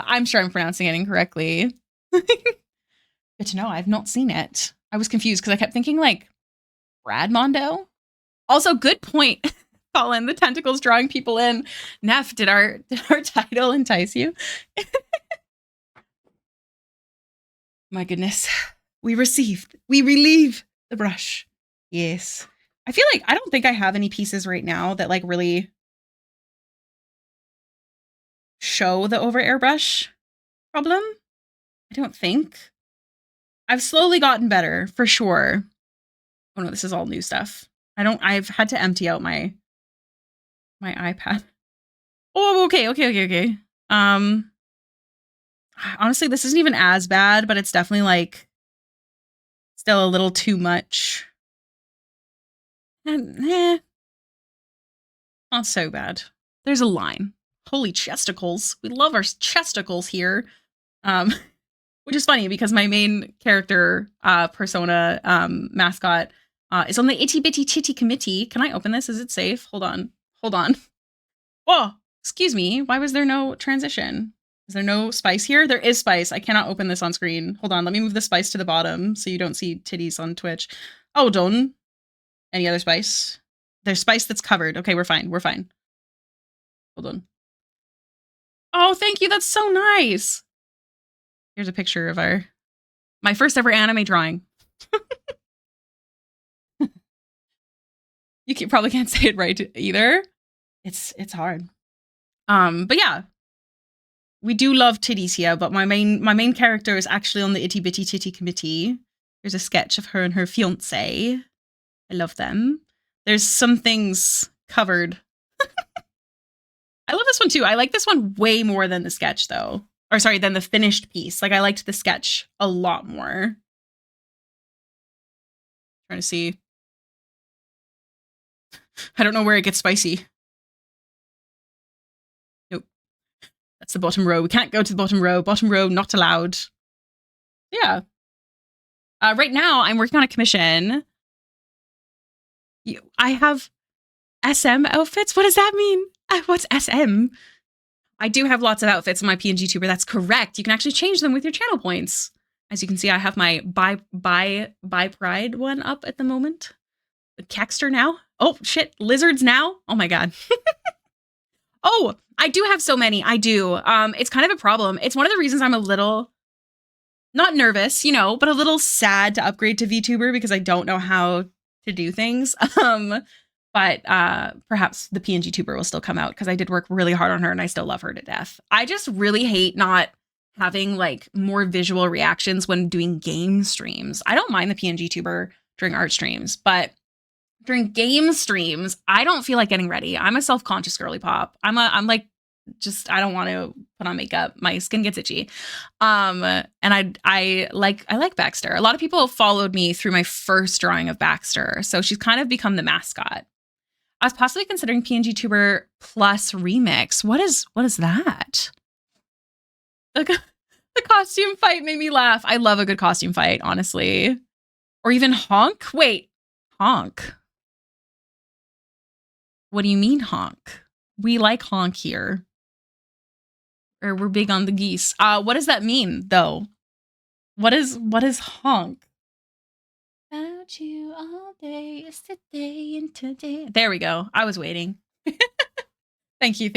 I'm sure I'm pronouncing it incorrectly. Good to know. I've not seen it. I was confused because I kept thinking like Brad Mondo. Also, good point, Colin. The tentacles drawing people in. Neff, did our title entice you? My goodness. We relieve the brush. Yes. I feel like I don't think I have any pieces right now that like really show the over airbrush problem. I don't think. I've slowly gotten better for sure. Oh no, this is all new stuff. I've had to empty out my iPad. Oh, okay. Honestly, this isn't even as bad, but it's definitely like still a little too much. And not so bad. There's a line. Holy chesticles. We love our chesticles here. Which is funny because my main character persona mascot is on the Itty Bitty Titty Committee. Can I open this? Is it safe? Hold on. Oh, excuse me. Why was there no transition? Is there no spice here? There is spice. I cannot open this on screen. Hold on. Let me move the spice to the bottom so you don't see titties on Twitch. Oh, done. Any other spice? There's spice that's covered. Okay, we're fine. Hold on. Oh, thank you. That's so nice. Here's a picture of my first ever anime drawing. You probably can't say it right either. It's hard. But yeah. We do love titties here, but my main character is actually on the Itty Bitty Titty Committee. There's a sketch of her and her fiance. I love them. There's some things covered. I love this one too. I like this one way more than the sketch though. Or sorry, than the finished piece. Like I liked the sketch a lot more. Trying to see. I don't know where it gets spicy. Nope. That's the bottom row. We can't go to the bottom row. Bottom row, not allowed. Yeah. Right now, I'm working on a commission. I have SM outfits? What does that mean? What's SM? I do have lots of outfits on my PNG tuber. That's correct. You can actually change them with your channel points. As you can see, I have my buy Pride one up at the moment. The Caxter now. Oh, shit. Lizards now. Oh, my God. Oh, I do have so many. I do. It's kind of a problem. It's one of the reasons I'm a little, not nervous, you know, but a little sad to upgrade to VTuber because I don't know how to do things. But perhaps the PNG tuber will still come out because I did work really hard on her and I still love her to death. I just really hate not having like more visual reactions when doing game streams. I don't mind the PNG tuber during art streams, but during game streams, I don't feel like getting ready. I'm a self-conscious girly pop. I'm like just I don't want to put on makeup. My skin gets itchy. And I like Baxter. A lot of people followed me through my first drawing of Baxter, so she's kind of become the mascot. I was possibly considering PNG Tuber plus remix. What is that? The costume fight made me laugh. I love a good costume fight, honestly. Or even honk. Wait, honk. What do you mean honk? We like honk here. Or we're big on the geese. What does that mean though? What is honk? About you all day, yesterday and today. There we go. I was waiting. Thank you.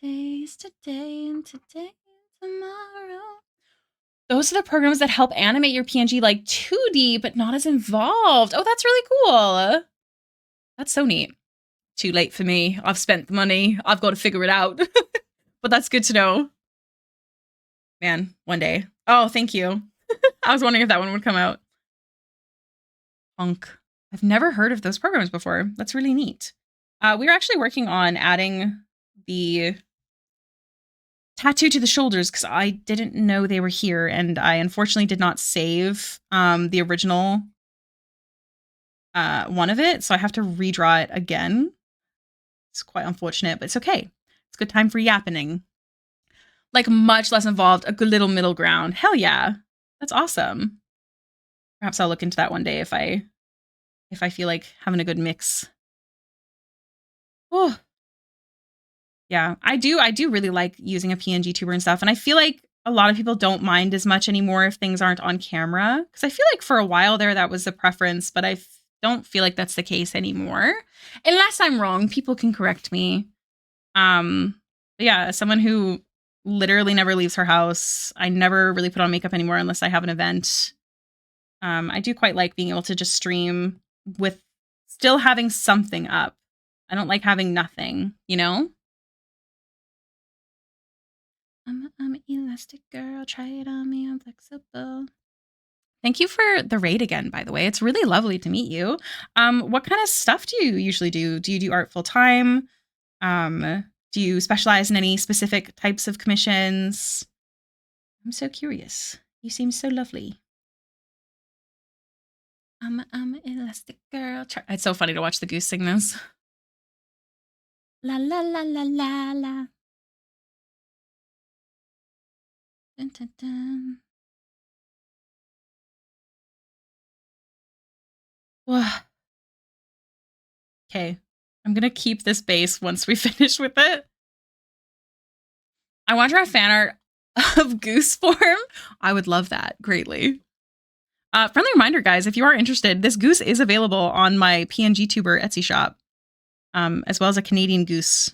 Yesterday and today and tomorrow. Those are the programs that help animate your PNG like 2D, but not as involved. Oh, that's really cool. That's so neat. Too late for me. I've spent the money. I've got to figure it out. But that's good to know. Man, one day. Oh, thank you. I was wondering if that one would come out. Honk. I've never heard of those programs before. That's really neat. We were actually working on adding the tattoo to the shoulders because I didn't know they were here, and I unfortunately did not save the original one of it, so I have to redraw it again. It's quite unfortunate, but it's okay. It's a good time for yappening. Like much less involved, a good little middle ground. Hell yeah. That's awesome. Perhaps I'll look into that one day if I feel like having a good mix. Oh. Yeah, I do really like using a PNG tuber and stuff. And I feel like a lot of people don't mind as much anymore if things aren't on camera. Because I feel like for a while there, that was the preference, but I don't feel like that's the case anymore. Unless I'm wrong, people can correct me. But yeah, as someone who literally never leaves her house, I never really put on makeup anymore unless I have an event. I do quite like being able to just stream with still having something up. I don't like having nothing, you know? I'm an elastic girl. Try it on me. I'm flexible. Thank you for the raid again, by the way. It's really lovely to meet you. What kind of stuff do you usually do? Do you do art full time? Do you specialize in any specific types of commissions? I'm so curious. You seem so lovely. I'm an elastic girl. It's so funny to watch the goose sing this. La la la la la la. Dun, dun, dun. Okay, I'm gonna keep this base once we finish with it. I want to draw fan art of goose form. I would love that greatly. Friendly reminder, guys, if you are interested, this goose is available on my PNG Tuber Etsy shop, as well as a Canadian goose.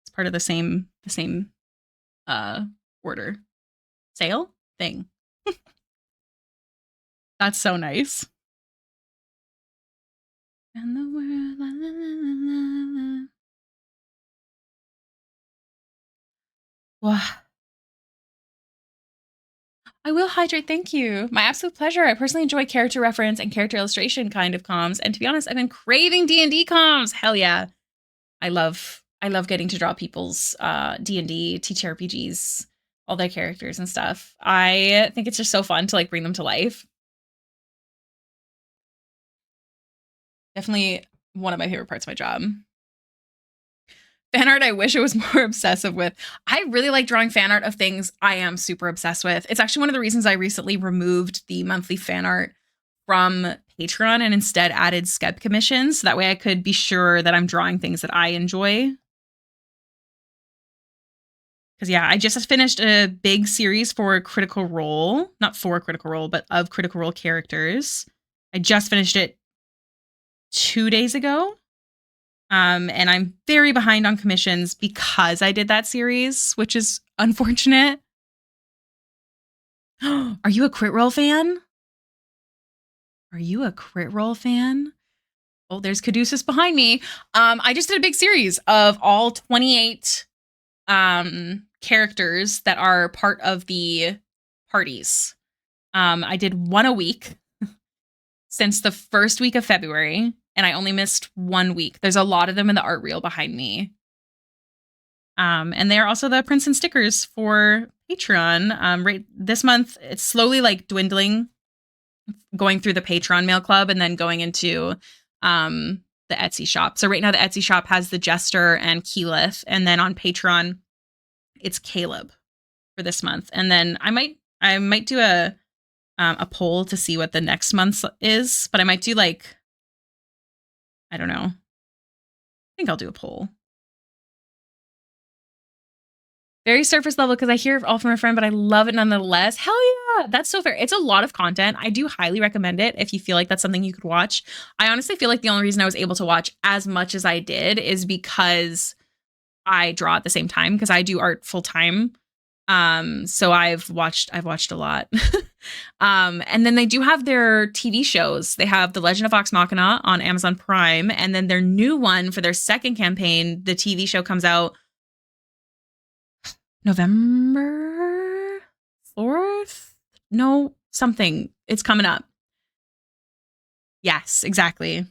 It's part of the same order sale thing. That's so nice. And the world, la, la, la, la, la. Wow. I will hydrate, thank you. My absolute pleasure. I personally enjoy character reference and character illustration kind of comms, and to be honest, I've been craving D&D comms. Hell yeah. I love getting to draw people's D&D, TTRPGs, all their characters and stuff. I think it's just so fun to like bring them to life. Definitely one of my favorite parts of my job. Fan art I wish I was more obsessive with. I really like drawing fan art of things I am super obsessed with. It's actually one of the reasons I recently removed the monthly fan art from Patreon and instead added Skep commissions. So that way I could be sure that I'm drawing things that I enjoy. Because yeah, I just finished a big series for Critical Role. Not for Critical Role, but of Critical Role characters. I just finished it 2 days ago. And I'm very behind on commissions because I did that series, which is unfortunate. Are you a Crit Roll fan? Are you a Crit Roll fan? Oh, there's Caduceus behind me. I just did a big series of all 28 characters that are part of the parties. I did one a week since the first week of February. And I only missed 1 week. There's a lot of them in the art reel behind me. And they're also the prints and stickers for Patreon. Right this month, it's slowly like dwindling, going through the Patreon mail club and then going into the Etsy shop. So right now the Etsy shop has the Jester and Keyleth, and then on Patreon it's Caleb for this month. And then I might do a poll to see what the next month is, but I might do like, I don't know. I think I'll do a poll. Very surface level because I hear it all from a friend, but I love it nonetheless. Hell yeah, that's so fair. It's a lot of content. I do highly recommend it if you feel like that's something you could watch. I honestly feel like the only reason I was able to watch as much as I did is because I draw at the same time, because I do art full time. So I've watched a lot. And then they do have their TV shows. They have The Legend of Vox Machina on Amazon Prime, and then their new one for their second campaign, the TV show comes out November 4th? No, something. It's coming up. Yes, exactly.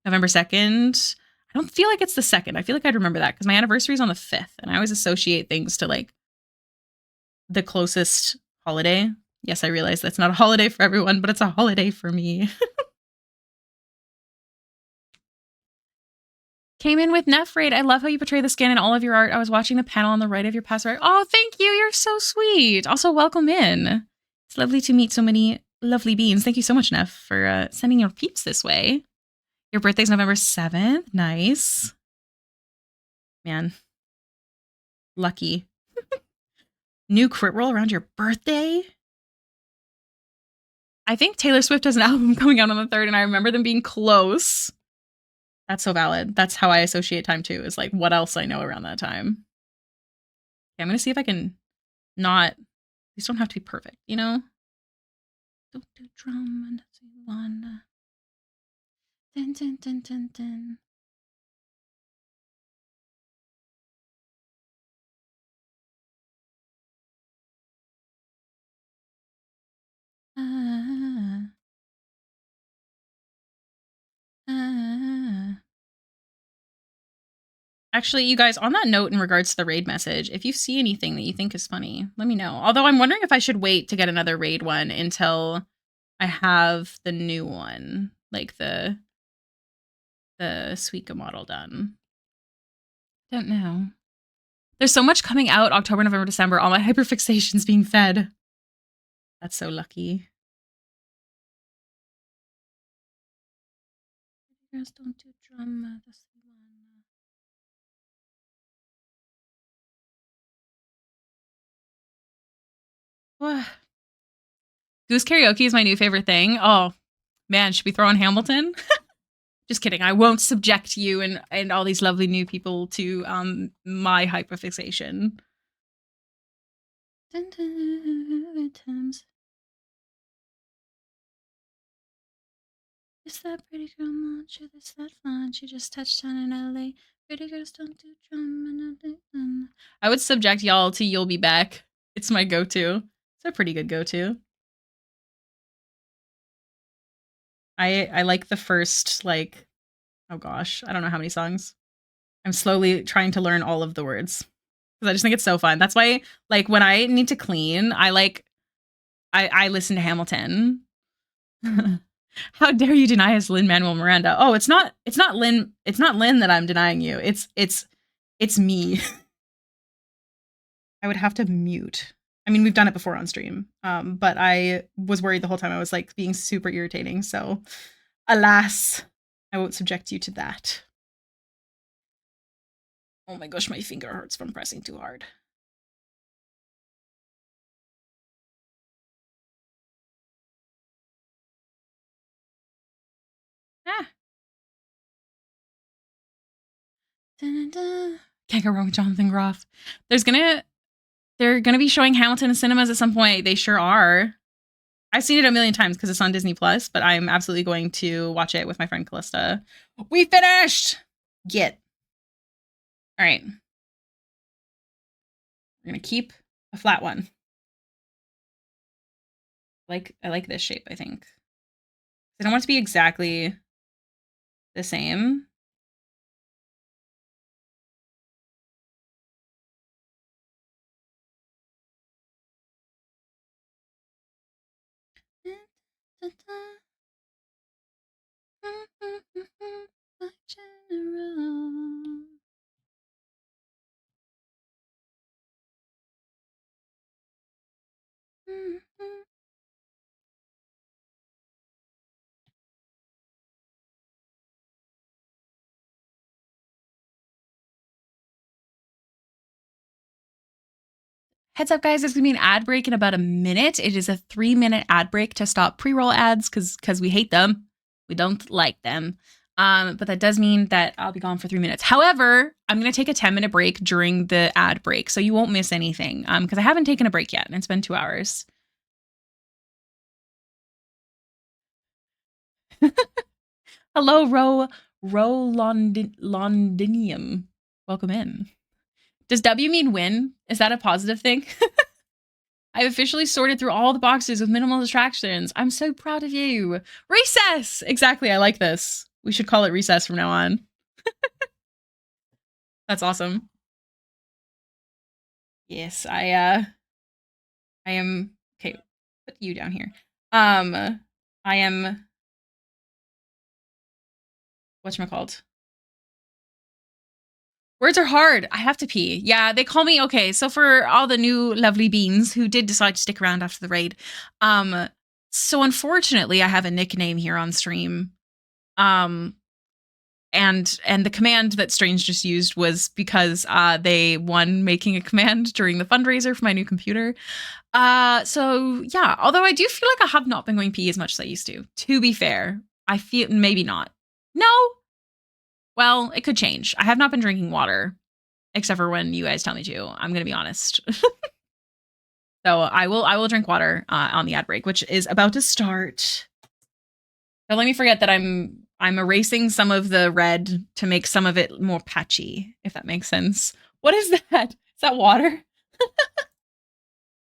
November 2nd. I don't feel like it's the 2nd. I feel like I'd remember that because my anniversary is on the 5th, and I always associate things to like the closest holiday. Yes, I realize that's not a holiday for everyone, but it's a holiday for me. Came in with Nephrate. I love how you portray the skin in all of your art. I was watching the panel on the right of your password. Oh, thank you. You're so sweet. Also, welcome in. It's lovely to meet so many lovely beings. Thank you so much, Neff, for sending your peeps this way. Your birthday's November 7th. Nice. Man. Lucky. New crit roll around your birthday? I think Taylor Swift has an album coming out on the 3rd, and I remember them being close. That's so valid. That's how I associate time too, is like what else I know around that time. Okay, I'm going to see if I can not, these don't have to be perfect, you know? Don't do drum and one. Dun, dun, dun, dun, dun. Actually, you guys, on that note, in regards to the raid message, if you see anything that you think is funny, let me know. Although I'm wondering if I should wait to get another raid one until I have the new one, like the Suika model done. Don't know. There's so much coming out October, November, December. All my hyperfixations being fed. That's so lucky. Girls don't do drama. That's the one. Goose karaoke is my new favorite thing. Oh, man, should we throw on Hamilton? Just kidding. I won't subject you and all these lovely new people to my hyperfixation. Dun, dun, times. Is that pretty girl munch? Is that fun? She just touched down in LA. Pretty girls don't do drama. I would subject y'all to You'll Be Back. It's my go-to. It's a pretty good go-to. I like the first, like, oh gosh, I don't know how many songs. I'm slowly trying to learn all of the words because I just think it's so fun. That's why, like, when I need to clean, I listen to Hamilton. How dare you deny us Lin-Manuel Miranda? Oh, it's not Lin that I'm denying you. It's me. I would have to mute. I mean, we've done it before on stream, but I was worried the whole time I was like being super irritating. So, alas, I won't subject you to that. Oh my gosh, my finger hurts from pressing too hard. Ah. Dun, dun, dun. Can't go wrong with Jonathan Groff. They're gonna be showing Hamilton in cinemas at some point. They sure are. I've seen it a million times because it's on Disney Plus, but I'm absolutely going to watch it with my friend Callista. We finished! Get. All right. We're gonna keep a flat one. I like this shape, I think. I don't want it to be exactly the same. Heads up, guys, there's gonna be an ad break in about a minute. It is a 3-minute ad break to stop pre-roll ads because we hate them. We don't like them. But that does mean that I'll be gone for 3 minutes. However, I'm gonna take a 10-minute break during the ad break, so you won't miss anything. Because I haven't taken a break yet, and it's been 2 hours. Hello, Londinium. Welcome in. Does W mean win? Is that a positive thing? I've officially sorted through all the boxes with minimal distractions. I'm so proud of you. Recess! Exactly, I like this. We should call it recess from now on. That's awesome. Yes, I am okay, put you down here. I am whatchamacalled? Words are hard. I have to pee. Yeah, they call me okay. So for all the new lovely beans who did decide to stick around after the raid, so unfortunately I have a nickname here on stream. And the command that Strange just used was because they won making a command during the fundraiser for my new computer. So yeah, although I do feel like I have not been going pee as much as I used to be fair. I feel maybe not. No. Well, it could change. I have not been drinking water except for when you guys tell me to. I'm going to be honest. So I will drink water on the ad break, which is about to start. Don't let me forget that I'm erasing some of the red to make some of it more patchy, if that makes sense. What is that? Is that water? Oh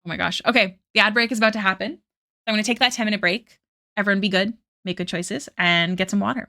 my gosh. Okay, the ad break is about to happen. I'm going to take that 10-minute break. Everyone be good, make good choices, and get some water.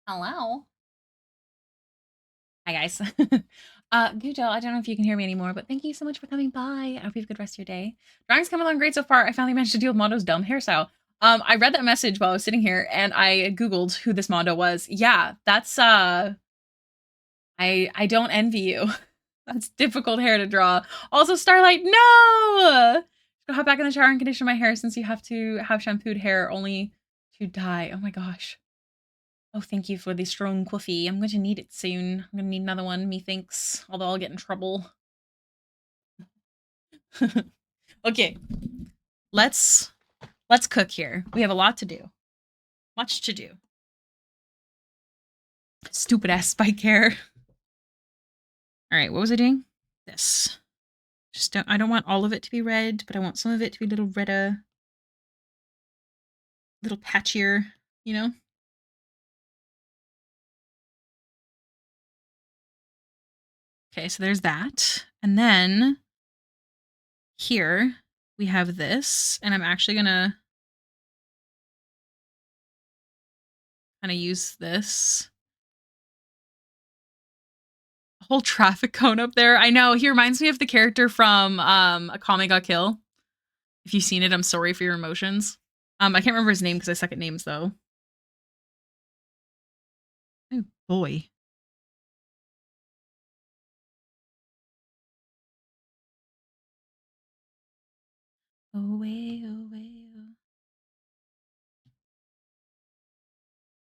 Hello. Hi guys. Gujo, I don't know if you can hear me anymore, but thank you so much for coming by. I hope you have a good rest of your day. Drawing's coming along great so far. I finally managed to deal with Mondo's dumb hairstyle. I read that message while I was sitting here and I Googled who this Mondo was. Yeah, that's I don't envy you. That's difficult hair to draw. Also, Starlight, no! Go hop back in the shower and condition my hair since you have to have shampooed hair only to dye. Oh my gosh. Oh, thank you for the strong coffee. I'm going to need it soon. I'm going to need another one, methinks. Although I'll get in trouble. Okay. Let's cook here. We have a lot to do. Much to do. Stupid ass spike hair. Alright, what was I doing? This. I don't want all of it to be red, but I want some of it to be a little redder. A little patchier, you know? Okay, so there's that. And then here we have this, and I'm actually gonna kind of use this. A whole traffic cone up there. I know, he reminds me of the character from A Kame Ga Kill. If you've seen it, I'm sorry for your emotions. I can't remember his name because I suck at names though. Oh boy. Away, away, oh.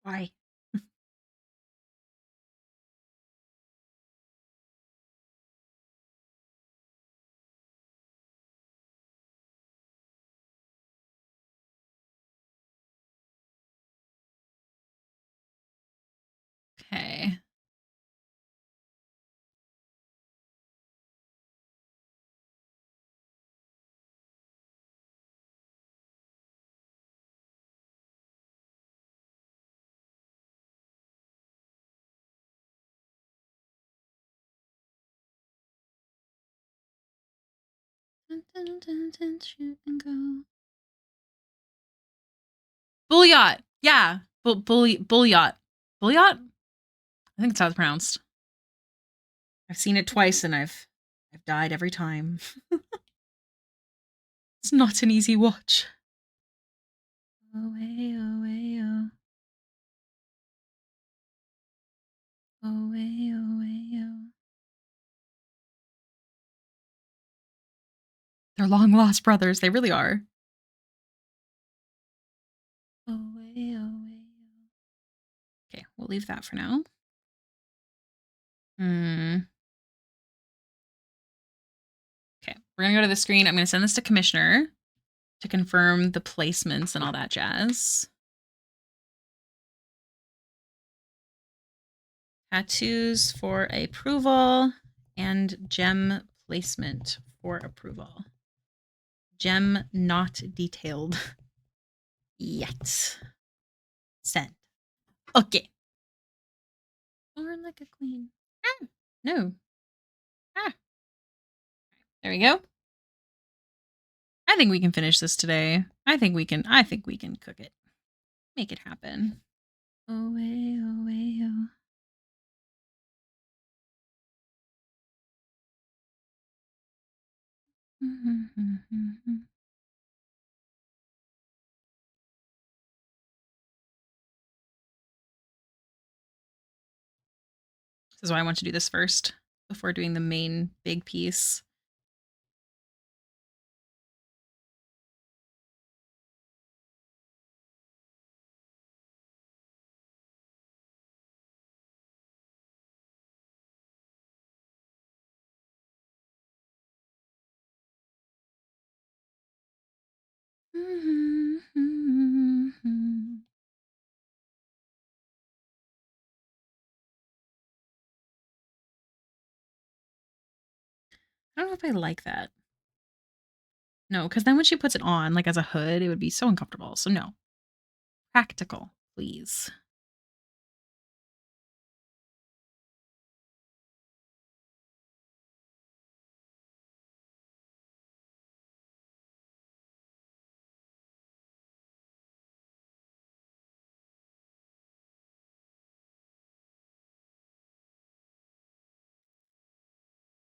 Why? Okay. Dun, dun, dun, dun, shoot and go. Bulliot. Yeah. Bulliot. Bulliot. I think that's how it's pronounced. I've seen it twice and I've died every time. It's not an easy watch. Away, away, oh. Away, away, oh. They're long lost brothers. They really are. Away, away, oh. Okay, we'll leave that for now. Okay, we're gonna go to the screen. I'm gonna send this to Commissioner to confirm the placements and all that jazz. Tattoos for approval and gem placement for approval. Gem not detailed yet. Send. Okay. Born like a queen. Ah, no. Ah. There we go. I think we can finish this today. I think we can cook it. Make it happen. Away, away, oh. This is why I want to do this first before doing the main big piece. I don't know if I like that. No, because then when she puts it on, like as a hood, it would be so uncomfortable. So no. Practical, please.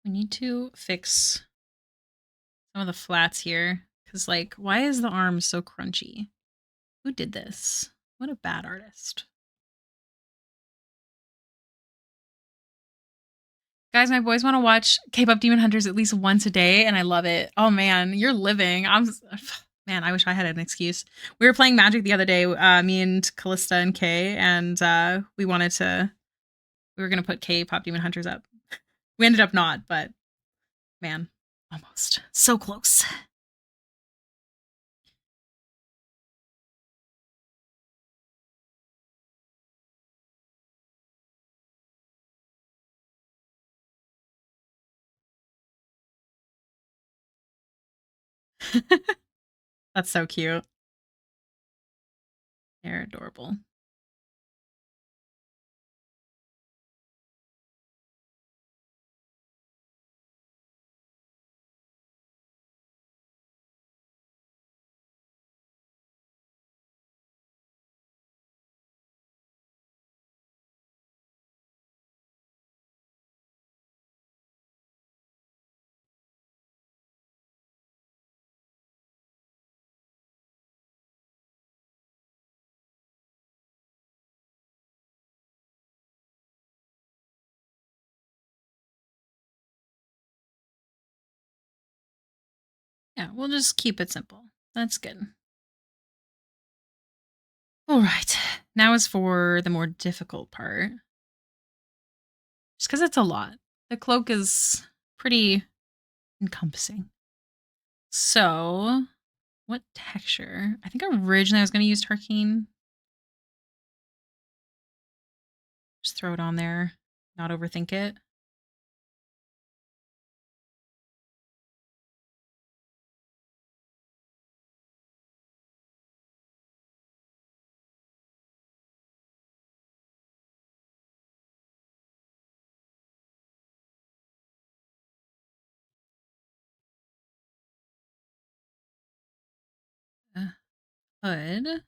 We need to fix some of the flats here. Because, like, why is the arm so crunchy? Who did this? What a bad artist. Guys, my boys want to watch K-pop Demon Hunters at least once a day, and I love it. Oh man, you're living. Man, I wish I had an excuse. We were playing Magic the other day, me and Callista and Kay, and we were gonna put K-pop Demon Hunters up. We ended up not, but man, almost. So close. That's so cute. They're adorable. Yeah, we'll just keep it simple. That's good. All right, now is for the more difficult part. Just because it's a lot. The cloak is pretty encompassing. So, what texture? I think originally I was going to use Tarkine. Just throw it on there, not overthink it. Hood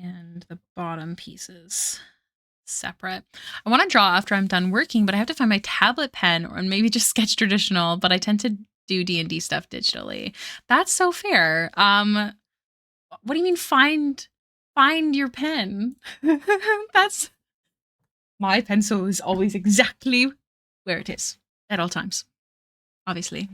and the bottom pieces separate. I want to draw after I'm done working, but I have to find my tablet pen or maybe just sketch traditional, but I tend to do D&D stuff digitally. That's so fair. What do you mean find your pen? That's my pencil is always exactly where it is at all times. Obviously.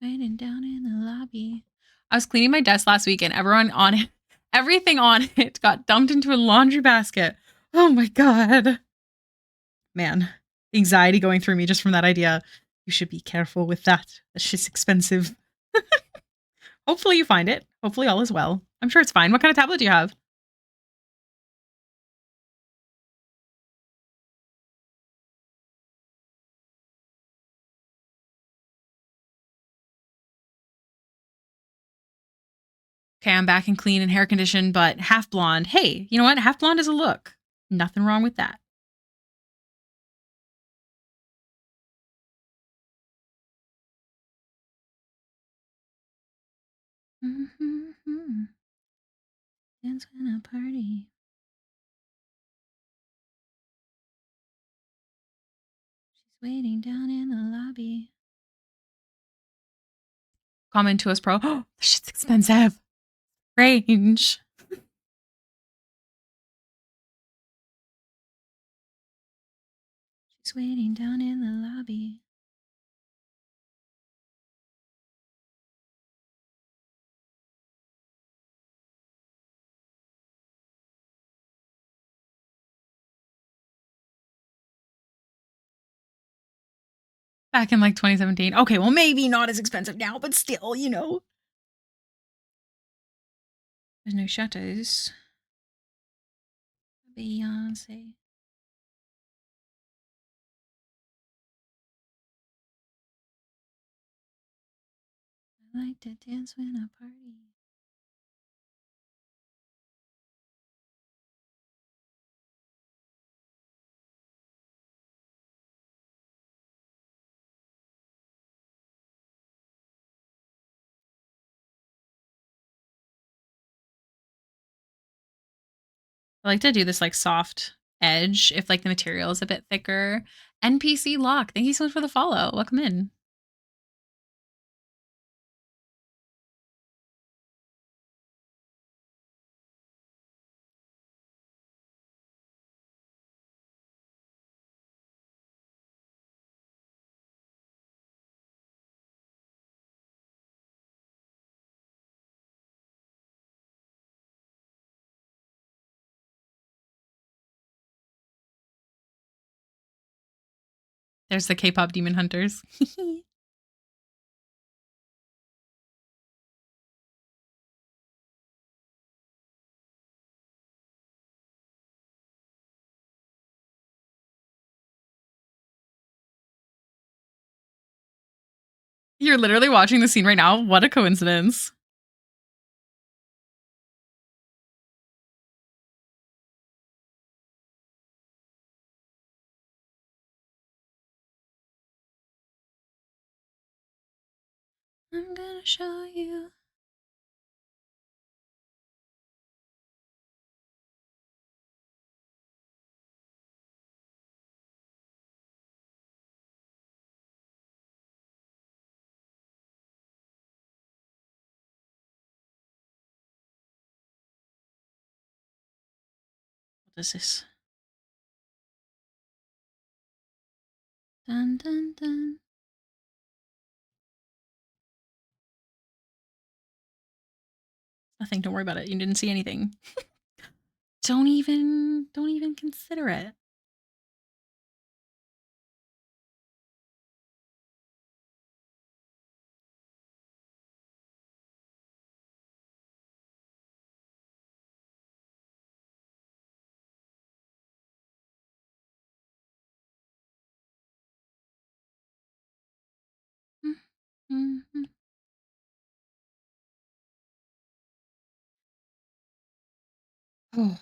Waiting down in the lobby. I was cleaning my desk last week and everything on it got dumped into a laundry basket. Oh my God. Man, anxiety going through me just from that idea. You should be careful with that. That shit's expensive. Hopefully you find it. Hopefully all is well. I'm sure it's fine. What kind of tablet do you have? Okay, I'm back and clean and hair conditioned, but half blonde. Hey, you know what? Half blonde is a look. Nothing wrong with that. Mm-hmm. Dance in a party. She's waiting down in the lobby. Comment to us, pro. Oh, this shit's expensive. Range. She's waiting down in the lobby. Back in like 2017. Okay, well, maybe not as expensive now, but still, you know. There's no shutters. Beyonce. I like to dance when I party. I like to do this like soft edge if like the material is a bit thicker. NPC Lock, thank you so much for the follow. Welcome in. There's the K-pop demon hunters. You're literally watching the scene right now. What a coincidence. I'm gonna show you. What is this? Dun dun dun. Nothing, don't worry about it. You didn't see anything. Don't even consider it. Mm-hmm. Oh.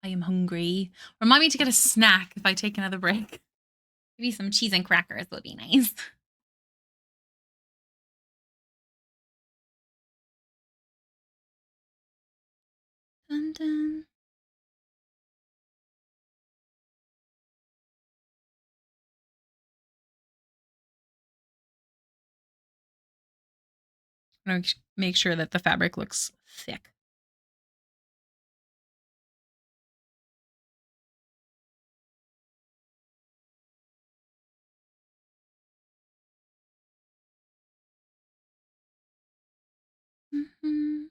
I am hungry. Remind me to get a snack if I take another break. Maybe some cheese and crackers would be nice. Dun dun. I'm gonna make sure that the fabric looks thick. Mm-hmm.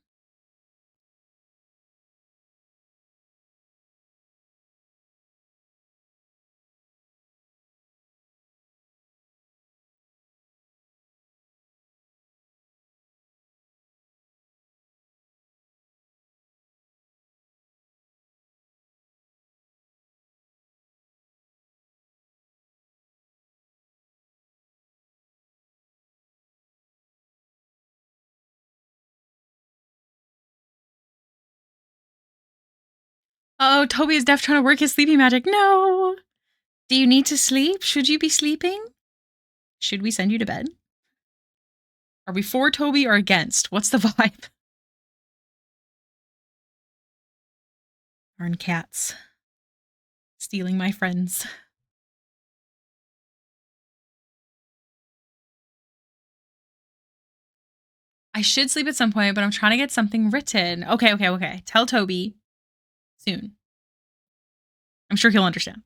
Oh, Toby is deaf trying to work his sleepy magic. No. Do you need to sleep? Should you be sleeping? Should we send you to bed? Are we for Toby or against? What's the vibe? Darn cats. Stealing my friends. I should sleep at some point, but I'm trying to get something written. Okay. Tell Toby soon. I'm sure he'll understand.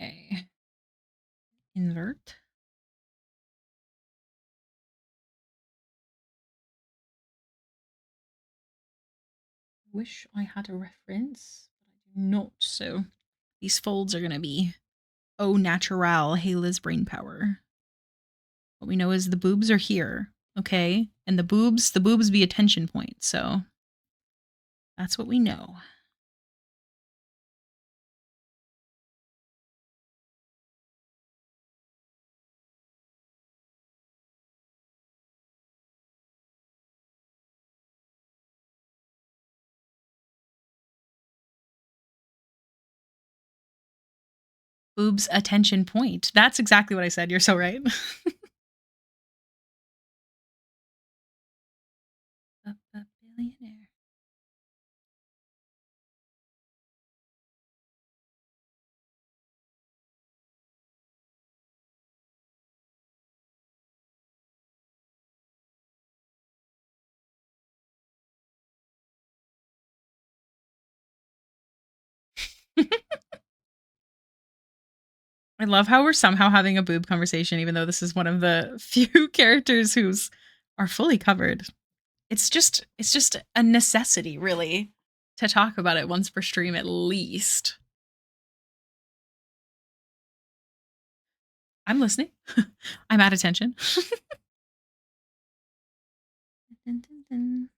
Okay. Invert. Wish I had a reference, but I do not. So these folds are going to be au natural Hailiiz brain power. What we know is the boobs are here, okay? And the boobs be a tension point. So that's what we know. boobs attention point. That's exactly what I said. You're so right. A billionaire. I love how we're somehow having a boob conversation, even though this is one of the few characters who's are fully covered. It's just a necessity, really, to talk about it once per stream at least. I'm listening. I'm at attention. Dun, dun, dun.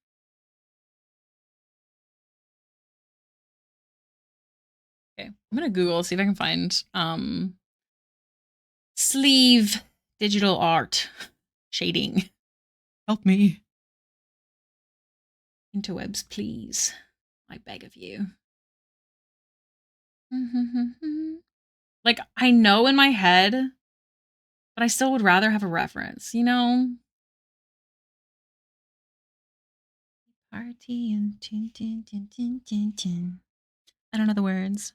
Okay, I'm gonna Google, see if I can find sleeve digital art shading. Help me. Interwebs, please. I beg of you. Like, I know in my head, but I still would rather have a reference, you know? Party and tin tin tin tin tin tin. I don't know the words.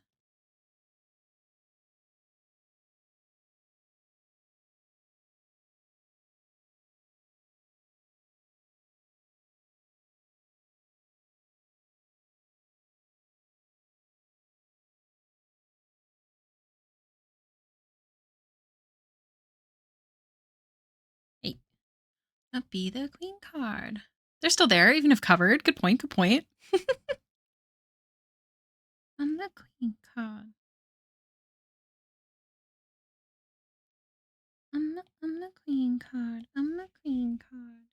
Hey, that'd be the queen card. They're still there, even if covered. Good point, good point. I'm the queen card. I'm the queen card. I'm the queen card.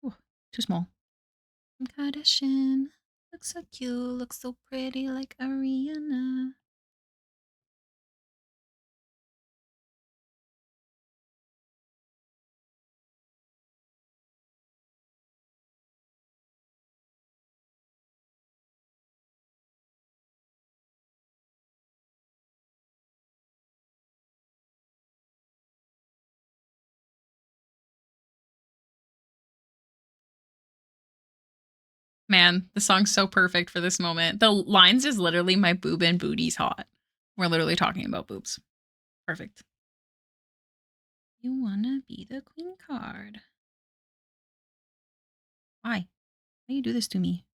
Ooh, too small. I'm Kardashian. Looks so cute, looks so pretty like Ariana. Man, the song's so perfect for this moment. The lines is literally my boob and booty's hot. We're literally talking about boobs. Perfect. You wanna be the queen card. Why? Why do you do this to me?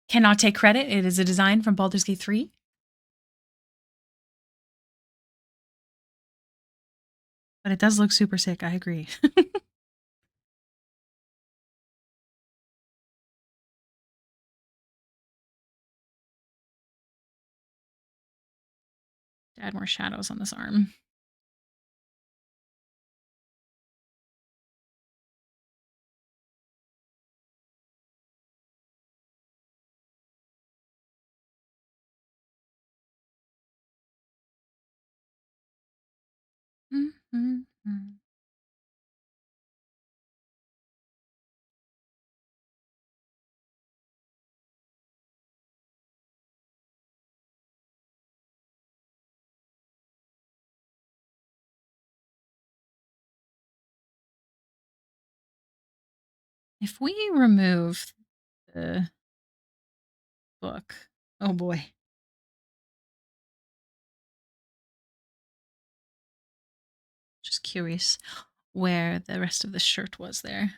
Cannot take credit. It is a design from Baldur's Gate 3. But it does look super sick. I agree. To add more shadows on this arm. If we remove the book, oh boy. Just curious where the rest of the shirt was there.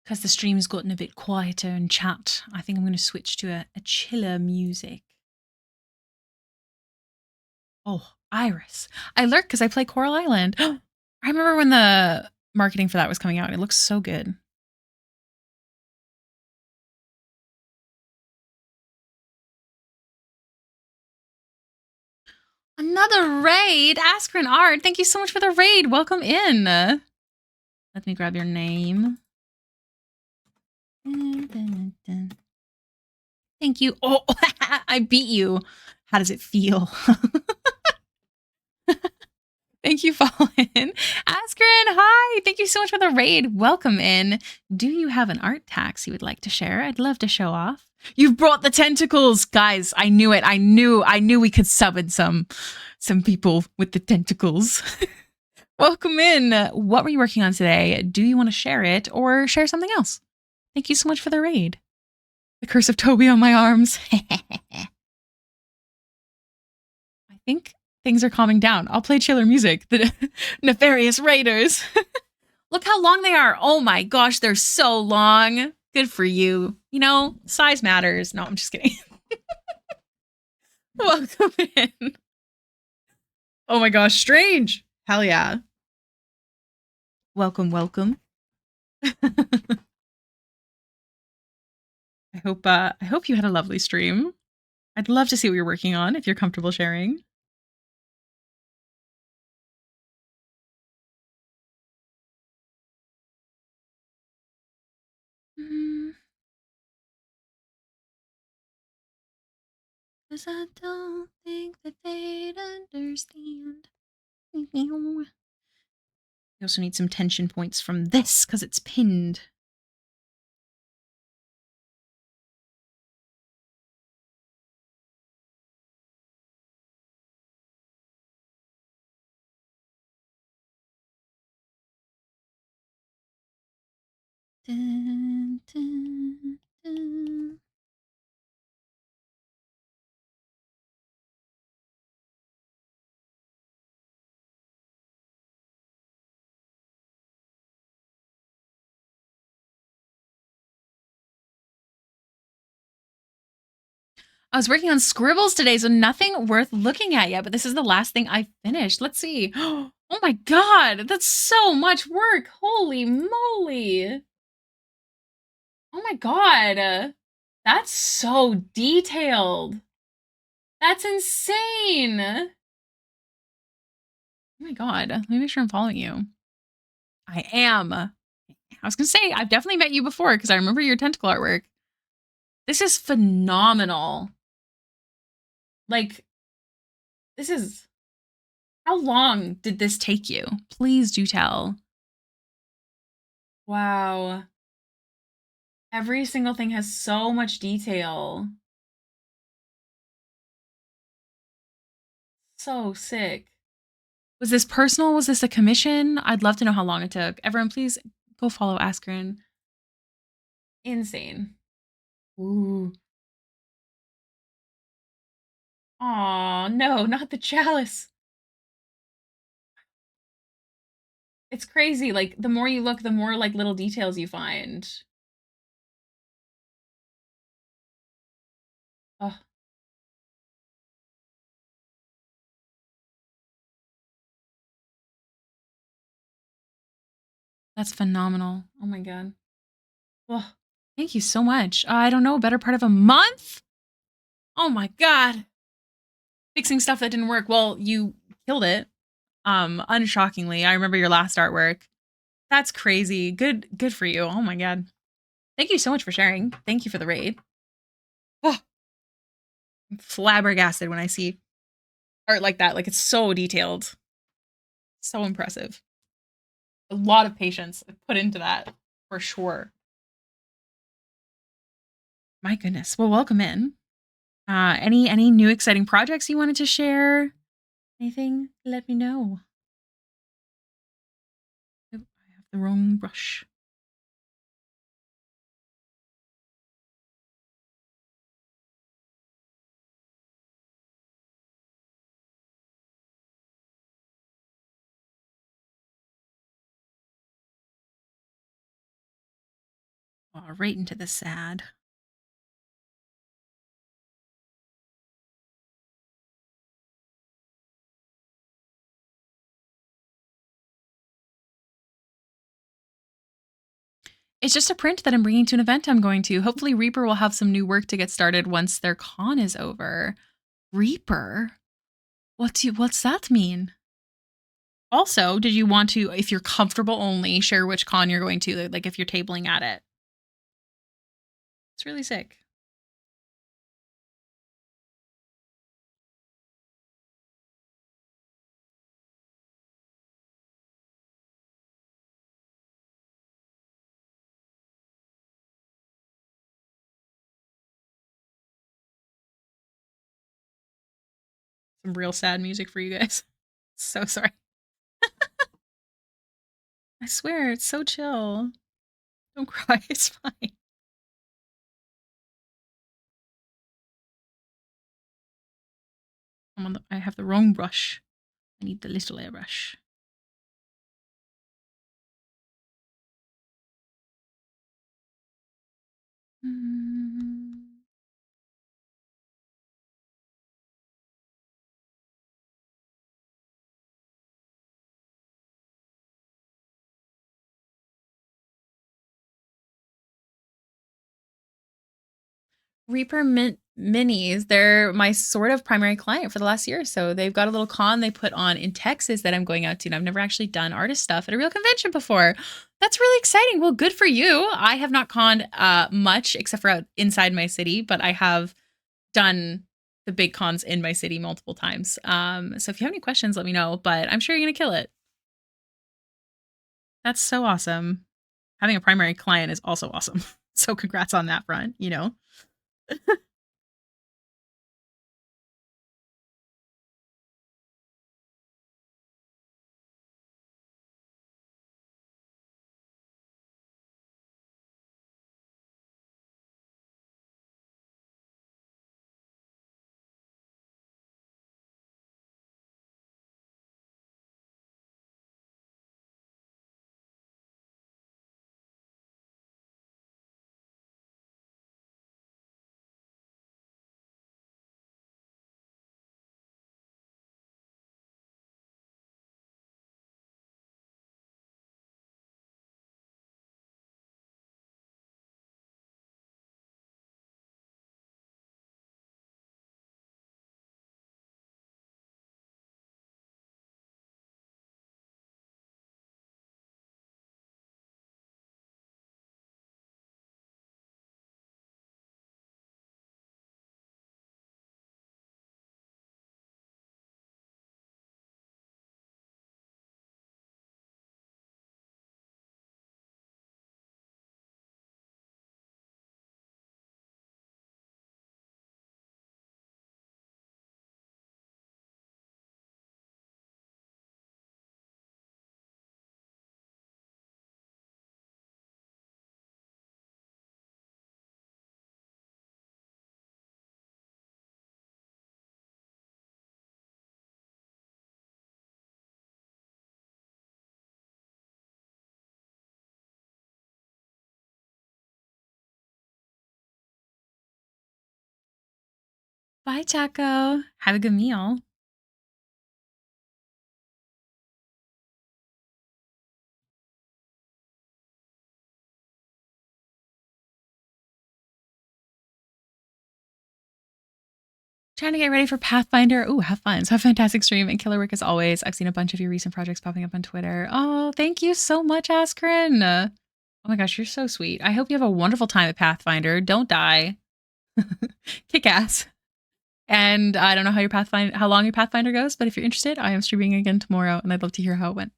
because the stream's gotten a bit quieter in chat, I think I'm going to switch to a chiller music. Oh, Iris. I lurk because I play Coral Island. I remember when the marketing for that was coming out. It looks so good. Another raid. Askren Art, thank you so much for the raid. Welcome in. Let me grab your name. Thank you. Oh, I beat you. How does it feel? Thank you, Fallen. Askren, hi. Thank you so much for the raid. Welcome in. Do you have an art tax you would like to share? I'd love to show off. You've brought the tentacles. Guys, I knew it. I knew we could summon some people with the tentacles. Welcome in. What were you working on today? Do you want to share it or share something else? Thank you so much for the raid. The curse of Toby on my arms. I think things are calming down. I'll play chiller music. The nefarious raiders. Look how long they are. Oh my gosh, they're so long. Good for you. You know, size matters. No, I'm just kidding. Welcome in. Oh my gosh, strange. Hell yeah. Welcome, welcome. I hope you had a lovely stream. I'd love to see what you're working on if you're comfortable sharing. Cause I don't think that they'd understand. You also need some tension points from this because it's pinned. Dun, dun, dun. I was working on scribbles today, so nothing worth looking at yet, but this is the last thing I finished. Let's see. Oh my god, that's so much work. Holy moly. Oh my god. That's so detailed. That's insane. Oh my god. Let me make sure I'm following you. I am. I was gonna say, I've definitely met you before because I remember your tentacle artwork. This is phenomenal. Like, this is... How long did this take you? Please do tell. Wow. Every single thing has so much detail. So sick. Was this personal? Was this a commission? I'd love to know how long it took. Everyone, please go follow Askren. Insane. Ooh. Aw, no, not the chalice. It's crazy. Like, the more you look, the more, like, little details you find. Oh. That's phenomenal. Oh my god. Oh, thank you so much. I don't know, better part of a month? Oh my god. Fixing stuff that didn't work. Well, you killed it. Unshockingly. I remember your last artwork. That's crazy. Good for you. Oh my god. Thank you so much for sharing. Thank you for the raid. Oh, I'm flabbergasted when I see art like that. Like, it's so detailed. So impressive. A lot of patience put into that, for sure. My goodness. Well, welcome in. Any new exciting projects you wanted to share? Anything? Let me know. Oh, I have the wrong brush. Oh, right into the sad. It's just a print that I'm bringing to an event I'm going to. Hopefully Reaper will have some new work to get started once their con is over. Reaper? What's that mean? Also, did you want to, if you're comfortable only, share which con you're going to, like if you're tabling at it? It's really sick. Some real sad music for you guys. So sorry. I swear, it's so chill. Don't cry, it's fine. I have the wrong brush. I need the little airbrush. Reaper Minis, they're my sort of primary client for the last year or so. They've got a little con they put on in Texas that I'm going out to, and I've never actually done artist stuff at a real convention before. That's really exciting. Well, good for you. I have not conned much except for inside my city, but I have done the big cons in my city multiple times. So if you have any questions, let me know, but I'm sure you're going to kill it. That's so awesome. Having a primary client is also awesome. So congrats on that front, you know? Bye, Taco. Have a good meal. Trying to get ready for Pathfinder. Ooh, have fun. So have a fantastic stream and killer work as always. I've seen a bunch of your recent projects popping up on Twitter. Oh, thank you so much, Askren. Oh my gosh, you're so sweet. I hope you have a wonderful time at Pathfinder. Don't die. Kick ass. And I don't know how long your Pathfinder goes, but if you're interested, I am streaming again tomorrow, and I'd love to hear how it went.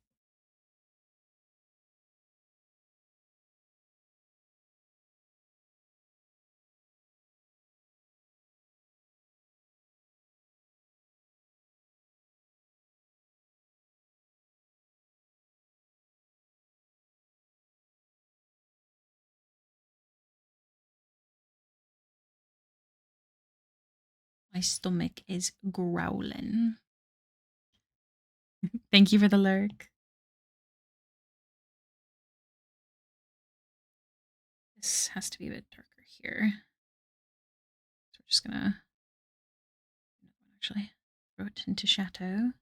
My stomach is growling. Thank you for the lurk. This has to be a bit darker here. So we're just gonna actually throw it into shadow.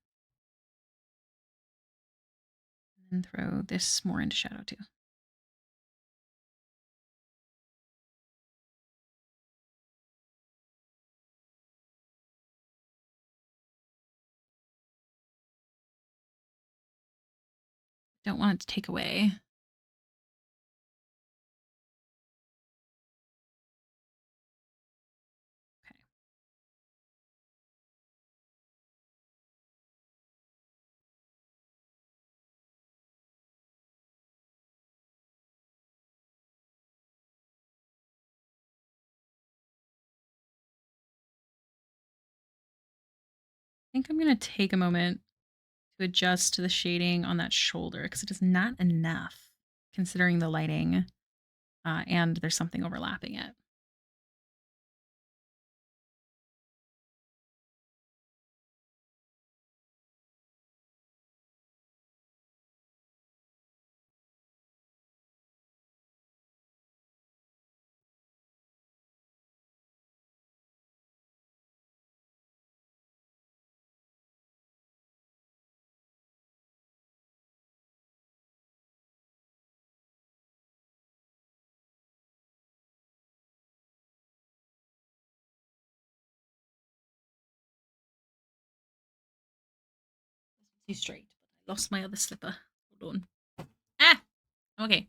And throw this more into shadow too. Don't want it to take away. Okay. I think I'm going to take a moment to adjust the shading on that shoulder because it is not enough considering the lighting and there's something overlapping it. Too straight. I lost my other slipper. Hold on. Ah! Okay.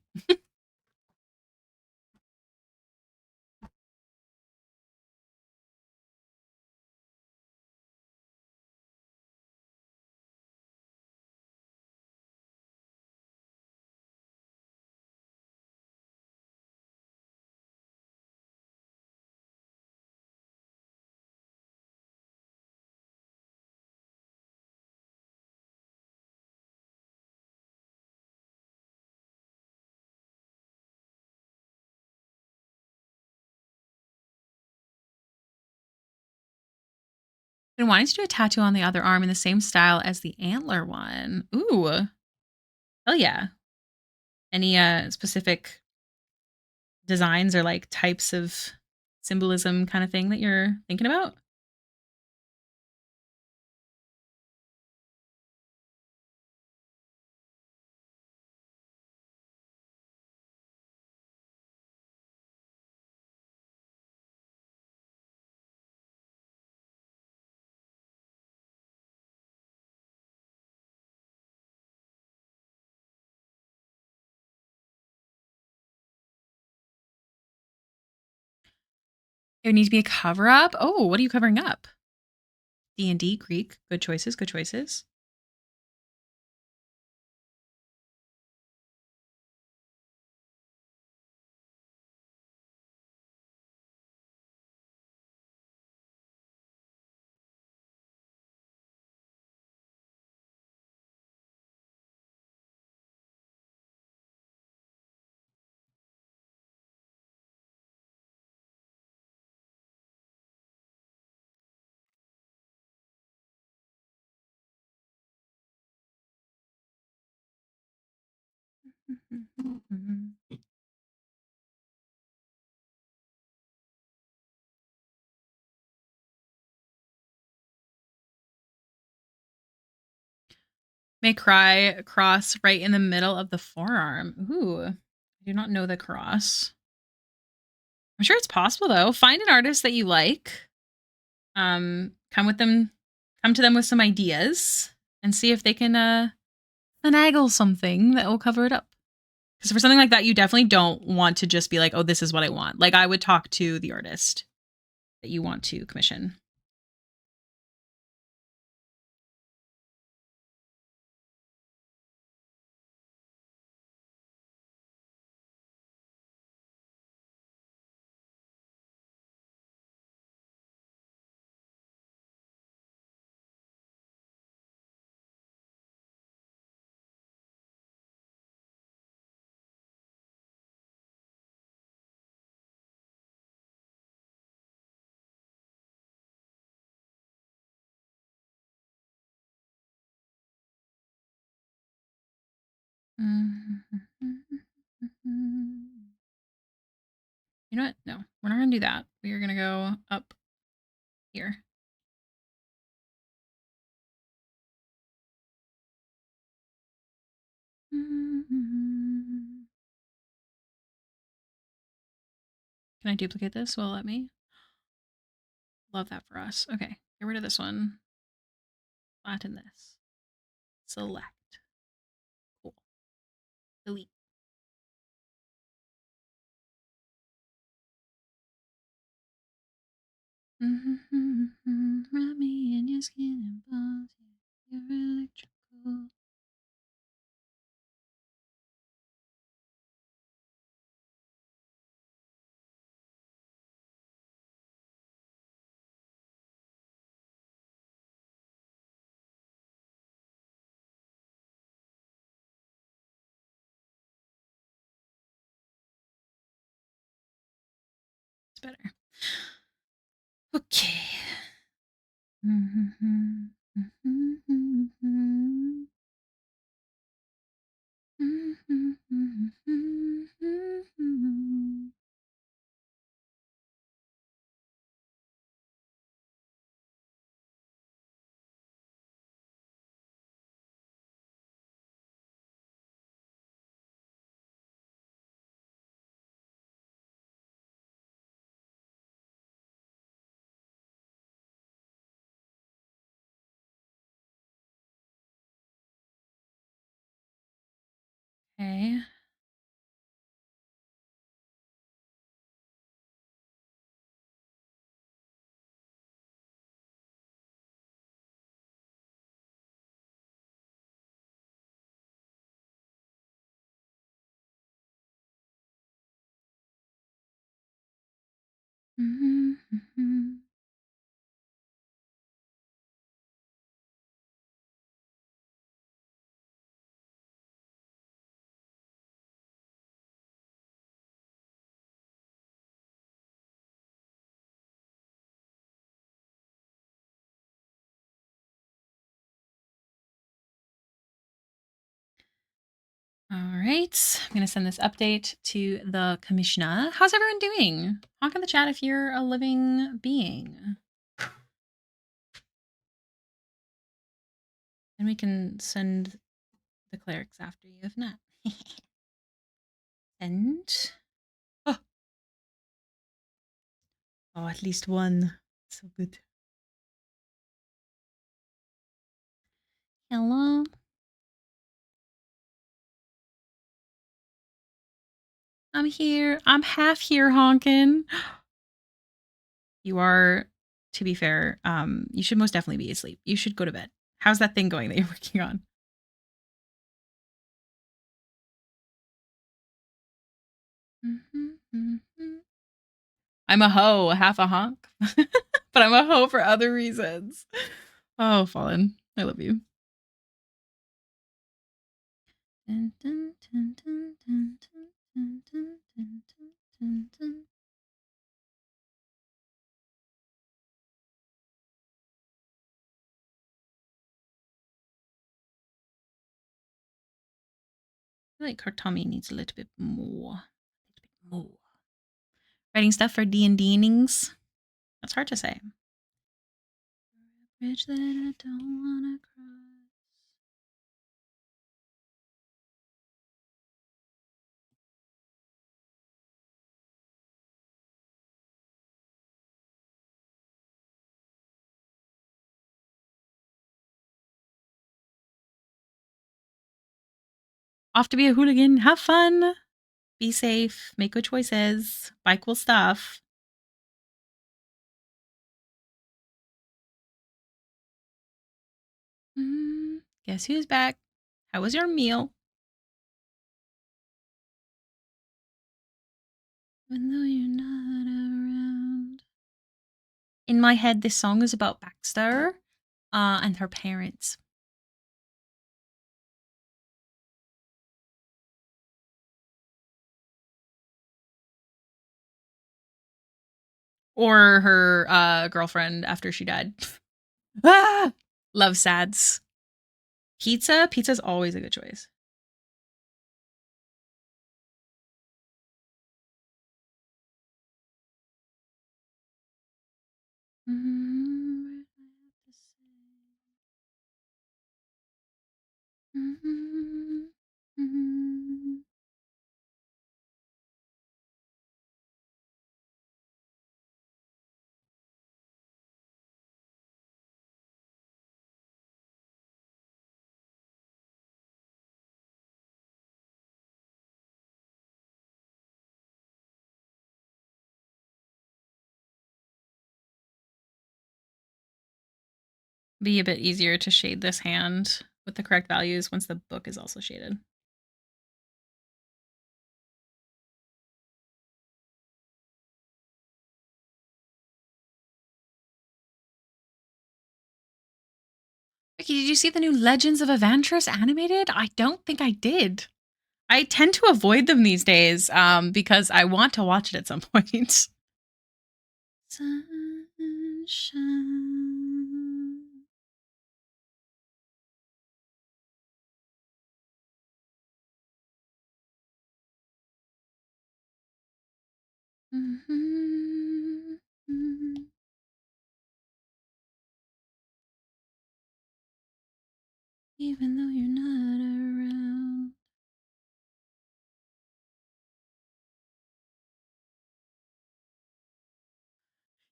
Been wanting to do a tattoo on the other arm in the same style as the antler one. Ooh. Hell yeah. Any specific designs or like types of symbolism kind of thing that you're thinking about? It would need to be a cover up. Oh, what are you covering up? D&D, Greek. Good choices, good choices. May cry cross right in the middle of the forearm. Ooh, I do not know the cross. I'm sure it's possible though. Find an artist that you like. Come to them with some ideas and see if they can finagle something that will cover it up. Because for something like that, you definitely don't want to just be like, oh, this is what I want. Like I would talk to the artist that you want to commission. do that. We are gonna go up here. Can I duplicate this? Will it let me? Love that for us. Okay, get rid of this one. Flatten this. Select. Cool. Delete. Wrap me in your skin and bones. You're electrical. It's better. Okay. Okay. All right, I'm going to send this update to the commissioner. How's everyone doing? Talk in the chat if you're a living being. And we can send the clerics after you if not. And oh, at least one. So good. Hello. I'm here. I'm half here honking. You are, to be fair, you should most definitely be asleep. You should go to bed. How's that thing going that you're working on? I'm a hoe, half a honk. But I'm a hoe for other reasons. Oh, Fallen. I love you. I feel like her tummy needs a little bit more. Writing stuff for D&Dings. That's hard to say. Bridge that I don't wanna cross. Off to be a hooligan. Have fun. Be safe. Make good choices. Buy cool stuff. Guess who's back? How was your meal? Even though you're not around. In my head, this song is about Baxter and her parents. Or her girlfriend after she died. Ah! Love sads. Pizza? Pizza's always a good choice. Be a bit easier to shade this hand with the correct values once the book is also shaded. Ricky, did you see the new Legends of Evantris animated? I don't think I did. I tend to avoid them these days because I want to watch it at some point. Sunshine. Even though you're not around.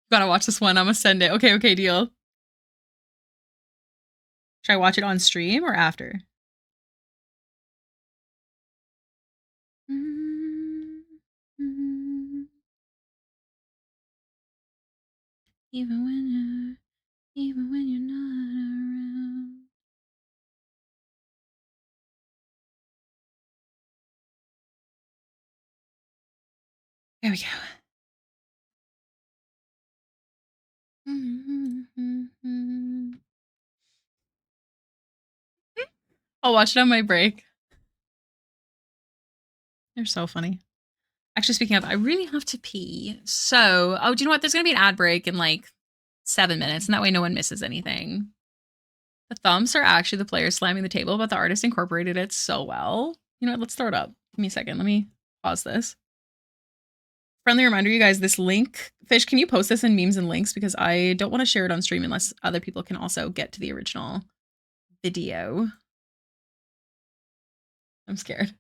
Gotta watch this one. I'm gonna send it. Okay, deal. Should I watch it on stream or after? Even when you're not around. There we go. I'll watch it on my break. They're so funny. Actually, speaking of, I really have to pee. So, oh, do you know what? There's going to be an ad break in like 7 minutes, and that way no one misses anything. The thumps are actually the players slamming the table, but the artist incorporated it so well. You know what? Let's throw it up. Give me a second. Let me pause this. Friendly reminder, you guys, this link, Fish, can you post this in memes and links? Because I don't want to share it on stream unless other people can also get to the original video. I'm scared.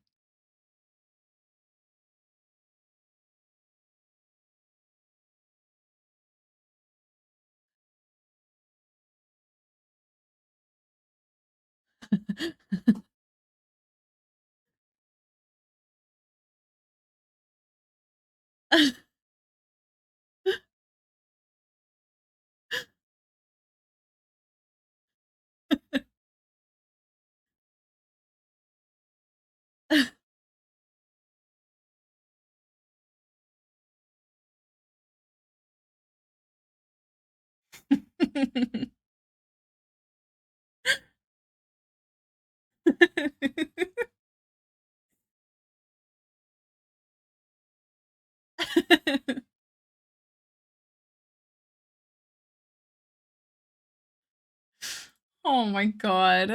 Oh my god.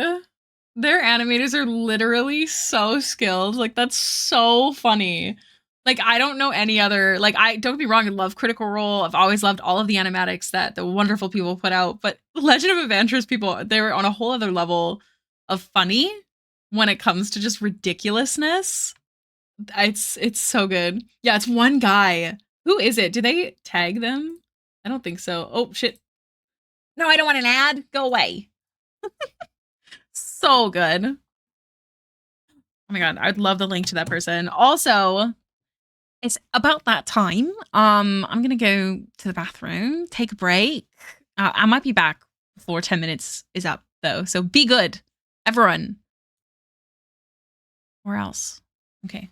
Their animators are literally so skilled. Like, that's so funny. Like, I don't know any other, like, I don't get me wrong, I love Critical Role. I've always loved all of the animatics that the wonderful people put out, but Legend of Adventures people, they're on a whole other level of funny when it comes to just ridiculousness. It's so good. Yeah, it's one guy. Who is it? Do they tag them? I don't think so. Oh shit. No, I don't want an ad. Go away. So good. Oh my god, I'd love the link to that person. Also, it's about that time. I'm gonna go to the bathroom, take a break. I might be back before 10 minutes is up though. So be good, everyone. Or else. Okay.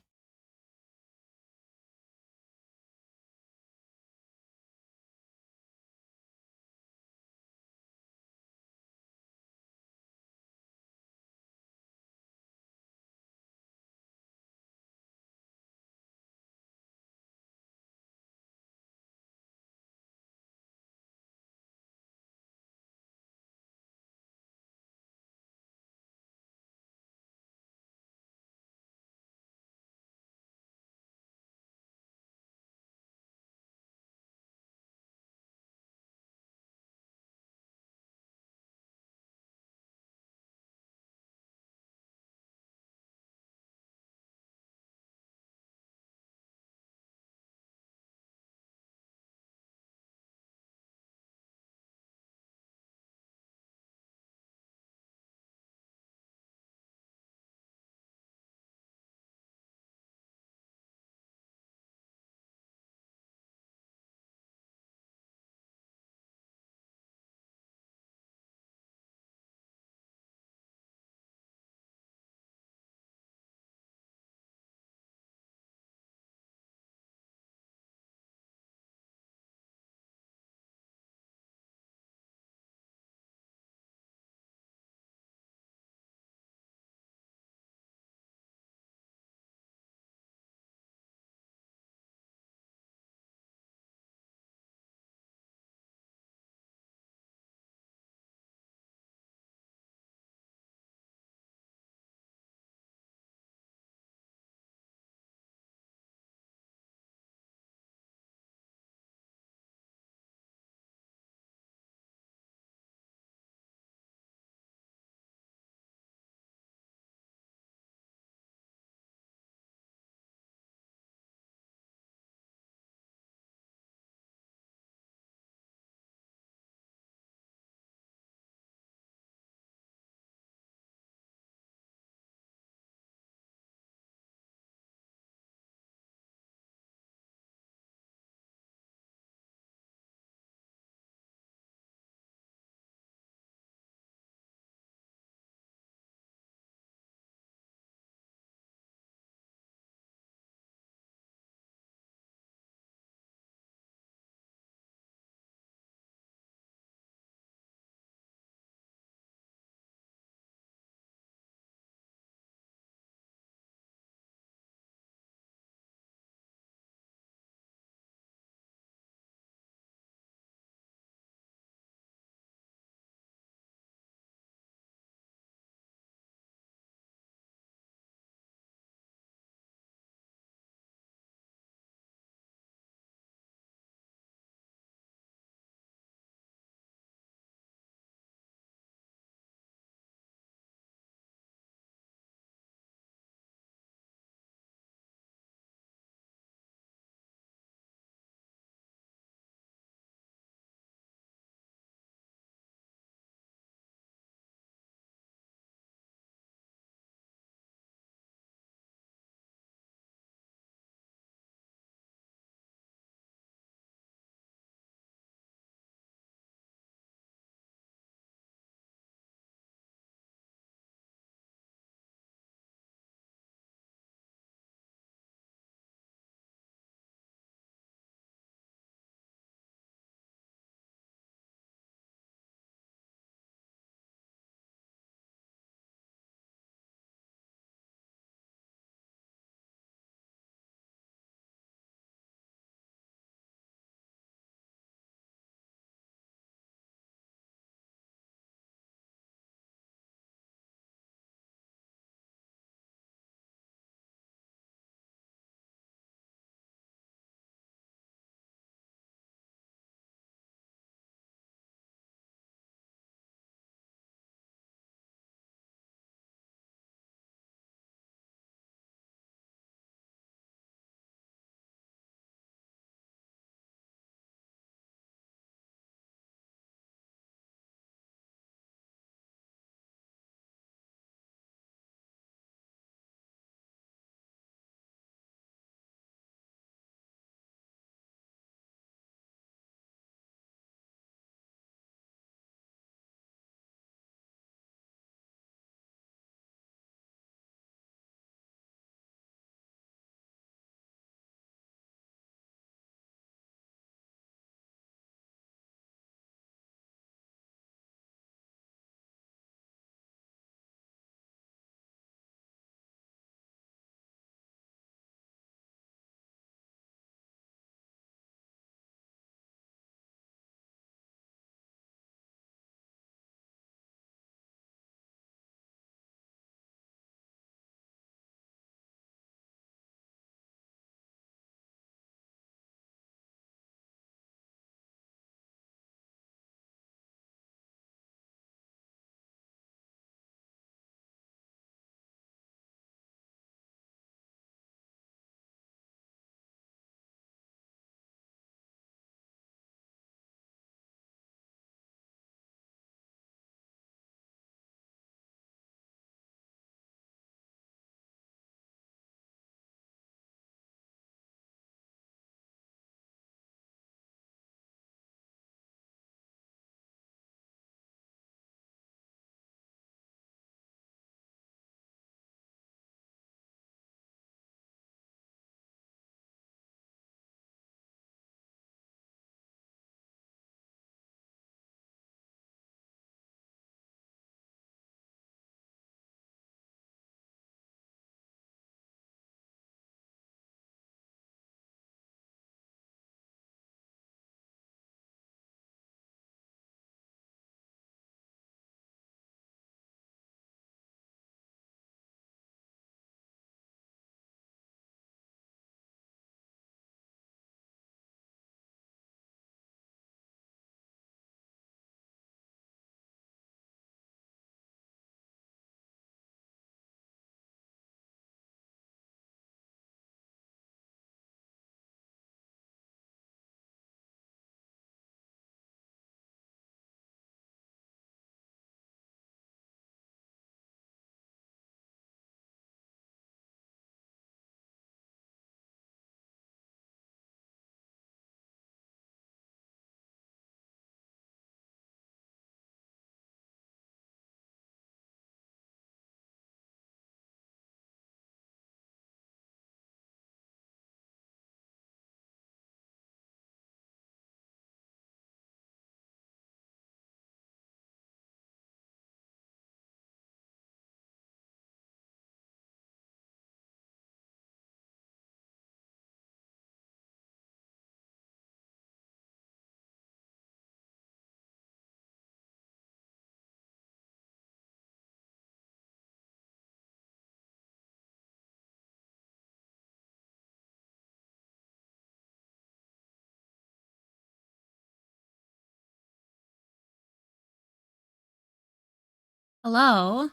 Hello?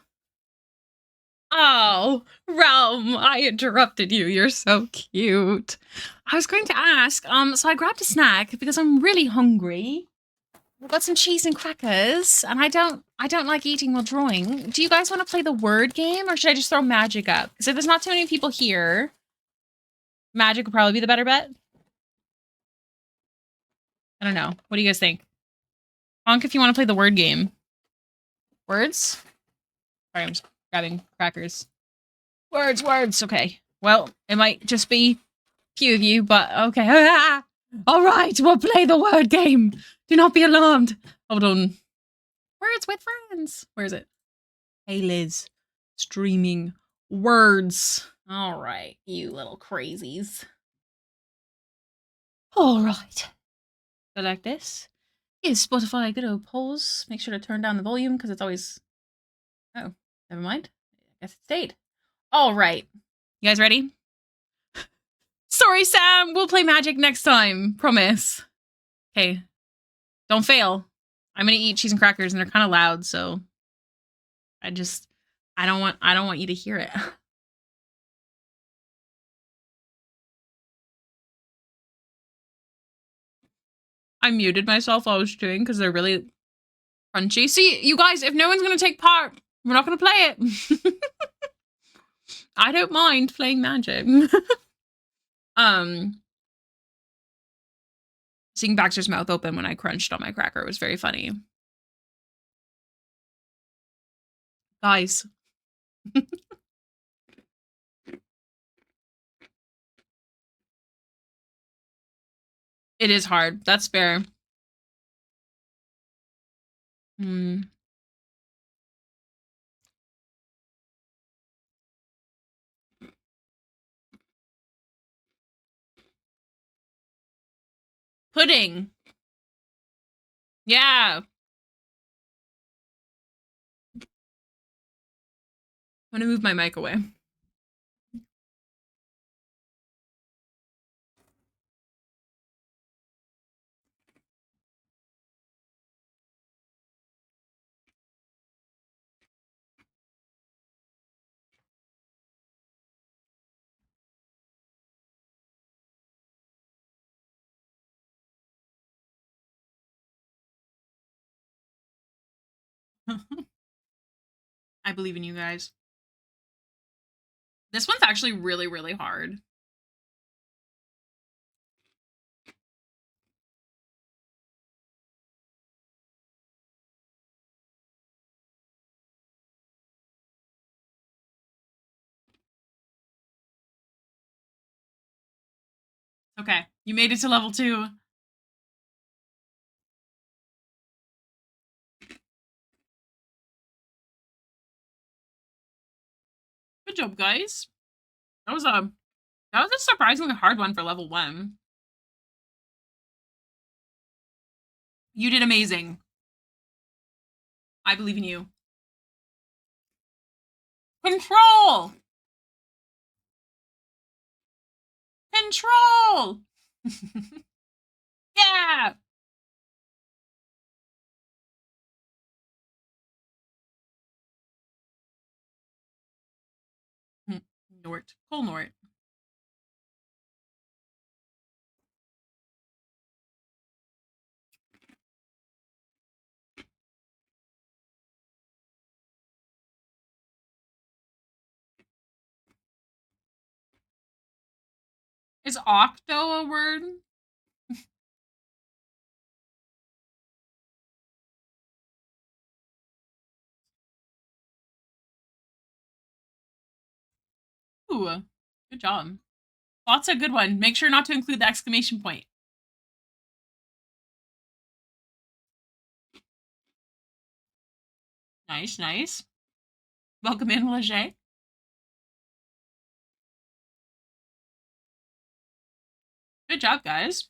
Oh, Realm, I interrupted you. You're so cute. I was going to ask, so I grabbed a snack because I'm really hungry. We've got some cheese and crackers, and I don't like eating while drawing. Do you guys want to play the word game, or should I just throw magic up? Because if there's not too many people here, magic would probably be the better bet. I don't know. What do you guys think? Honk if you want to play the word game. Words? Sorry, I'm just grabbing crackers. Words. Okay. Well, it might just be a few of you, but okay. All right, we'll play the word game. Do not be alarmed. Hold on. Words with friends. Where is it? Hailiiz. Streaming words. All right, you little crazies. All right. Go like this. Give Spotify a good old pause. Make sure to turn down the volume because it's always... Oh, never mind. I guess it stayed. All right. You guys ready? Sorry, Sam. We'll play magic next time. Promise. Okay. Don't fail. I'm gonna eat cheese and crackers, and they're kind of loud, so I don't want you to hear it. I muted myself while I was chewing because they're really crunchy. See, you guys, if no one's gonna take part, we're not gonna play it. I don't mind playing magic. Seeing Baxter's mouth open when I crunched on my cracker was very funny. Guys. It is hard. That's fair. Pudding. Yeah. I'm gonna move my mic away. I believe in you guys. This one's actually really, really hard. Okay, you made it to level 2. Good job, guys. That was a surprisingly hard one for level 1. You did amazing. I believe in you. Control! Control! Yeah! Nort. Cool Nort. Is octo a word? Ooh, good job. That's a good one. Make sure not to include the exclamation point. Nice, nice. Welcome in, Leger. Good job, guys.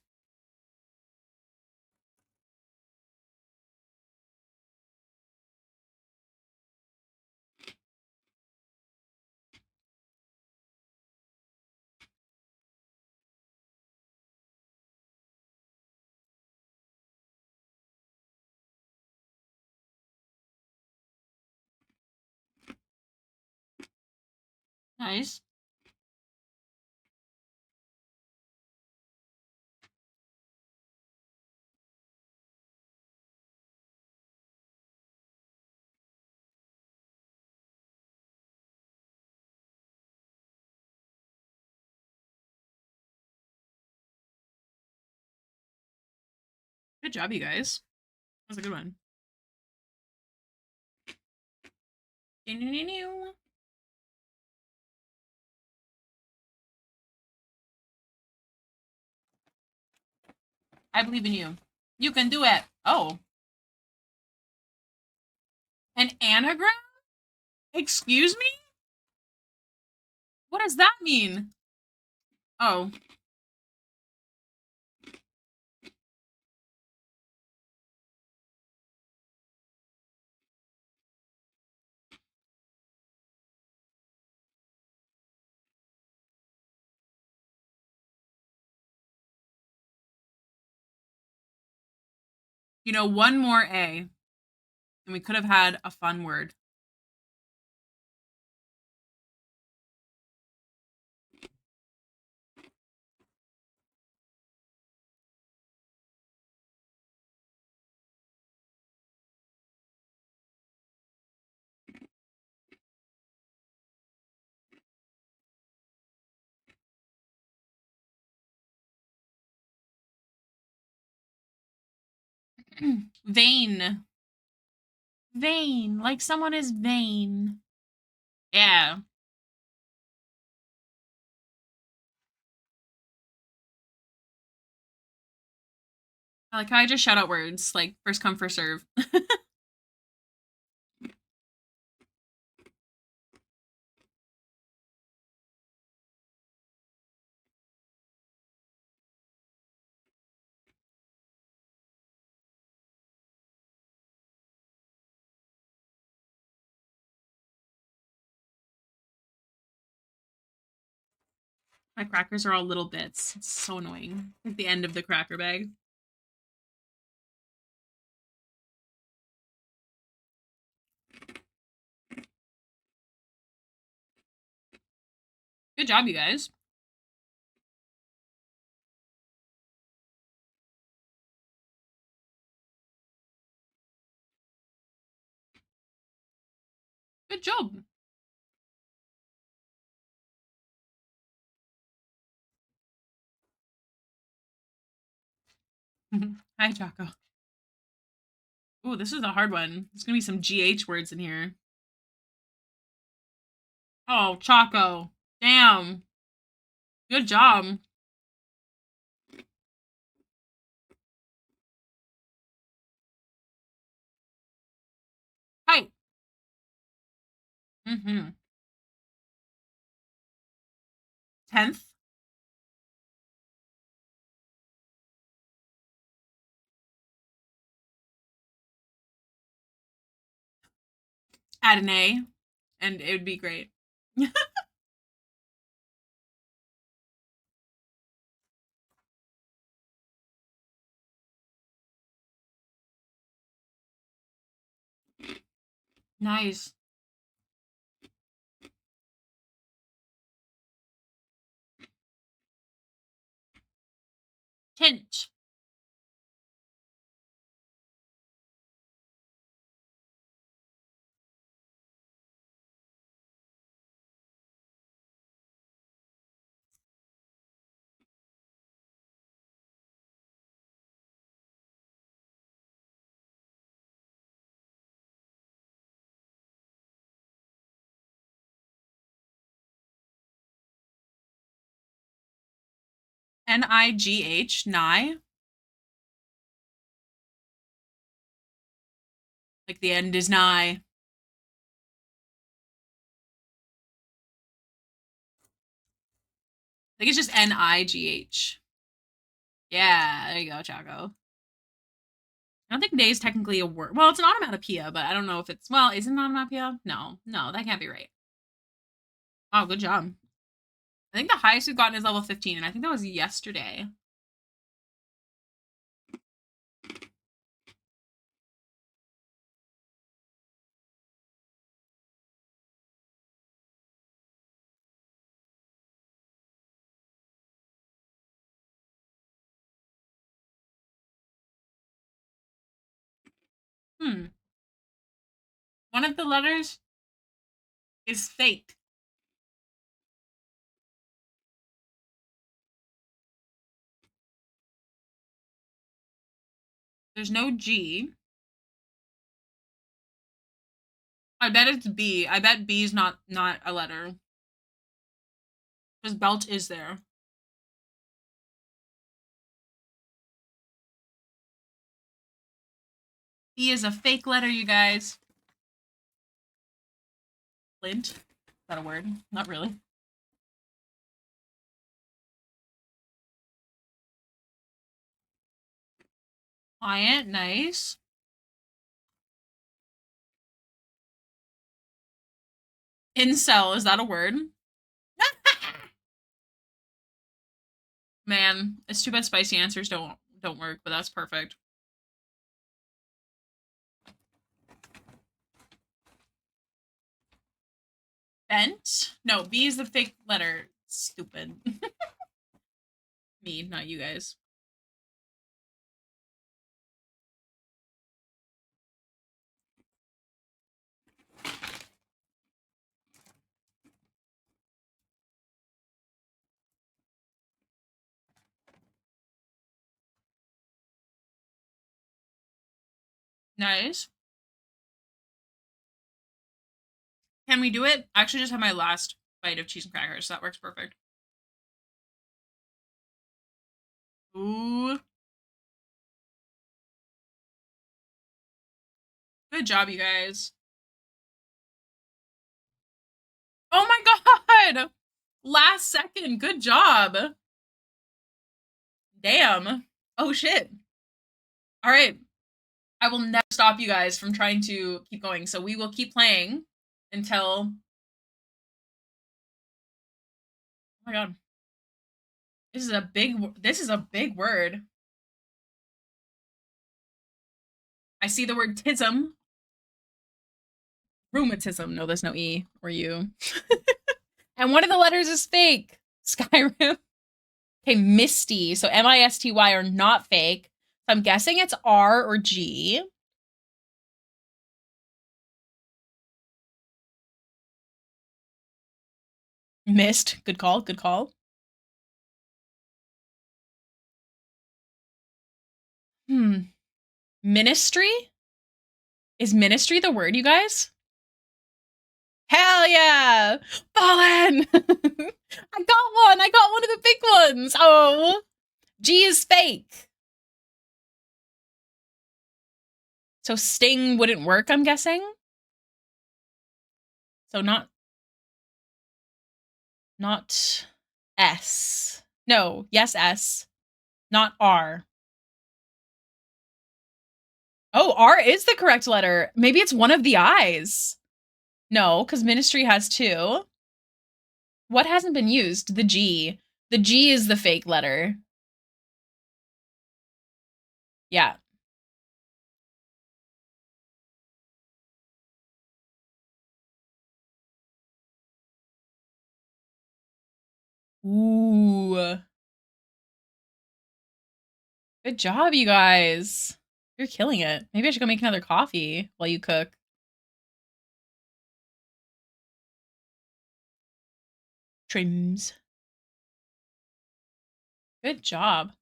Nice. Good job, you guys. That was a good one. I believe in you. You can do it. Oh. An anagram? Excuse me? What does that mean? Oh. You know, one more A, and we could have had a fun word. Vain. Vain. Like someone is vain. Yeah. I like how I just shout out words, like first come, first serve. My crackers are all little bits. It's so annoying. Like the end of the cracker bag. Good job, you guys. Good job. Hi, Chaco. Ooh, this is a hard one. There's gonna be some GH words in here. Oh, Chaco. Damn. Good job. Hi. Mm-hmm. 10th. Add an A, and it would be great. Nice. Tint. Nigh. Nigh. Like the end is nigh. I think it's just Nigh. Yeah, there you go, Chaco. I don't think nay is technically a word. Well, it's an onomatopoeia, but I don't know if it's, well, is it an onomatopoeia? No, that can't be right. Oh, good job. I think the highest we've gotten is level 15, and I think that was yesterday. One of the letters is fake. There's no G. I bet it's B. I bet B's not a letter. Because belt is there. B is a fake letter, you guys. Flint? Is that a word? Not really. Client, nice. Incel, is that a word? Man, it's too bad spicy answers don't work, but that's perfect. Bent? No, B is the fake letter. Stupid. Me, not you guys. Nice. Can we do it? I actually just had my last bite of cheese and crackers, so that works perfect. Ooh. Good job, you guys. Oh my god! Last second, good job. Damn. Oh shit. All right. I will never stop you guys from trying to keep going, so we will keep playing until... Oh my god. This is a big word. I see the word tism. Rheumatism. No, there's no E or U. And one of the letters is fake. Skyrim. Okay, Misty. So M-I-S-T-Y are not fake. So I'm guessing it's R or G. Mist. Good call. Good call. Ministry? Is ministry the word, you guys? Hell yeah! Fallen! I got one! I got one of the big ones! Oh! G is fake. So sting wouldn't work, I'm guessing? So not S. No, yes, S. Not R. Oh, R is the correct letter. Maybe it's one of the I's. No, because ministry has two. What hasn't been used? The G. The G is the fake letter. Yeah. Ooh. Good job, you guys. You're killing it. Maybe I should go make another coffee while you cook. Trims. Good job.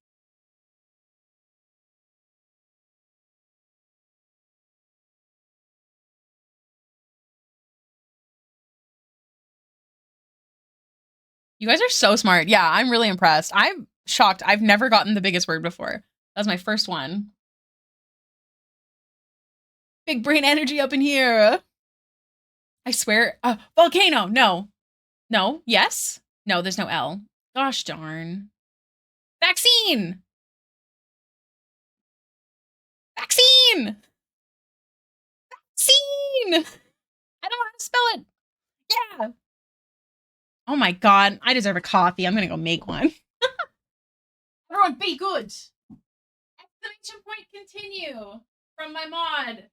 You guys are so smart. Yeah, I'm really impressed. I'm shocked. I've never gotten the biggest word before. That was my first one. Big brain energy up in here. I swear. Volcano. No. No. Yes. No, there's no L. Gosh darn. Vaccine. Vaccine. Vaccine. I don't know how to spell it. Yeah. Oh my god. I deserve a coffee. I'm gonna go make one. Everyone, be good. Exclamation point continue from my mod.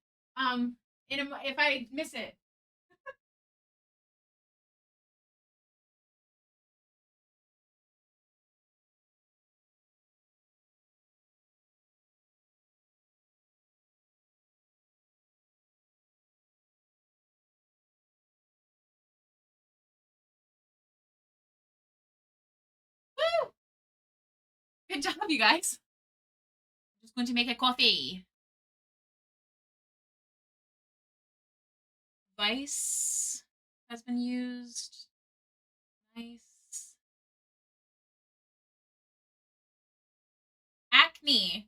If I miss it. Good job, you guys. I'm just going to make a coffee. Vice has been used. Nice. Acne.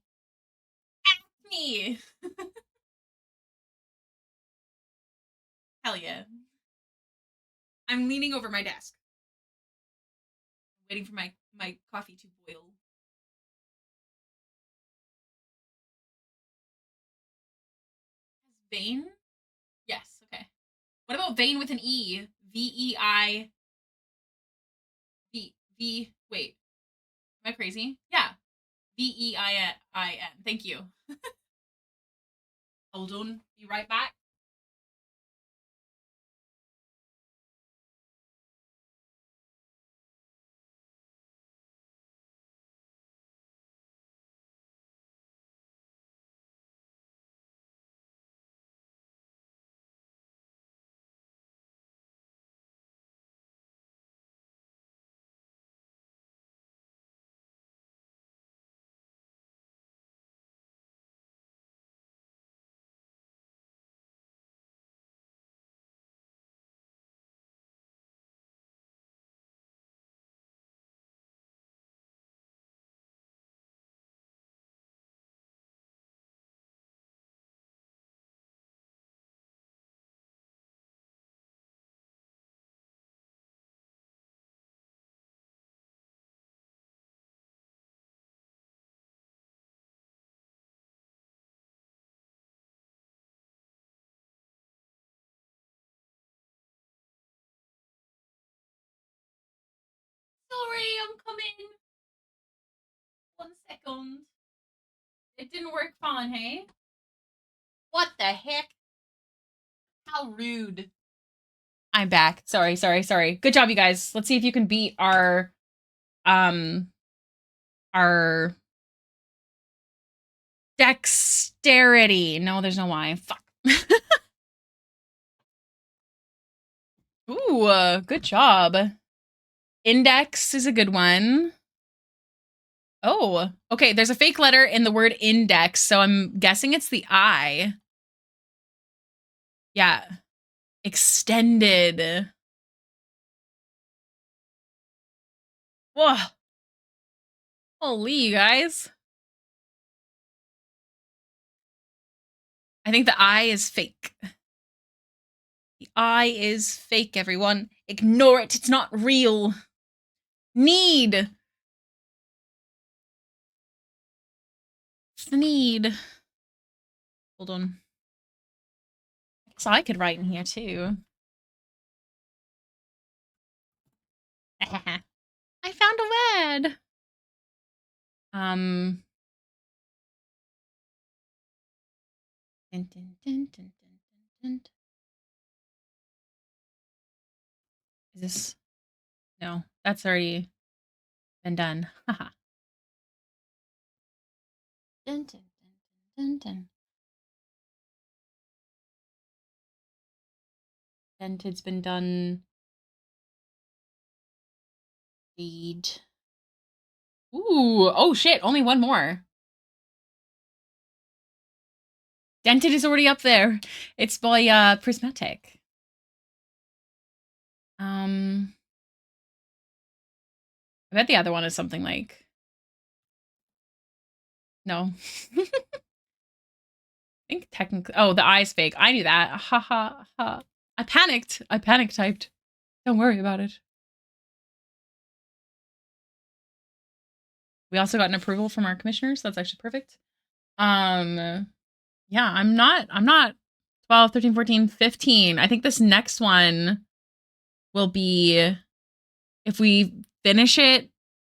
Acne. Hell yeah. I'm leaning over my desk. Waiting for my coffee to boil. Vein? Yes, okay. What about vein with an E? V-E-I... wait. Am I crazy? Yeah. V-E-I-N. Thank you. Hold on. Be right back. Sorry, I'm coming. 1 second. It didn't work fine, hey? What the heck? How rude. I'm back. Sorry. Good job, you guys. Let's see if you can beat our dexterity. No, there's no Y. Fuck. Ooh, good job. Index is a good one. Oh, okay. There's a fake letter in the word index, so I'm guessing it's the I. Yeah. Extended. Whoa. Holy, you guys. I think the I is fake. The I is fake, everyone. Ignore it. It's not real. Need. Need. Hold on. I guess I could write in here too. I found a word. Dun, dun, dun, dun, dun, dun. Is this? No, that's already been done. Haha. Dun, dun, dun, dun, dun. Dented's been done. Deed. Ooh, oh shit, only one more. Dented is already up there. It's by Prismatic. I bet the other one is something like... No. I think technically... Oh, the eye's fake. I knew that. Ha ha ha. I panicked. I panic typed. Don't worry about it. We also got an approval from our commissioners. That's actually perfect. Yeah, I'm not 12, 13, 14, 15. I think this next one will be, if we finish it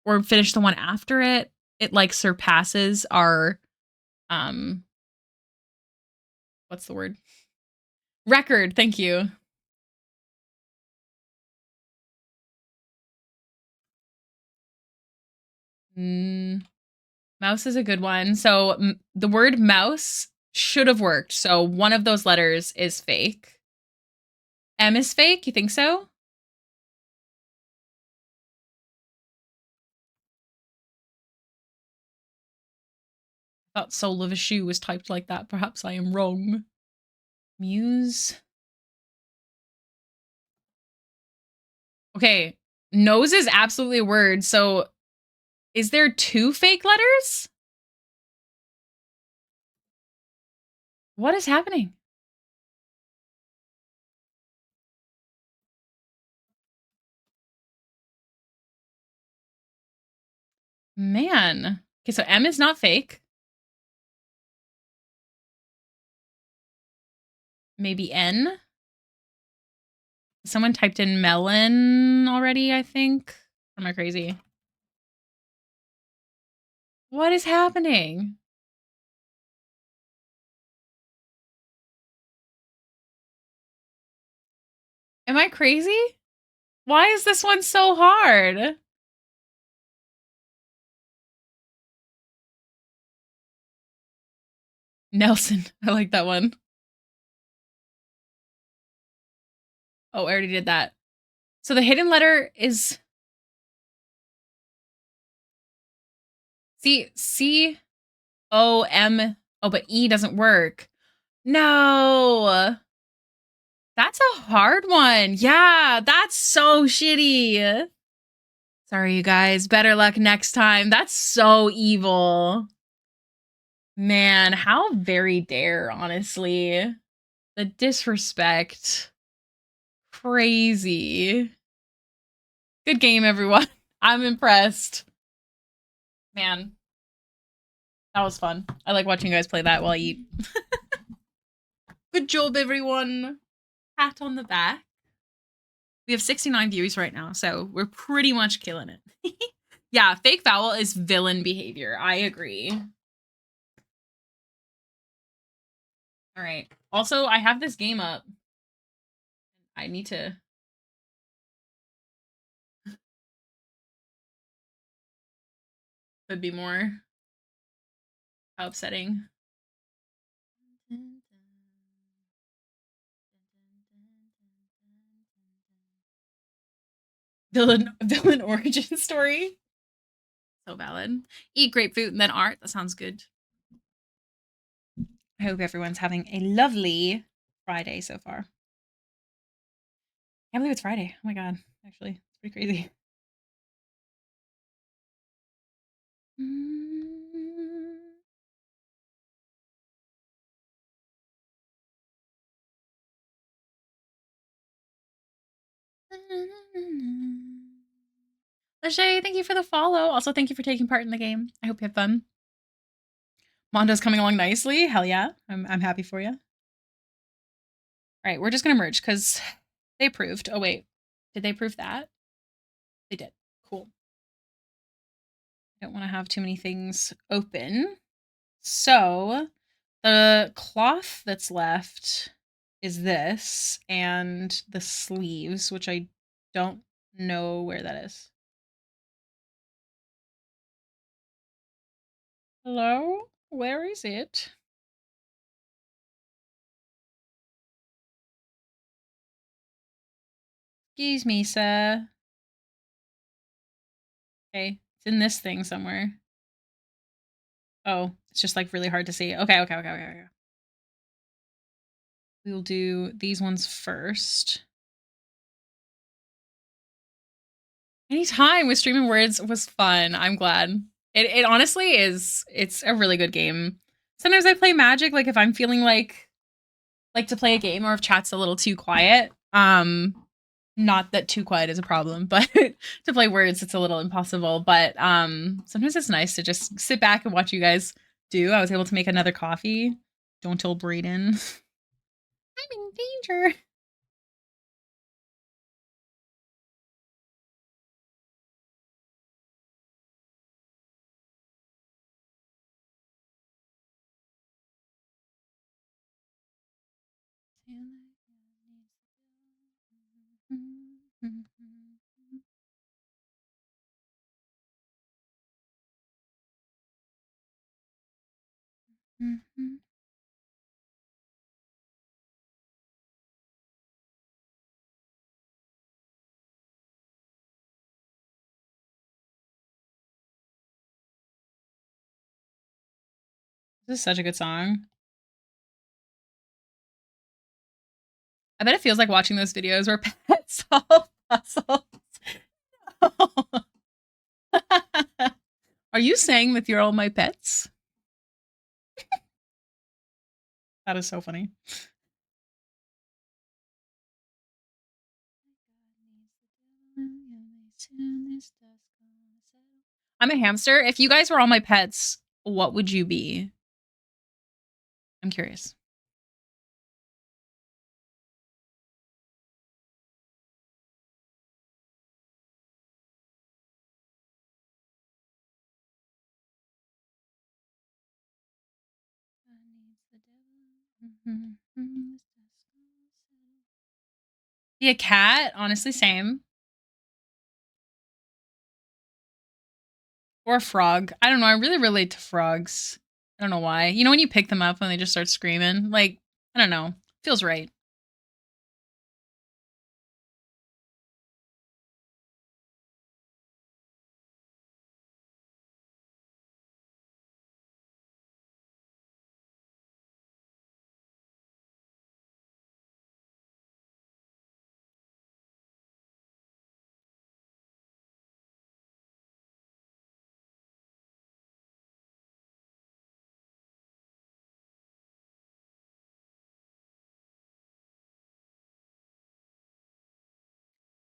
or finish the one after it, it like surpasses our what's the word? Record. Thank you. Mouse is a good one. So the word mouse should have worked. So one of those letters is fake. M is fake? You think so? That sole of a shoe was typed like that. Perhaps I am wrong. Muse. Okay. Nose is absolutely a word. So is there 2 fake letters? What is happening? Man. Okay, so M is not fake. Maybe N? Someone typed in melon already, I think. Am I crazy? What is happening? Am I crazy? Why is this one so hard? Nelson. I like that one. Oh, I already did that. So the hidden letter is C O M. Oh, but E doesn't work. No. That's a hard one. Yeah, that's so shitty. Sorry, you guys. Better luck next time. That's so evil. Man, how very dare, honestly. The disrespect. Crazy. Good game, everyone. I'm impressed. Man, that was fun. I like watching you guys play that while I eat. Good job, everyone. Pat on the back. We have 69 views right now, so we're pretty much killing it. Yeah, fake vowel is villain behavior. I agree. All right. Also, I have this game up. I need to... Could be more. How upsetting. Villain origin story. So valid. Eat grapefruit and then art. That sounds good. I hope everyone's having a lovely Friday so far. I can't believe it's Friday. Oh my god. Actually, it's pretty crazy. Lachey, thank you for the follow. Also, thank you for taking part in the game. I hope you have fun. Mondo's coming along nicely. Hell yeah. I'm happy for you. All right, we're just gonna merge because they approved. Oh wait, did they approve that? They did. Cool. Don't want to have too many things open. So the cloth that's left is this and the sleeves, which I don't know where that is. Hello? Where is it? Excuse me, sir. Okay, it's in this thing somewhere. Oh, it's just like really hard to see. Okay. We'll do these ones first. Anytime with streaming words was fun. I'm glad. It honestly is. It's a really good game. Sometimes I play Magic, like if I'm feeling like to play a game or if chat's a little too quiet. Not that too quiet is a problem, but to play words it's a little impossible. But sometimes it's nice to just sit back and watch you guys do. I was able to make another coffee. Don't tell Brayden. I'm in danger. This is such a good song. I bet it feels like watching those videos where pets solve puzzles. Are you saying that you're all my pets? That is so funny. I'm a hamster. If you guys were all my pets, what would you be? I'm curious. Be a cat? Honestly, same. Or a frog. I don't know. I really relate to frogs. I don't know why. You know when you pick them up and they just start screaming? Like, I don't know. Feels right.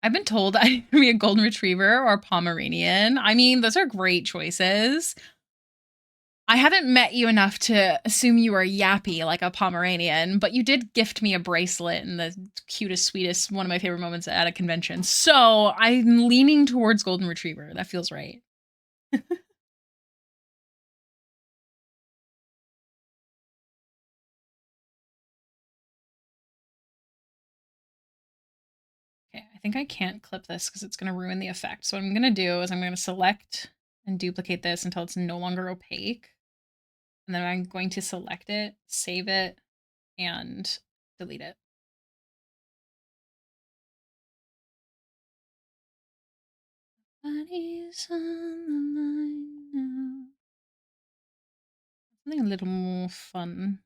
I've been told I would be a golden retriever or a Pomeranian. I mean, those are great choices. I haven't met you enough to assume you are yappy like a Pomeranian, but you did gift me a bracelet in the cutest, sweetest, one of my favorite moments at a convention. So I'm leaning towards golden retriever. That feels right. Okay, I think I can't clip this because it's going to ruin the effect. So what I'm going to do is I'm going to select and duplicate this until it's no longer opaque. And then I'm going to select it, save it, and delete it. Body's on the line now. Something a little more fun.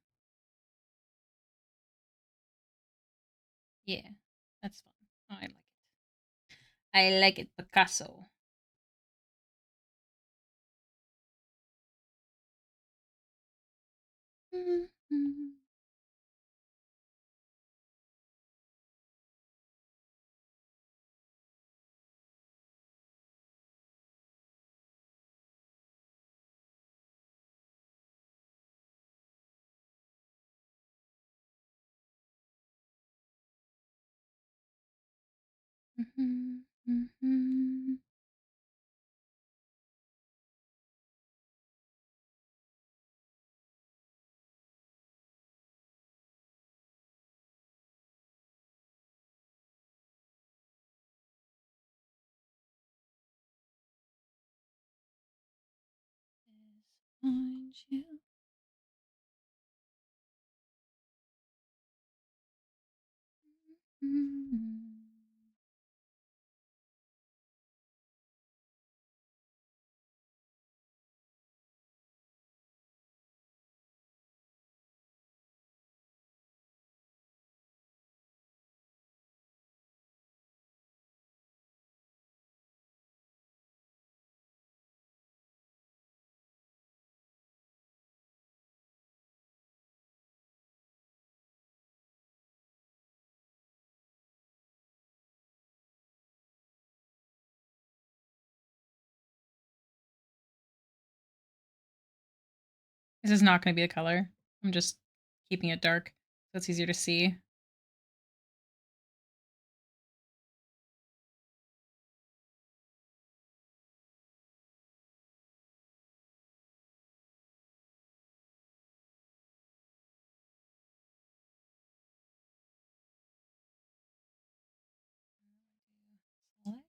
Yeah, that's fun. Oh, I like it. I like it, Picasso. Mm-hmm. Mm-hmm. Mm-hmm. Find you. Mm-hmm. This is not going to be a color. I'm just keeping it dark so it's easier to see. Select.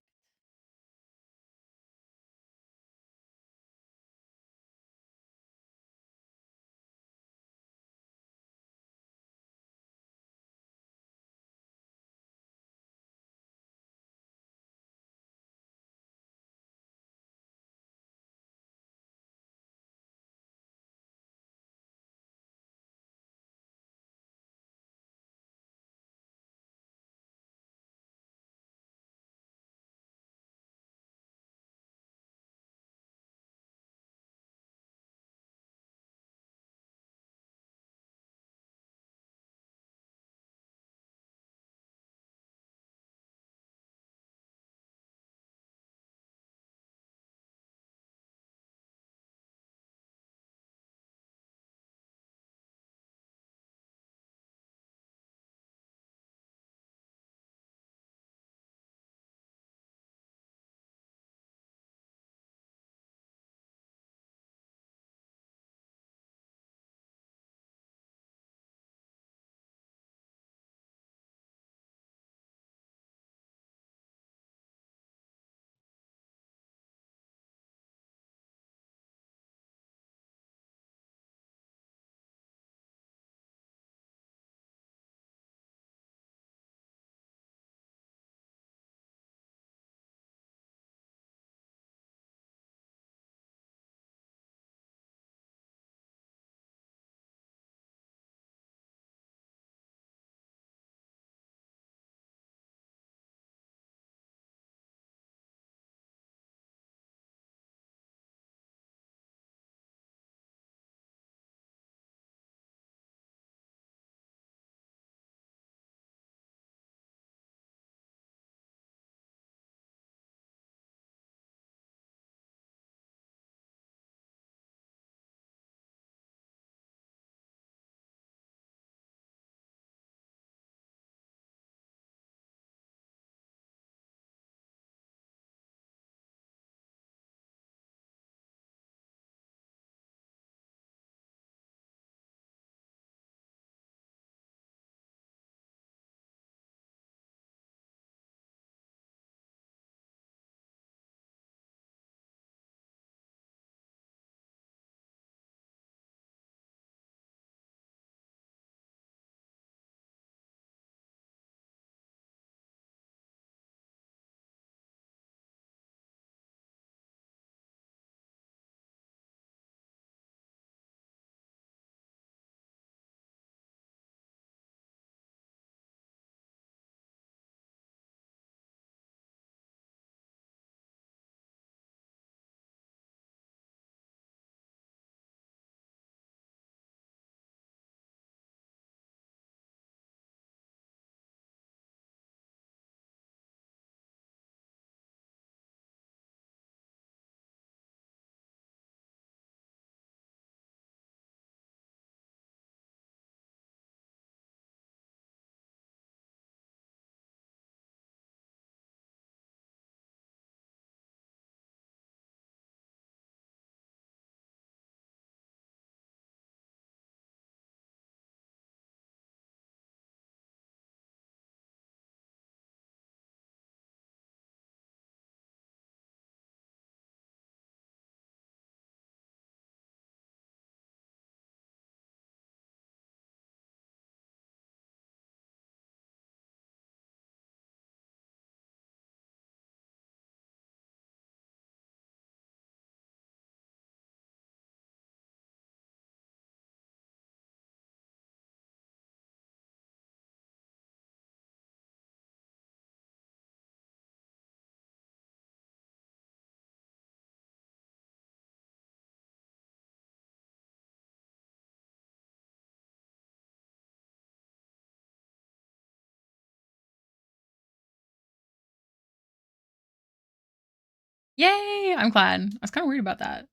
Yay! I'm glad. I was kind of worried about that.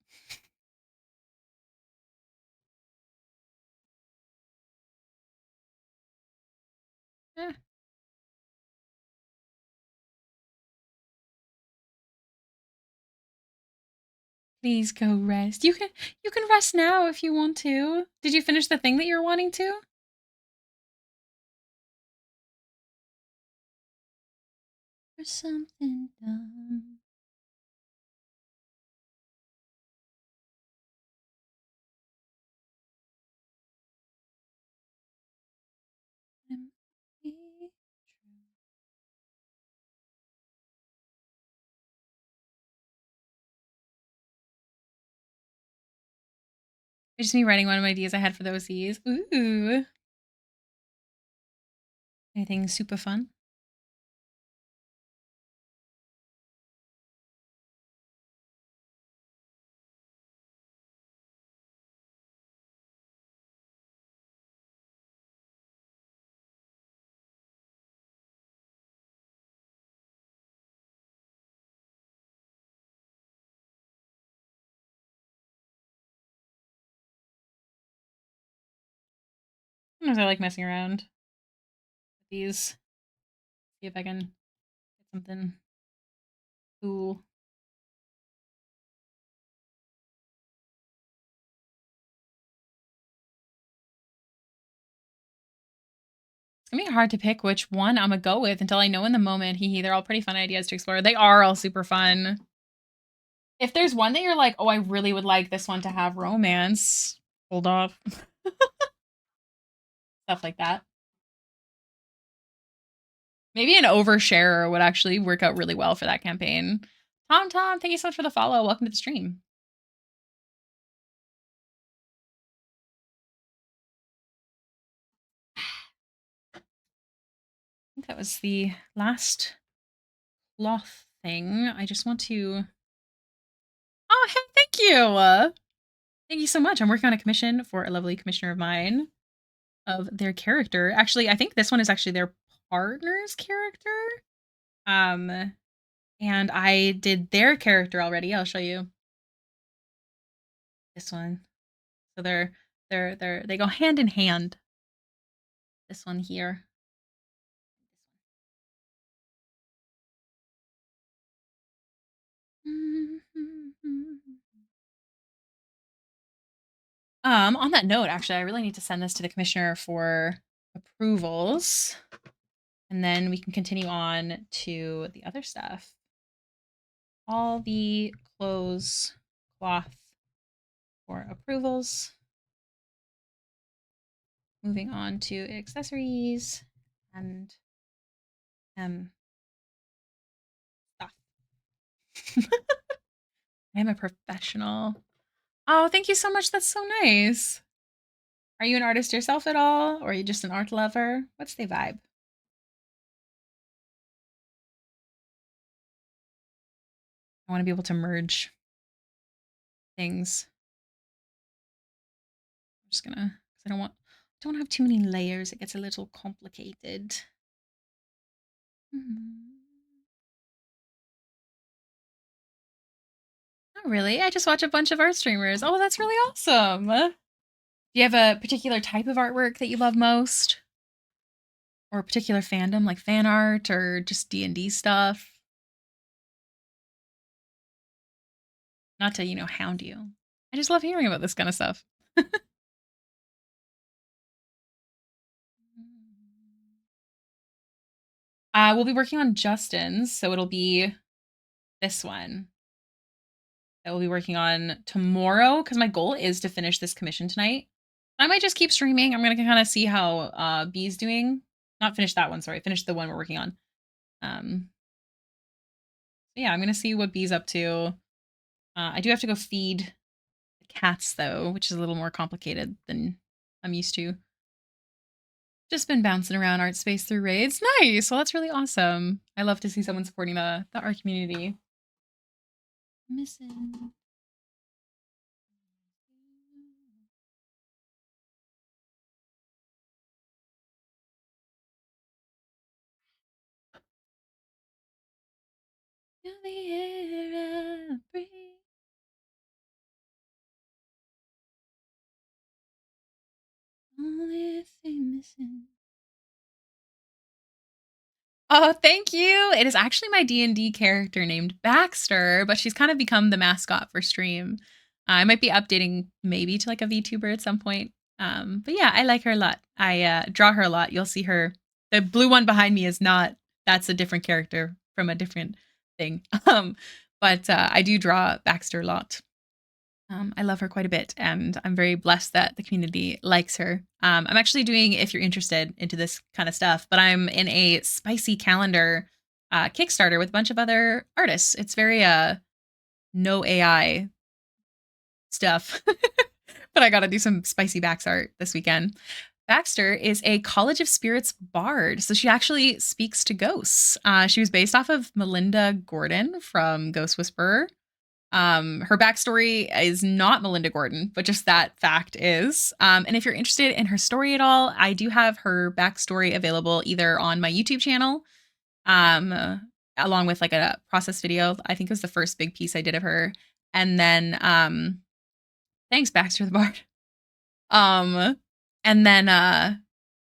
Eh. Please go rest. You can rest now if you want to. Did you finish the thing that you're wanting to? Or something dumb. It's just me writing one of my ideas I had for the OCs. Ooh. Anything super fun? Sometimes I like messing around with these. See if I can get something cool. It's gonna be hard to pick which one I'm gonna go with until I know in the moment. They're all pretty fun ideas to explore. They are all super fun. If there's one that you're like, oh, I really would like this one to have romance, hold off. Stuff like that. Maybe an oversharer would actually work out really well for that campaign. Tom, thank you so much for the follow. Welcome to the stream. I think that was the last cloth thing. I just want to. Oh, hey, thank you. Thank you so much. I'm working on a commission for a lovely commissioner of mine of their character. Actually, I think this one is actually their partner's character. And I did their character already. I'll show you this one. So they go hand in hand. This one here. On that note, actually, I really need to send this to the commissioner for approvals. And then we can continue on to the other stuff. All the clothes, cloth for approvals. Moving on to accessories and stuff. I am a professional. Oh, thank you so much. That's so nice. Are you an artist yourself at all? Or are you just an art lover? What's the vibe? I want to be able to merge things. I'm just gonna, because I don't have too many layers. It gets a little complicated. Not really. I just watch a bunch of art streamers. Oh, that's really awesome. Do you have a particular type of artwork that you love most? Or a particular fandom, like fan art or just D&D stuff? Not to, hound you. I just love hearing about this kind of stuff. We'll be working on Justin's, so it'll be this one that we'll be working on tomorrow, because my goal is to finish this commission tonight. I might just keep streaming. I'm going to kind of see how B's doing. Not finish that one, sorry. Finish the one we're working on. Yeah, I'm going to see what B's up to. I do have to go feed the cats, though, which is a little more complicated than I'm used to. Just been bouncing around art space through raids. Nice. Well, that's really awesome. I love to see someone supporting the art community. Missing. mountain. Oh, thank you. It is actually my D&D character named Baxter, but she's kind of become the mascot for stream. I might be updating maybe to like a VTuber at some point. But yeah, I like her a lot. I draw her a lot. You'll see her. The blue one behind me is not, that's a different character from a different thing. But I do draw Baxter a lot. I love her quite a bit, and I'm very blessed that the community likes her. I'm actually doing, if you're interested into this kind of stuff, but I'm in a spicy calendar Kickstarter with a bunch of other artists. It's very no AI stuff, but I got to do some spicy Bax art this weekend. Baxter is a College of Spirits bard, so she actually speaks to ghosts. She was based off of Melinda Gordon from Ghost Whisperer. Her backstory is not Melinda Gordon, but just that fact is. And if you're interested in her story at all, I do have her backstory available either on my YouTube channel, along with like a process video. I think it was the first big piece I did of her. And then, thanks, Baxter the Bard. And then,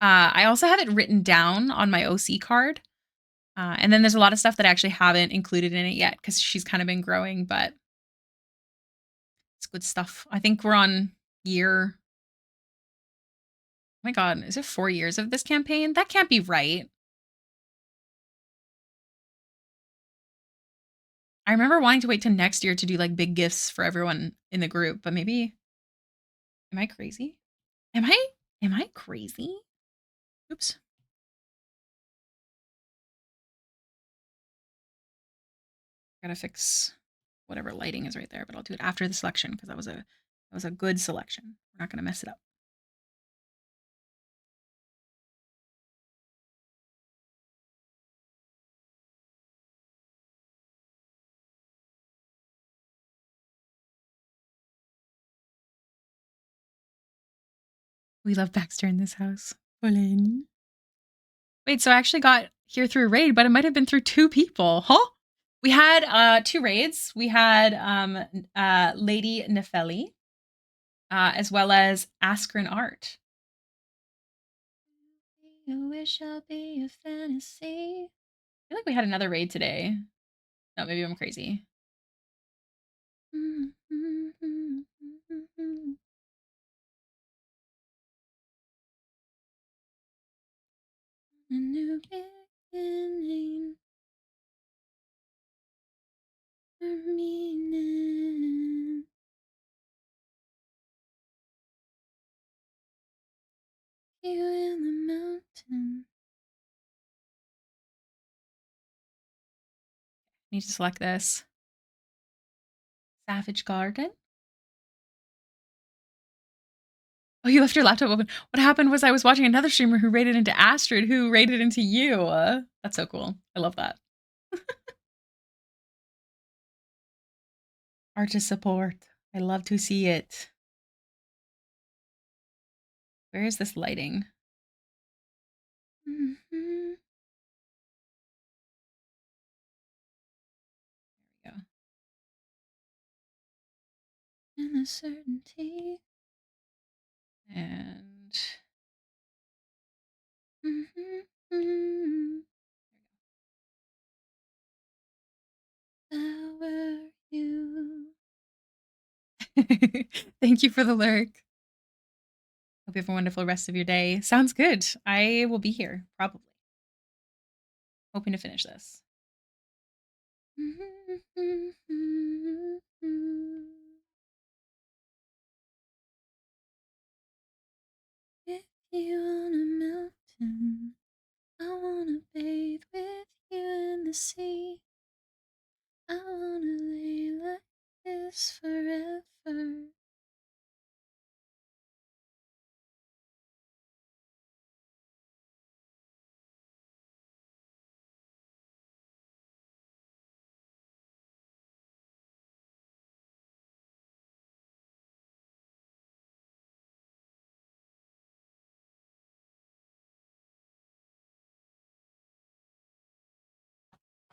I also have it written down on my OC card. And then there's a lot of stuff that I actually haven't included in it yet because she's kind of been growing, but it's good stuff. I think we're on year. Oh my God, is it 4 years of this campaign? That can't be right. I remember wanting to wait till next year to do like big gifts for everyone in the group, but maybe, am I crazy? Am I crazy? Oops. Gotta fix whatever lighting is right there, but I'll do it after the selection because that was a good selection. We're not gonna mess it up. We love Baxter in this house. Bolin. Wait, so I actually got here through a raid, but it might have been through 2 people, huh? We had 2 raids. We had Lady Nefeli, as well as Askren Art. You wish I'll be a fantasy. I feel like we had another raid today. No, maybe I'm crazy. A new beginning. A meaning. You in the mountain. Need to select this. Savage Garden. Oh, you left your laptop open. What happened was I was watching another streamer who raided into Astrid, who raided into you. That's so cool. I love that. Artist support. I love to see it. Where is this lighting? There we go. And a certainty. And how were you? Thank you for the lurk. Hope you have a wonderful rest of your day. Sounds good. I will be here, probably. Hoping to finish this. With you on a mountain, I wanna bathe with you in the sea. I wanna lay like this forever.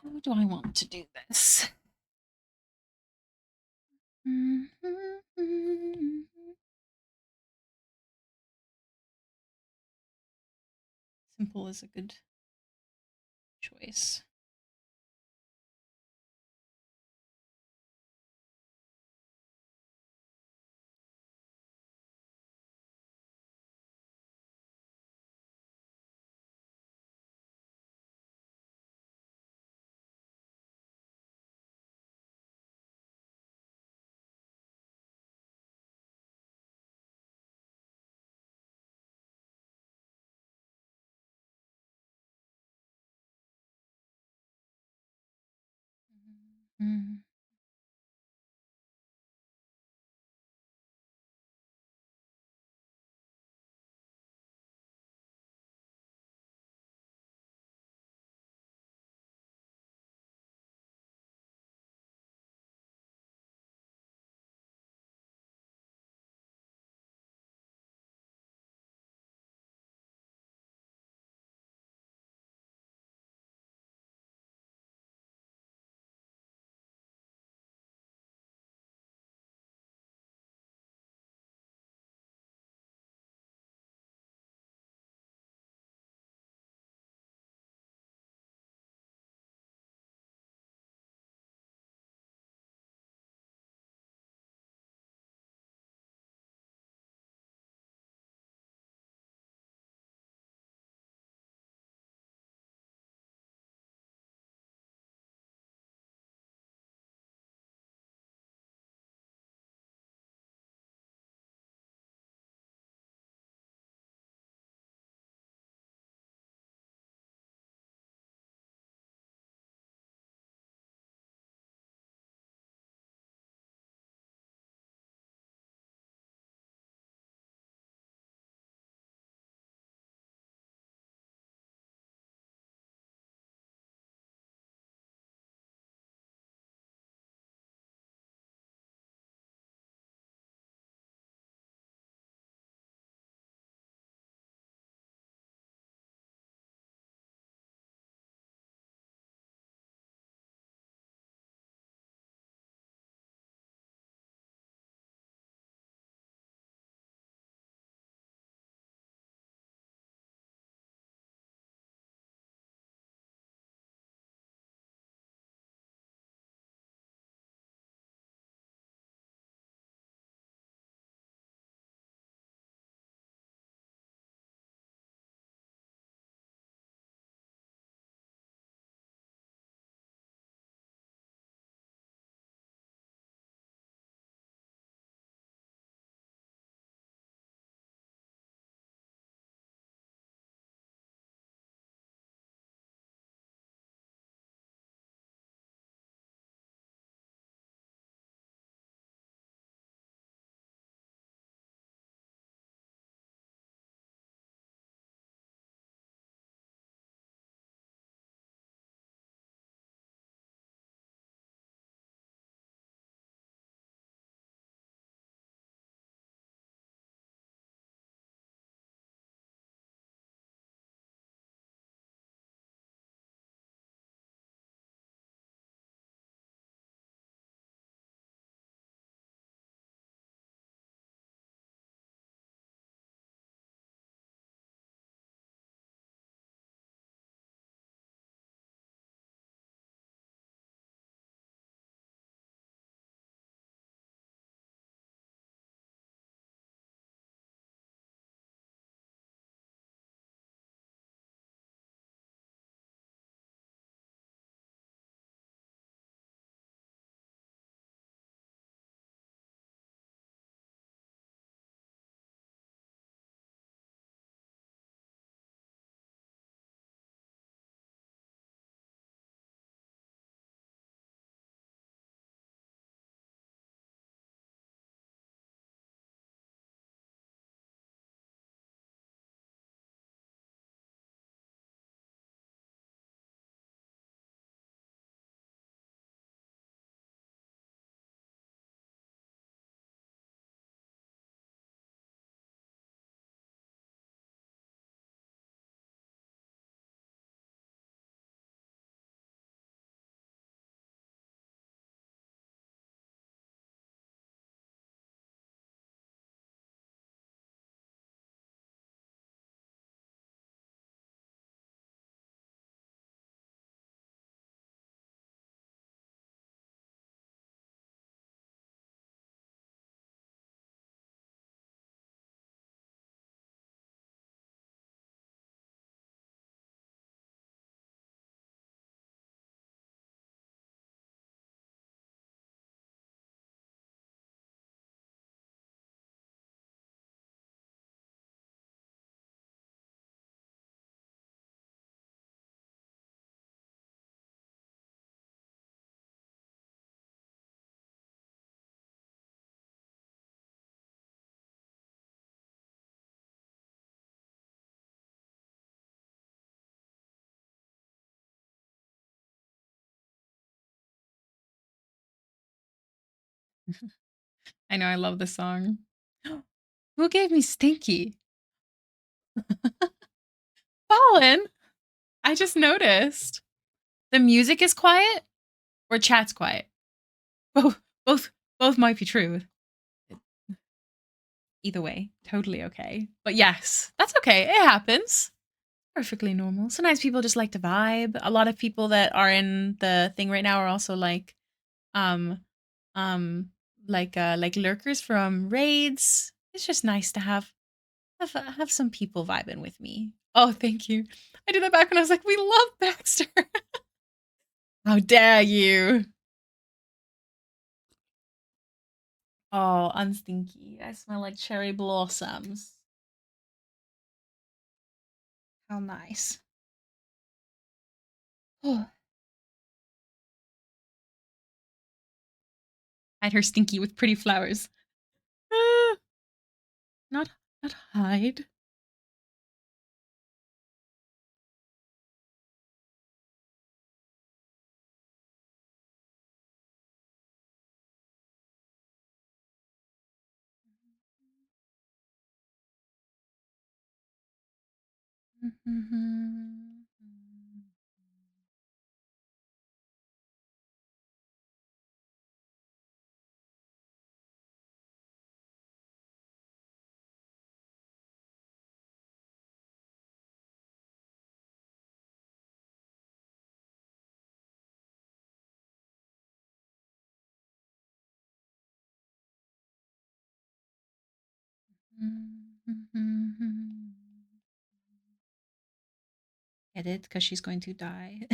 How do I want to do this? Simple is a good choice. Mm-hmm. I know, I love this song. Who gave me Stinky? Fallen. I just noticed. The music is quiet or chat's quiet. Both, both, both might be true. Either way, totally okay. But yes, that's okay. It happens. Perfectly normal. Sometimes people just like to vibe. A lot of people that are in the thing right now are also um, um, like lurkers from raids. It's just nice to have some people vibing with me. Oh, thank you. I did that back when I was like, we love Baxter. How dare you? Oh, unstinky. I smell like cherry blossoms. How nice. Oh. Hide her stinky with pretty flowers. Ah, not not hide. Get it? Because she's going to die.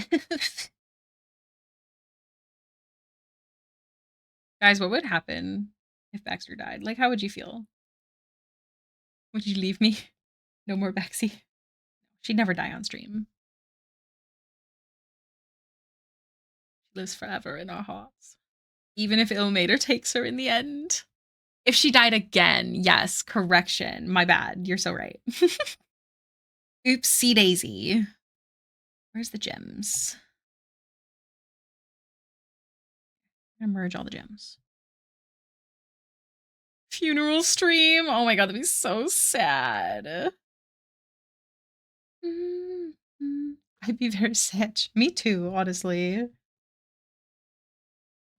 Guys, what would happen if Baxter died? Like, how would you feel? Would you leave me? No more Baxi. She'd never die on stream. She lives forever in our hearts. Even if Ilmater takes her in the end. If she died again, yes, correction. My bad. You're so right. Oopsie daisy. Where's the gems? I'm gonna merge all the gems. Funeral stream. Oh my god, that'd be so sad. I'd be very sad. Me too, honestly.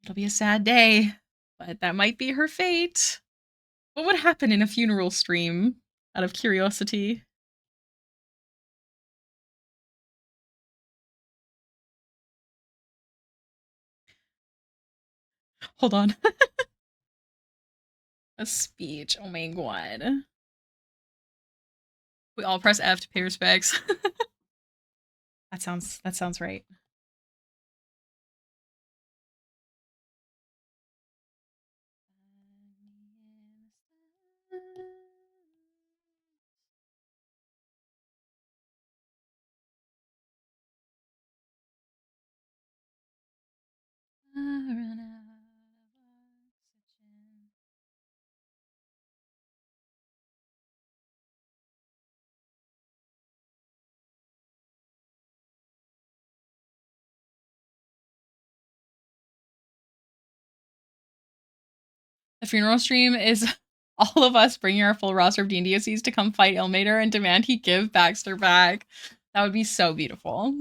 It'll be a sad day, but that might be her fate. What would happen in a funeral stream? Out of curiosity. Hold on. A speech. Oh my god. We all press F to pay respects. That sounds right. The funeral stream is all of us bringing our full roster of D&D OCs to come fight Ilmater and demand he give Baxter back. That would be so beautiful.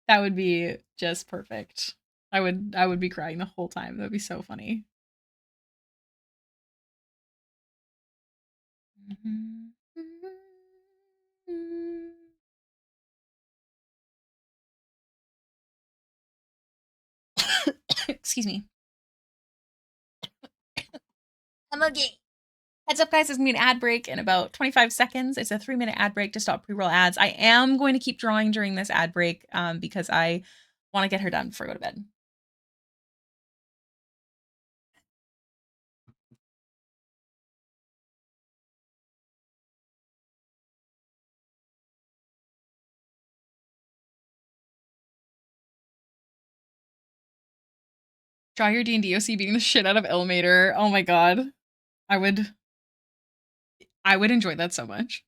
That would be just perfect. I would be crying the whole time. That would be so funny. Excuse me. I'm okay. Heads up, guys, there's going to be an ad break in about 25 seconds. It's a 3-minute ad break to stop pre-roll ads. I am going to keep drawing during this ad break because I want to get her done before I go to bed. Draw your D&D OC beating the shit out of Ilmater. Oh my god. I would enjoy that so much.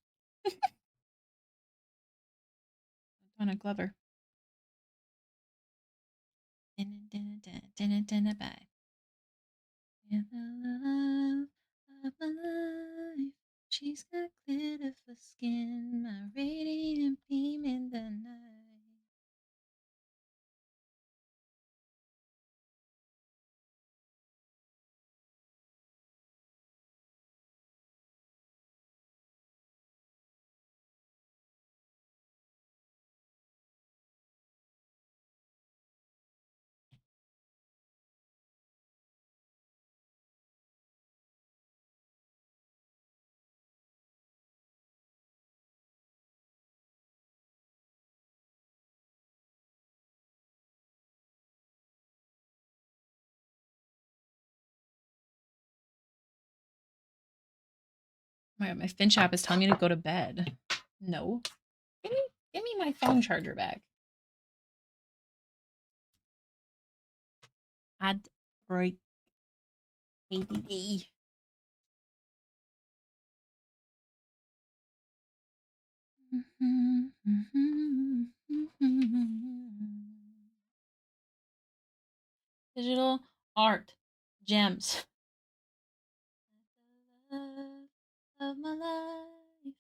Donna Glover. Bye. You're the love of my life. She's got glitter for skin, my radiant beam in the night. Oh my god, my Finch app is telling me to go to bed. No. Give me my phone charger back. Ad break. ADD. Digital art. Gems. The love of my life.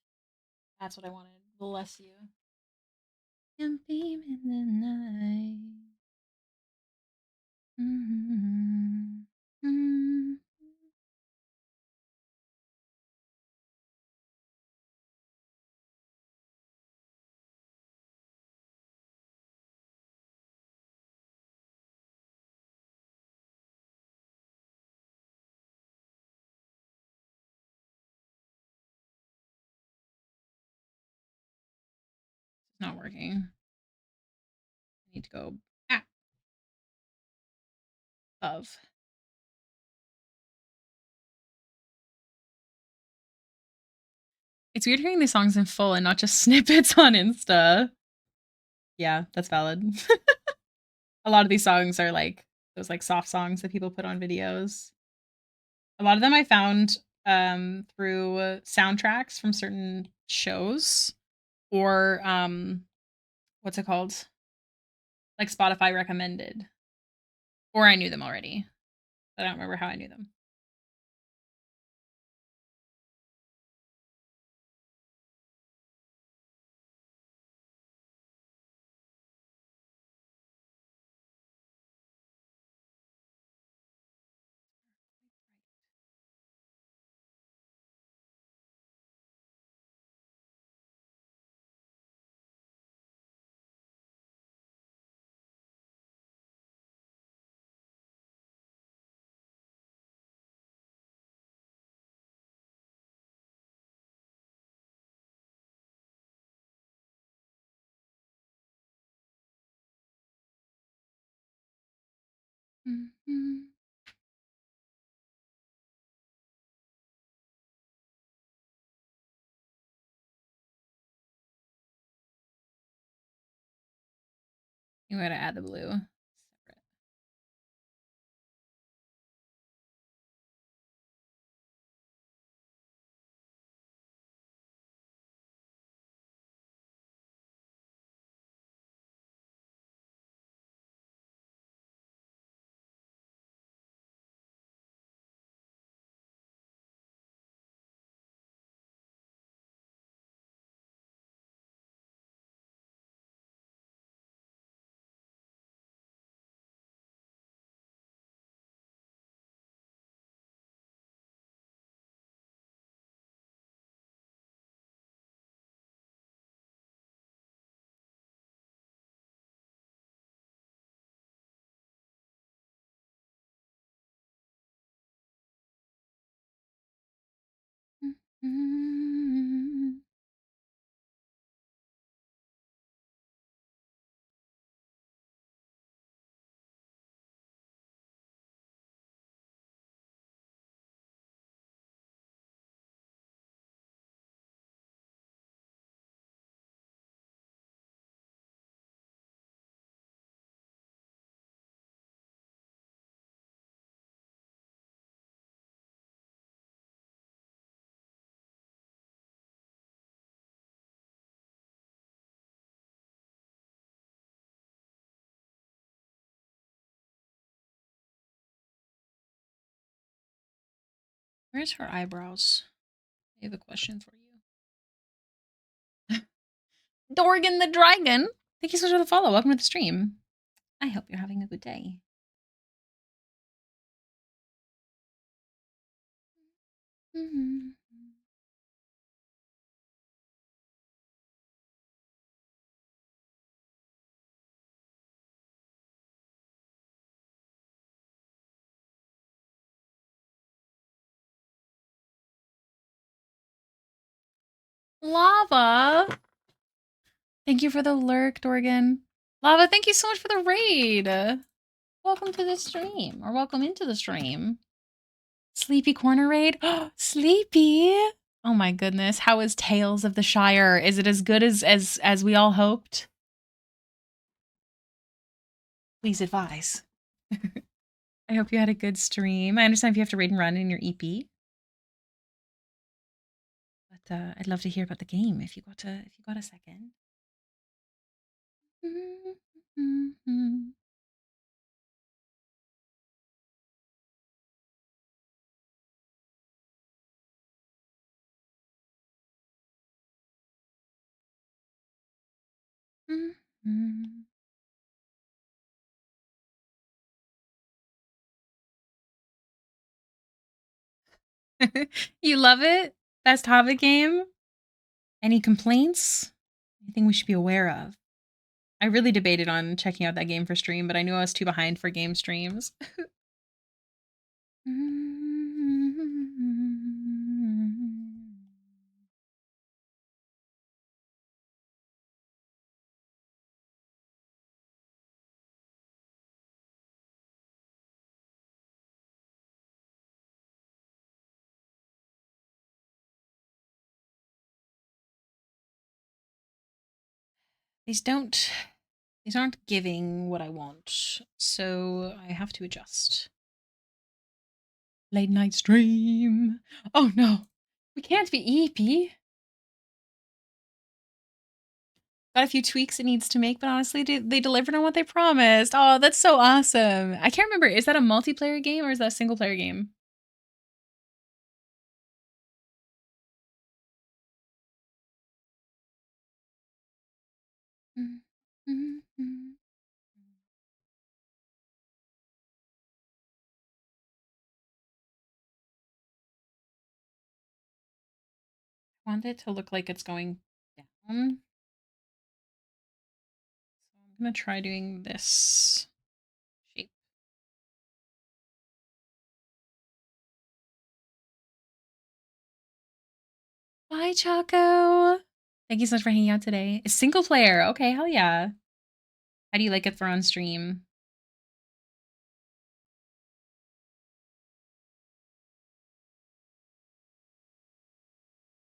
That's what I wanted. Bless you. And beam in the night. It's not working. I need to go back of. It's weird hearing these songs in full and not just snippets on Insta. Yeah, that's valid. A lot of these songs are like those like soft songs that people put on videos. A lot of them I found through soundtracks from certain shows or what's it called? Like Spotify recommended. Or I knew them already. But I don't remember how I knew them. Mm-hmm. You gotta add the blue. Separate. Mm-hmm. Where's her eyebrows? I have a question for you. Dorgan the Dragon! Thank you so much for the follow. Welcome to the stream. I hope you're having a good day. Lava! Thank you for the lurk, Dorgan. Lava, thank you so much for the raid. Welcome to the stream, or welcome into the stream. Sleepy Corner raid? Sleepy! Oh my goodness, how is Tales of the Shire? Is it as good as we all hoped? Please advise. I hope you had a good stream. I understand if you have to raid and run in your EP. But I'd love to hear about the game if you got a second. You love it? Best Hobbit game? Any complaints? Anything we should be aware of? I really debated on checking out that game for stream, but I knew I was too behind for game streams. These aren't giving what I want, so I have to adjust. Late night stream. Oh no, we can't be EP. Got a few tweaks it needs to make, but honestly, they delivered on what they promised. Oh, that's so awesome. I can't remember. Is that a multiplayer game or is that a single player game? I want it to look like it's going down. So I'm gonna try doing this shape. Bye, Choco. Thank you so much for hanging out today. It's single player. Okay, hell yeah. How do you like it for on stream?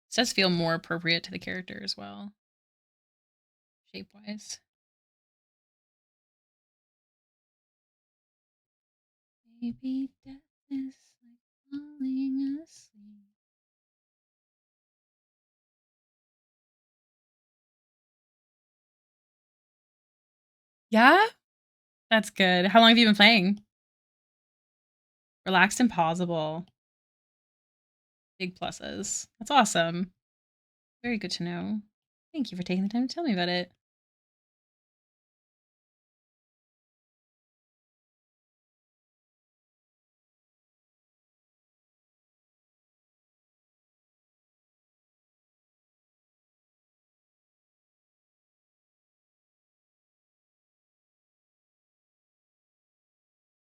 This does feel more appropriate to the character as well, shape-wise. Maybe death is like falling asleep. Yeah? That's good. How long have you been playing? Relaxed and pausable. Big pluses. That's awesome. Very good to know. Thank you for taking the time to tell me about it.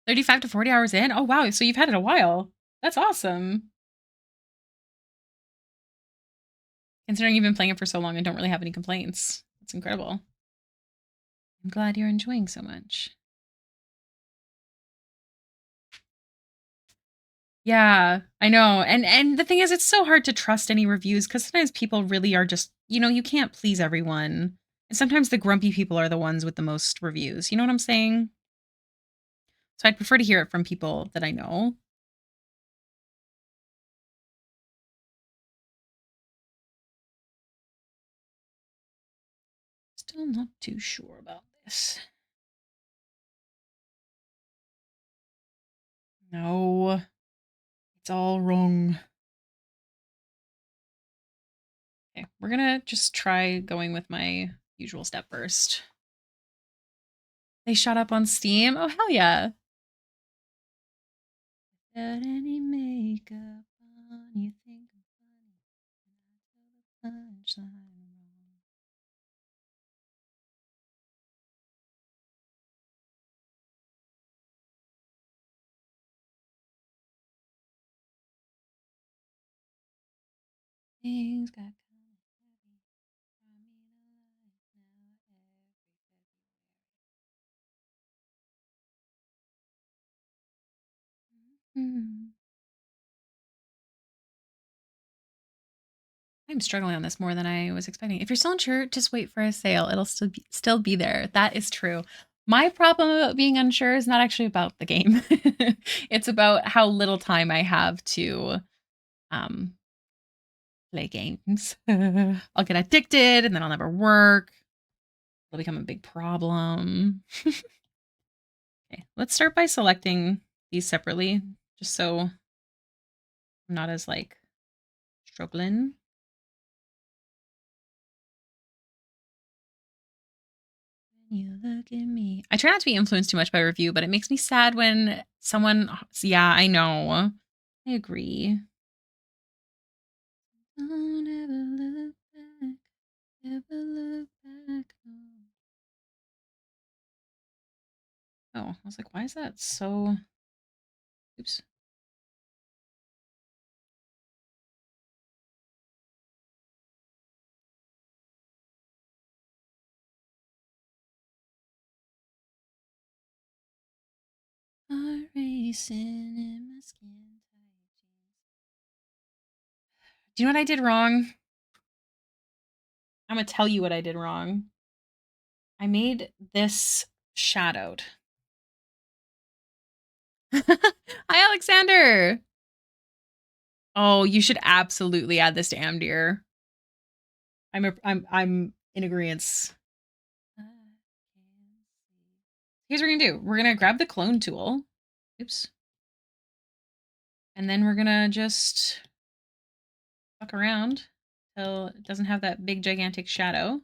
$35 to $40 in? Oh, wow. So you've had it a while. That's awesome. Considering you've been playing it for so long and don't really have any complaints. That's incredible. I'm glad you're enjoying so much. Yeah, I know. And the thing is, it's so hard to trust any reviews because sometimes people really are just, you can't please everyone. And sometimes the grumpy people are the ones with the most reviews. You know what I'm saying? So I'd prefer to hear it from people that I know. Still not too sure about this. No. It's all wrong. Okay, we're gonna just try going with my usual step first. They shot up on Steam? Oh, hell yeah. Without any makeup on, you think I'm funny. Punchline wrong. Things got kind of heavy. I mean, alive now every February. I'm struggling on this more than I was expecting. If you're still unsure, just wait for a sale. It'll still be there. That is true. My problem about being unsure is not actually about the game. It's about how little time I have to um, play games. I'll get addicted and then I'll never work. It'll become a big problem. Okay, let's start by selecting these separately, just so I'm not as like struggling. You look at me. I try not to be influenced too much by review, but it makes me sad when someone. Yeah, I know. I agree. Don't ever look back. Ever look back. Oh, I was like, why is that so? Oops. Heart racing in my skin tight jeans. Do you know what I did wrong? I'm gonna tell you what I did wrong. I made this shadowed. Hi, Alexander. Oh, you should absolutely add this to Amdir. I'm in agreement. Here's what we're gonna do. We're gonna grab the clone tool. Oops. And then we're gonna just fuck around till it doesn't have that big gigantic shadow.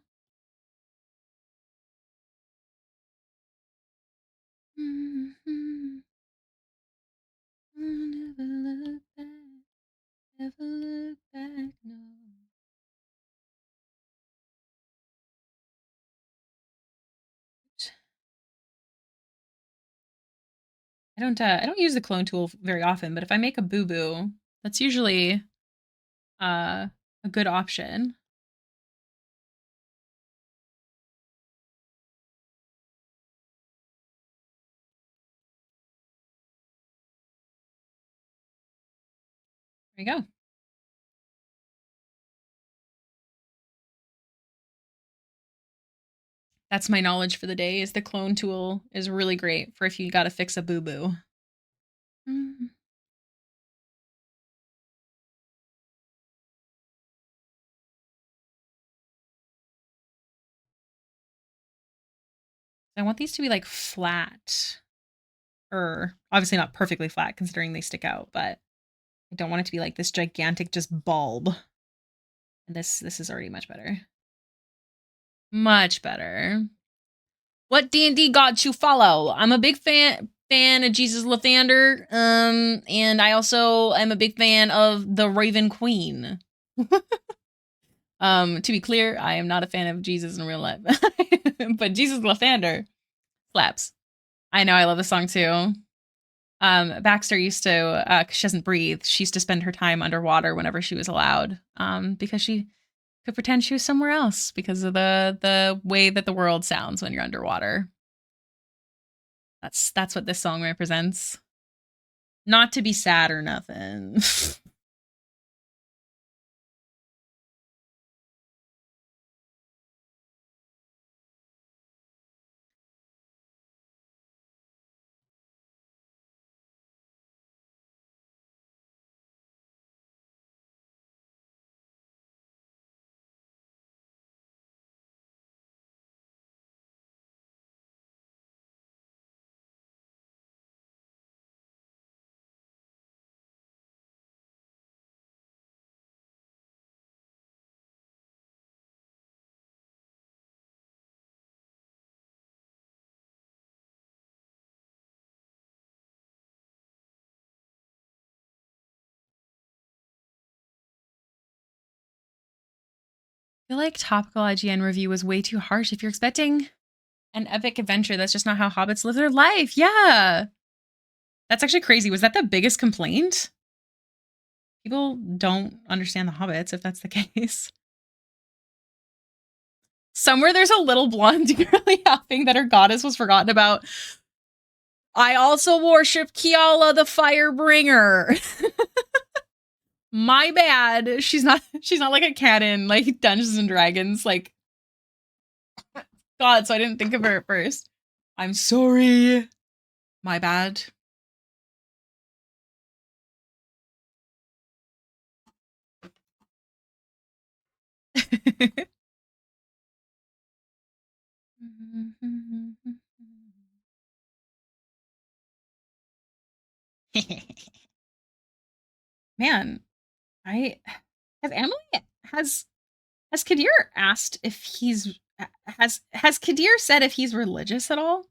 Never look back, never look back, no. Oops. I don't use the clone tool very often, but if I make a boo-boo, that's usually a good option. There you go. That's my knowledge for the day. Is the clone tool is really great for if you got to fix a boo-boo. I want these to be like flat, or obviously not perfectly flat considering they stick out, but I don't want it to be like this gigantic just bulb. And this is already much better. Much better. What D&D god you follow? I'm a big fan of Jesus Lathander, and I also am a big fan of the Raven Queen. To be clear, I am not a fan of Jesus in real life, but Jesus Lathander slaps. I know, I love the song too. Baxter used to, 'cause she doesn't breathe, she used to spend her time underwater whenever she was allowed, because she could pretend she was somewhere else because of the way that the world sounds when you're underwater. That's what this song represents. Not to be sad or nothing. feel like topical IGN review was way too harsh. If you're expecting an epic adventure, that's just not how hobbits live their life. Yeah. That's actually crazy. Was that the biggest complaint? People don't understand the hobbits if that's the case. Somewhere there's a little blonde girl yapping that her goddess was forgotten about. I also worship Kiala the Firebringer. My bad. She's not like a canon, like Dungeons and Dragons, like God, so I didn't think of her at first. I'm sorry. My bad. Man, I has Emily has Kadir asked if he's has Kadir said if he's religious at all?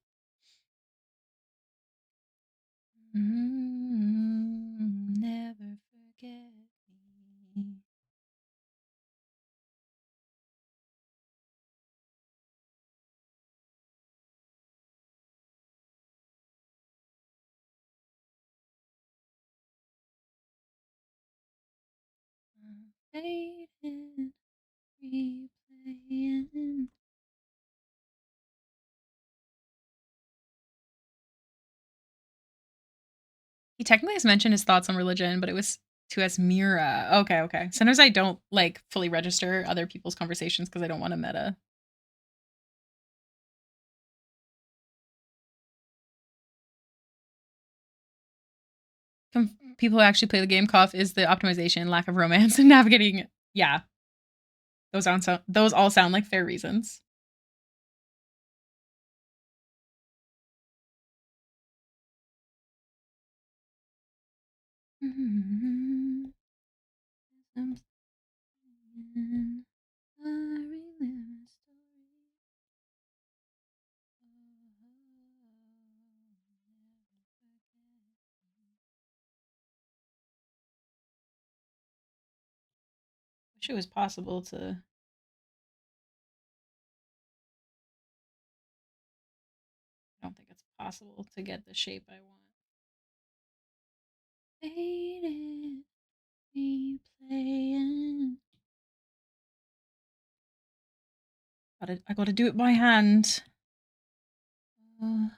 Never forget me. Fading, replaying. He technically has mentioned his thoughts on religion, but it was to Asmira. Okay, okay. Sometimes I don't like fully register other people's conversations because I don't want to meta. People who actually play the game cough is the optimization, lack of romance, and navigating. Yeah, those all sound like fair reasons. Wish it was possible to. I don't think it's possible to get the shape I want. Faded, replaying. I gotta do it by hand. Oh,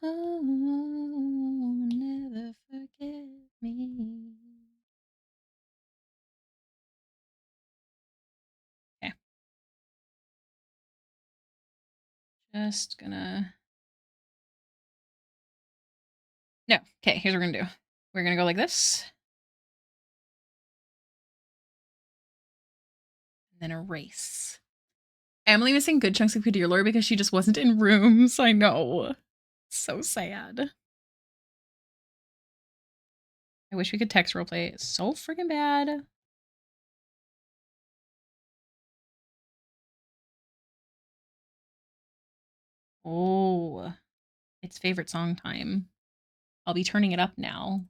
never forget me. Okay. Just gonna. No. Okay, here's what we're gonna do. We're gonna go like this. And then erase. Emily missing good chunks of Kadir lore because she just wasn't in rooms. I know. So sad. I wish we could text roleplay. It's so freaking bad. Oh, it's favorite song time. I'll be turning it up now.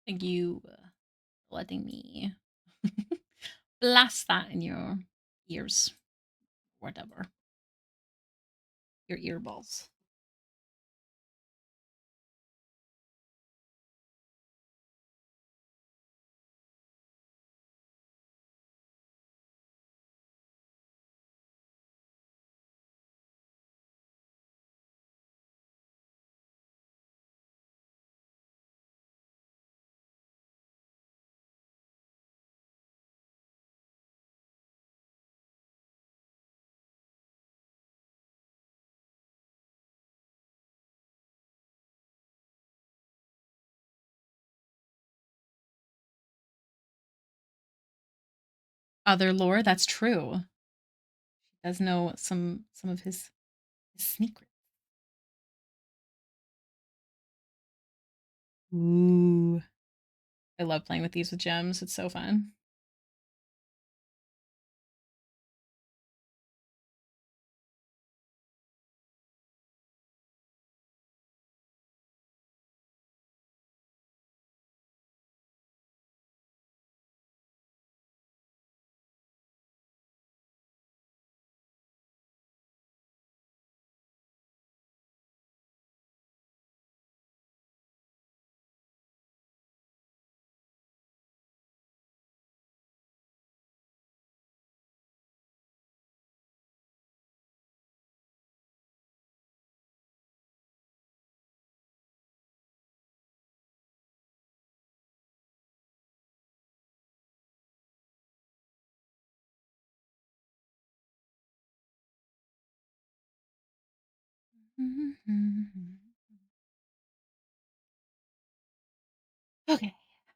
Thank you for letting me blast that in your ears. Whatever. Your earballs. Other lore, that's true. She does know some of his secrets. Ooh. I love playing with these with gems. It's so fun. Okay.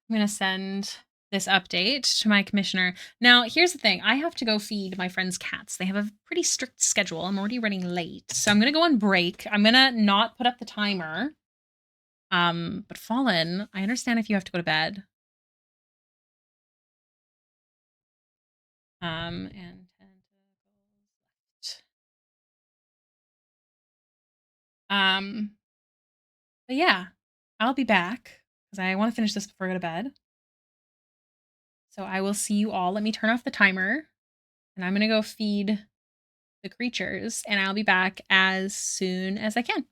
I'm going to send this update to my commissioner. Now, here's the thing. I have to go feed my friend's cats. They have a pretty strict schedule. I'm already running late. So I'm going to go on break. I'm going to not put up the timer. But Fallen, I understand if you have to go to bed. And 10 left. But yeah, I'll be back because I want to finish this before I go to bed. So I will see you all. Let me turn off the timer and I'm going to go feed the creatures and I'll be back as soon as I can.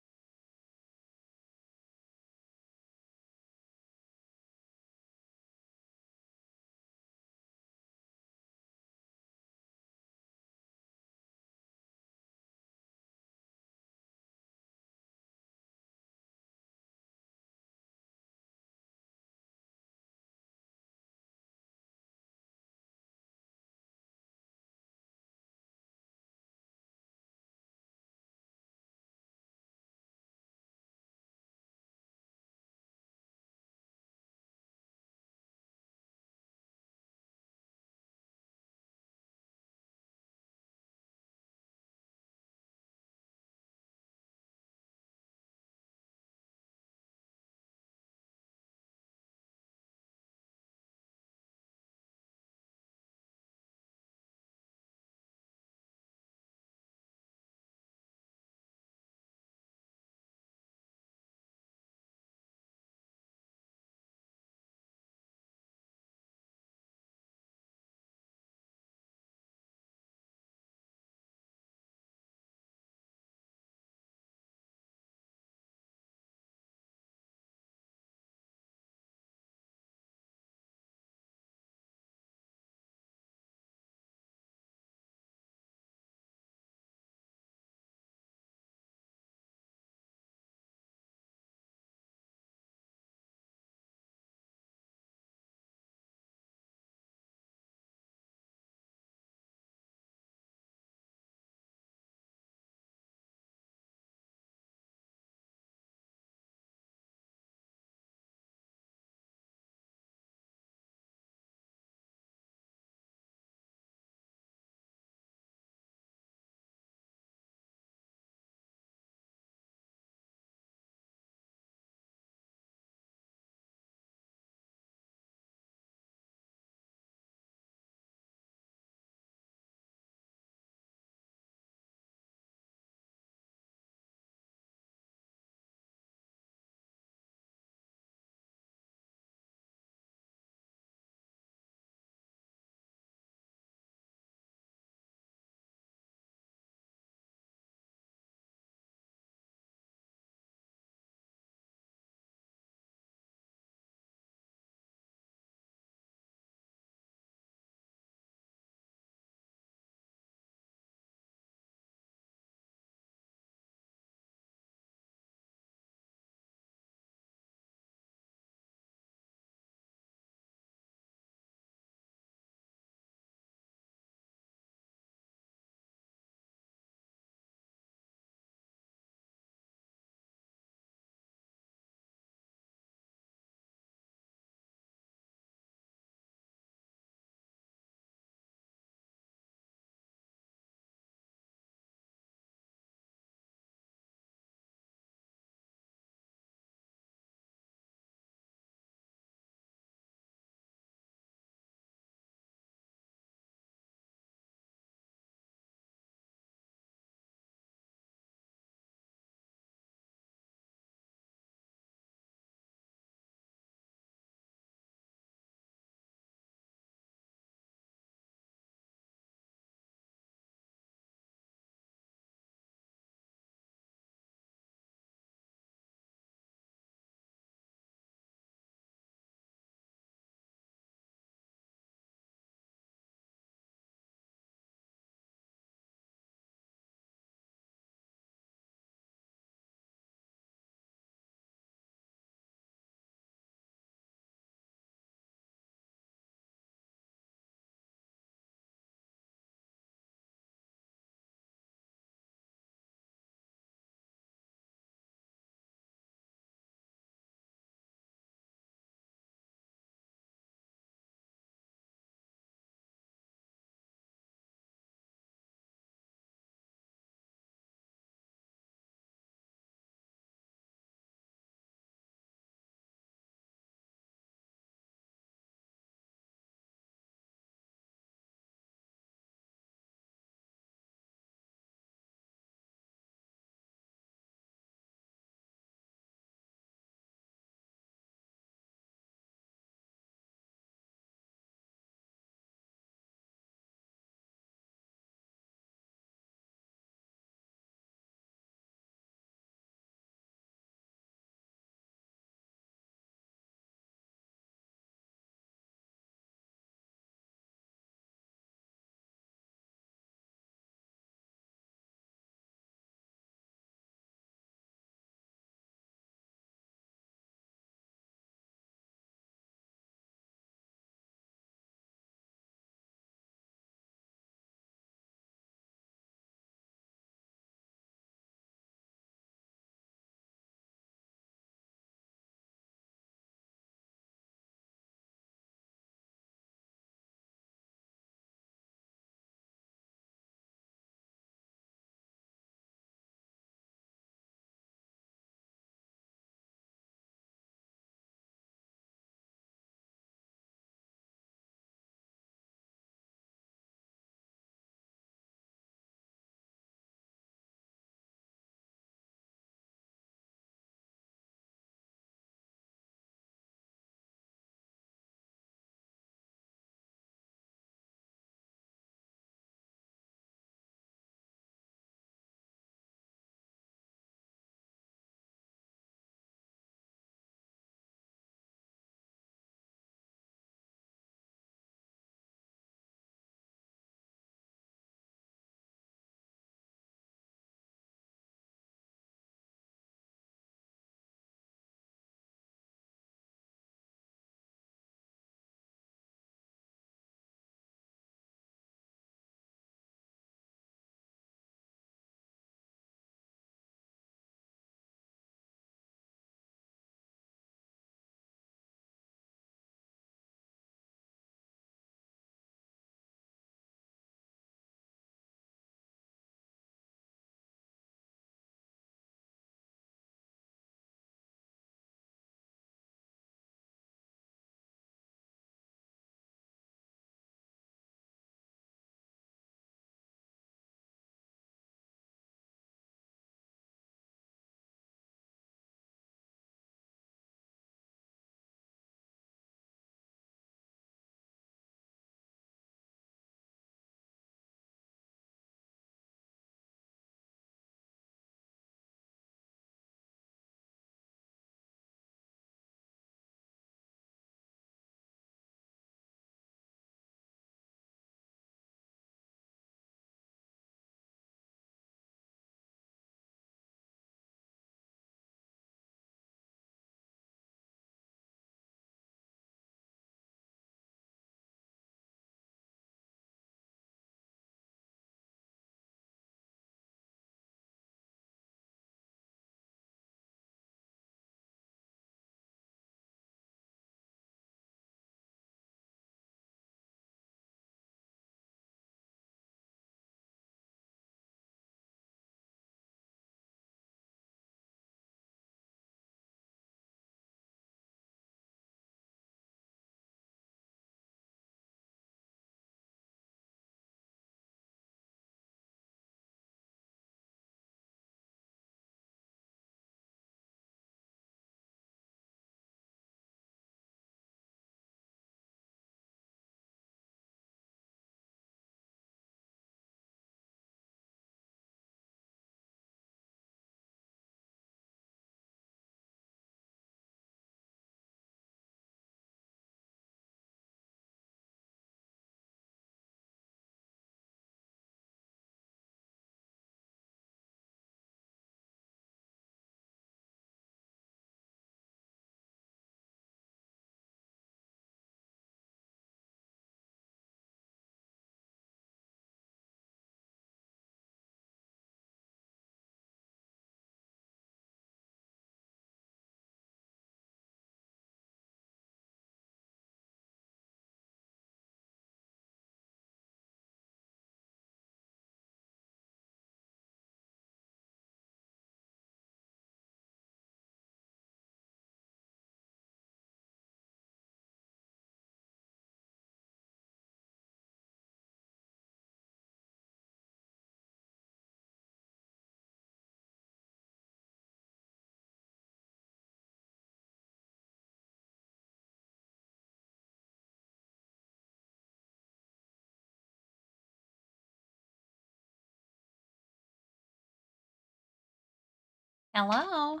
Hello.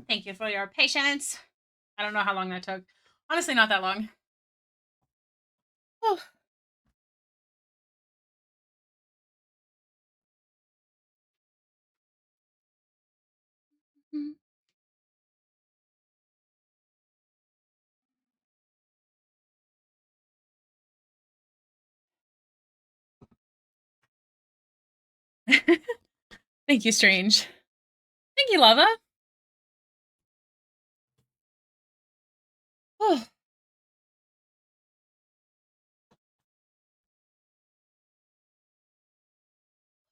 Thank you for your patience. I don't know how long that took. Honestly, not that long. Oh. Thank you, Strange. Thank you, Lava. Oh.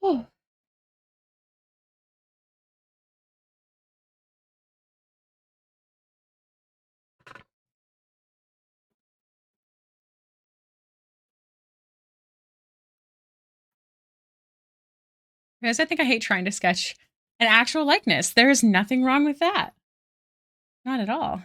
Oh. Because I think I hate trying to sketch an actual likeness. There is nothing wrong with that. Not at all.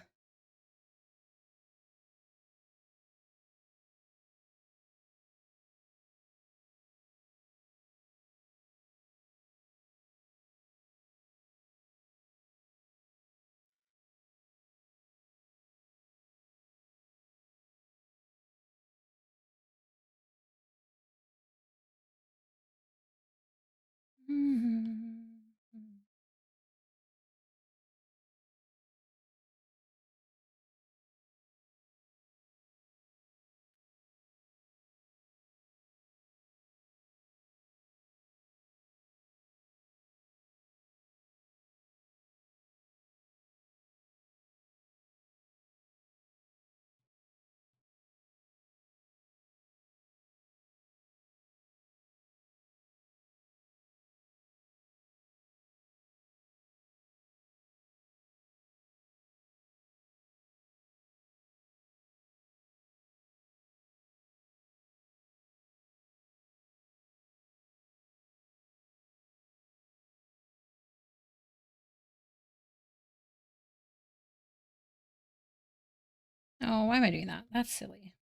Oh, why am I doing that? That's silly.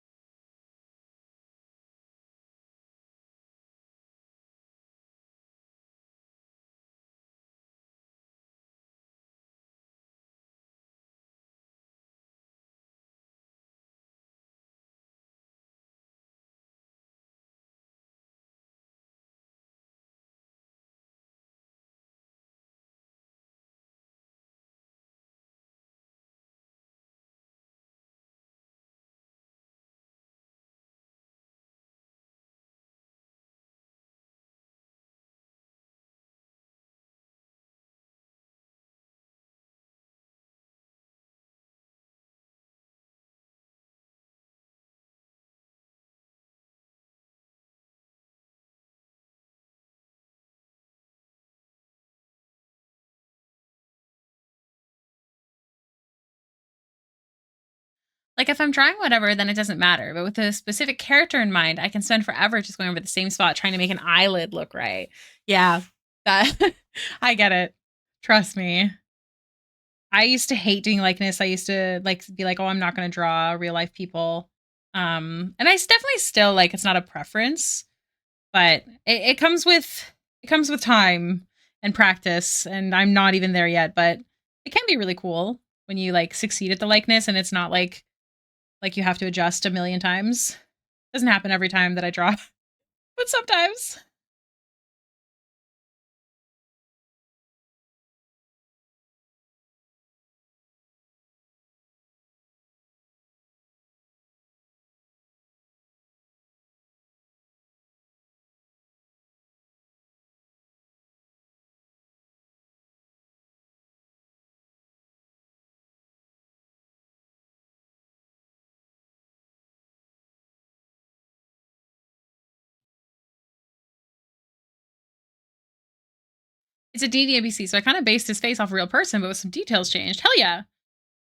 Like, if I'm drawing whatever, then it doesn't matter. But with a specific character in mind, I can spend forever just going over the same spot trying to make an eyelid look right. Yeah, that I get it. Trust me. I used to hate doing likeness. I used to like be like, "Oh, I'm not going to draw real life people." And I definitely still like it's not a preference, but it comes with time and practice, and I'm not even there yet, but it can be really cool when you like succeed at the likeness and it's not like you have to adjust a million times. Doesn't happen every time that I draw, but sometimes. It's a DDABC, so I kind of based his face off a real person, but with some details changed. Hell yeah.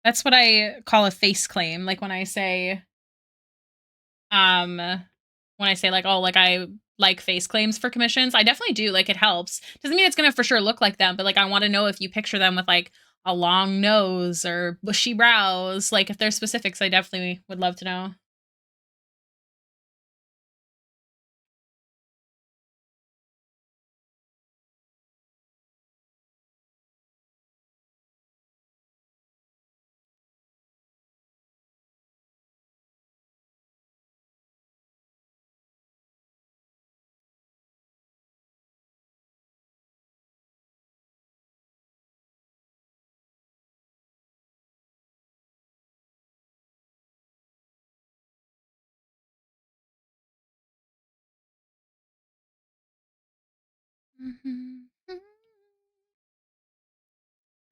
That's what I call a face claim. Like um when I say like, oh, like I like face claims for commissions, I definitely do. Like it helps. Doesn't mean it's gonna for sure look like them, but like I want to know if you picture them with like a long nose or bushy brows. Like if there's specifics, I definitely would love to know.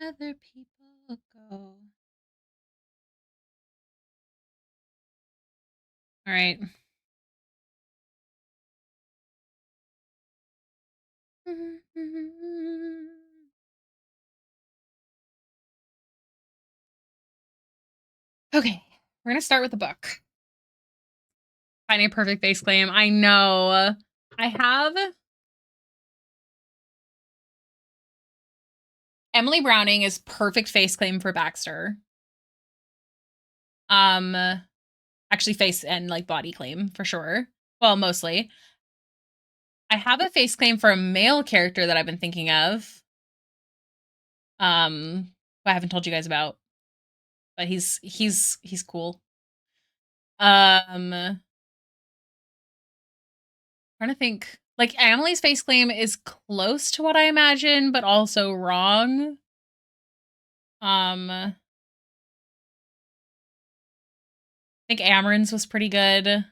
Other people go. All right. Okay, we're gonna start with the book. Finding a perfect face claim. I know. I have Emily Browning is perfect face claim for Baxter. Actually face and like body claim for sure. Well, mostly. I have a face claim for a male character that I've been thinking of. Who I haven't told you guys about. But he's cool. Trying to think. Like Emily's face claim is close to what I imagine, but also wrong. I think Amarin's was pretty good. Trying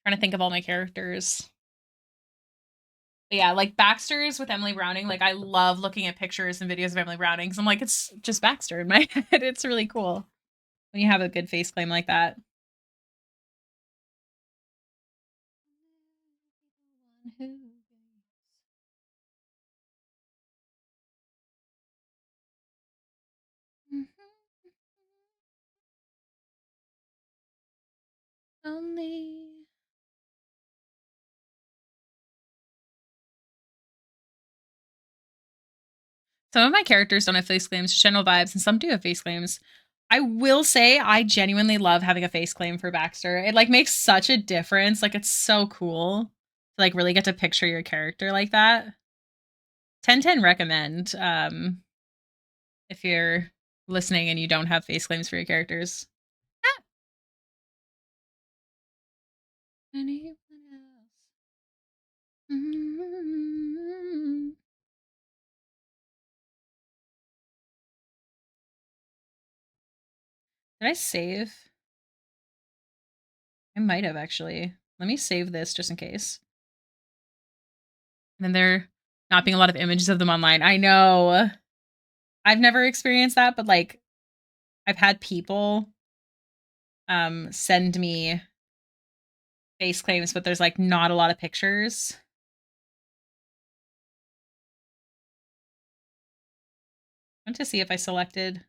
to think of all my characters. But yeah, like Baxter's with Emily Browning. Like I love looking at pictures and videos of Emily Browning because I'm like, it's just Baxter in my head. It's really cool when you have a good face claim like that. Only. Some of my characters don't have face claims, general vibes, and some do have face claims. I will say I genuinely love having a face claim for Baxter. It like makes such a difference. Like it's so cool to like really get to picture your character like that. 1010 recommend if you're listening and you don't have face claims for your characters. Ah! Anyone else? Mm-hmm. Did I save? I might have actually. Let me save this just in case. And then there not being a lot of images of them online. I know. I've never experienced that, but like I've had people send me face claims, but there's like not a lot of pictures. I want to see if I selected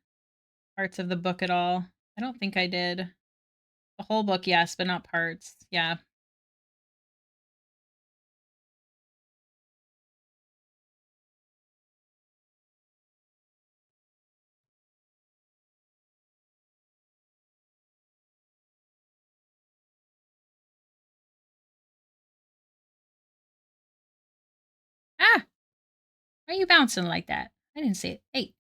parts of the book at all. I don't think I did. The whole book, yes, but not parts. Yeah. Ah! Why are you bouncing like that? I didn't see it. Hey.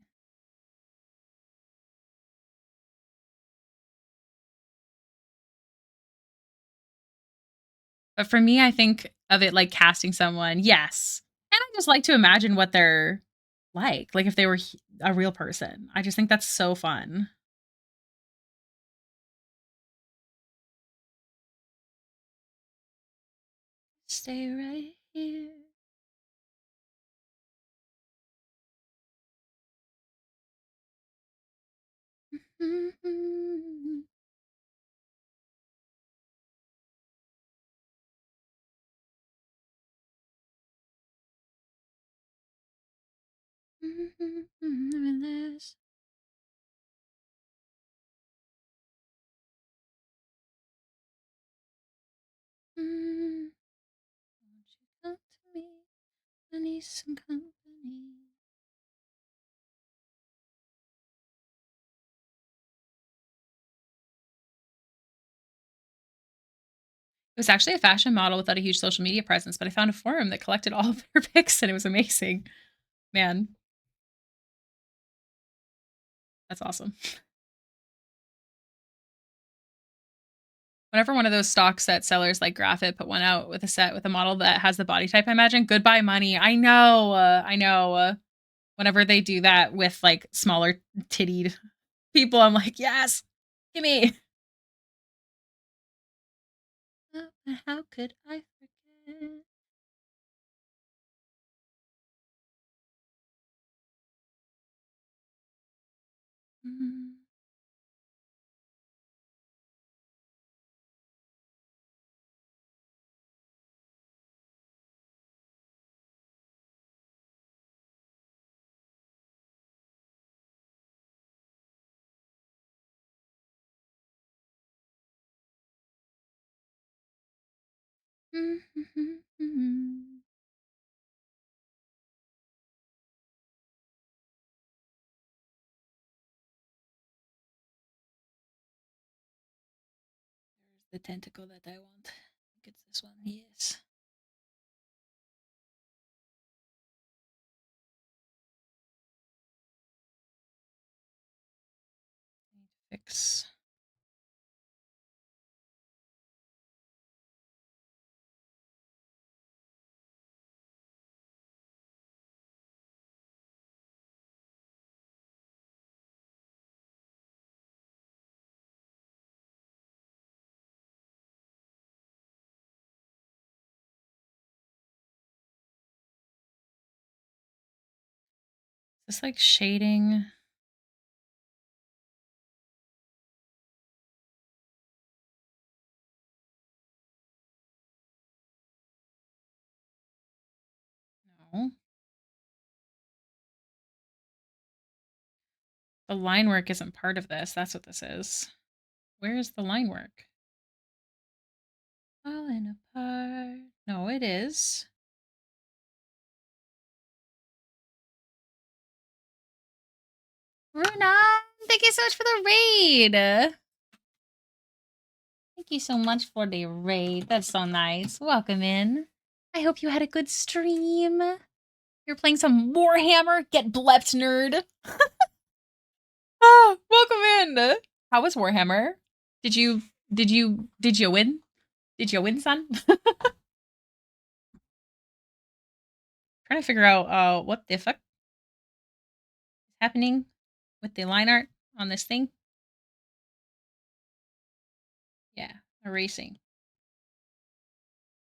But for me, I think of it like casting someone, yes. And I just like to imagine what they're like if they were a real person. I just think that's so fun. Stay right here. Mm-hmm. This. Won't you come to me? I need some company. It was actually a fashion model without a huge social media presence, but I found a forum that collected all of her pics and it was amazing. Man. That's awesome. Whenever one of those stock set sellers like Graphit put one out with a set with a model that has the body type, I imagine, goodbye money. I know. I know. Whenever they do that with like smaller tittied people, I'm like, yes, give me. How could I forget? The tentacle that I want. I think it's this one. Yes. Fix. Is this like shading? No. The line work isn't part of this. That's what this is. Where is the line work? Falling apart. No, it is. Runa, thank you so much for the raid. Thank you so much for the raid. That's so nice. Welcome in. I hope you had a good stream. You're playing some Warhammer. Get blept, nerd. Oh, welcome in. How was Warhammer? Did you win? Did you win, son? Trying to figure out what the fuck is happening with the line art on this thing. Yeah, erasing.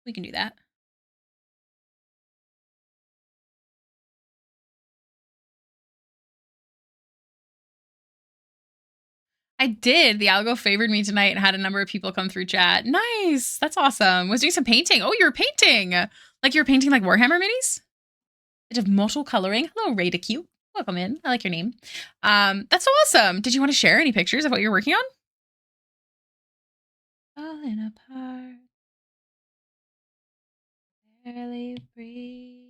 We can do that. I did. The algo favored me tonight and had a number of people come through chat. Nice. That's awesome. Was doing some painting. Oh, you're painting. Like you're painting like Warhammer minis? Bit of mortal coloring. Hello, Rada Cute. Welcome in. I like your name. That's awesome. Did you want to share any pictures of what you're working on? Falling apart. Barely breathing.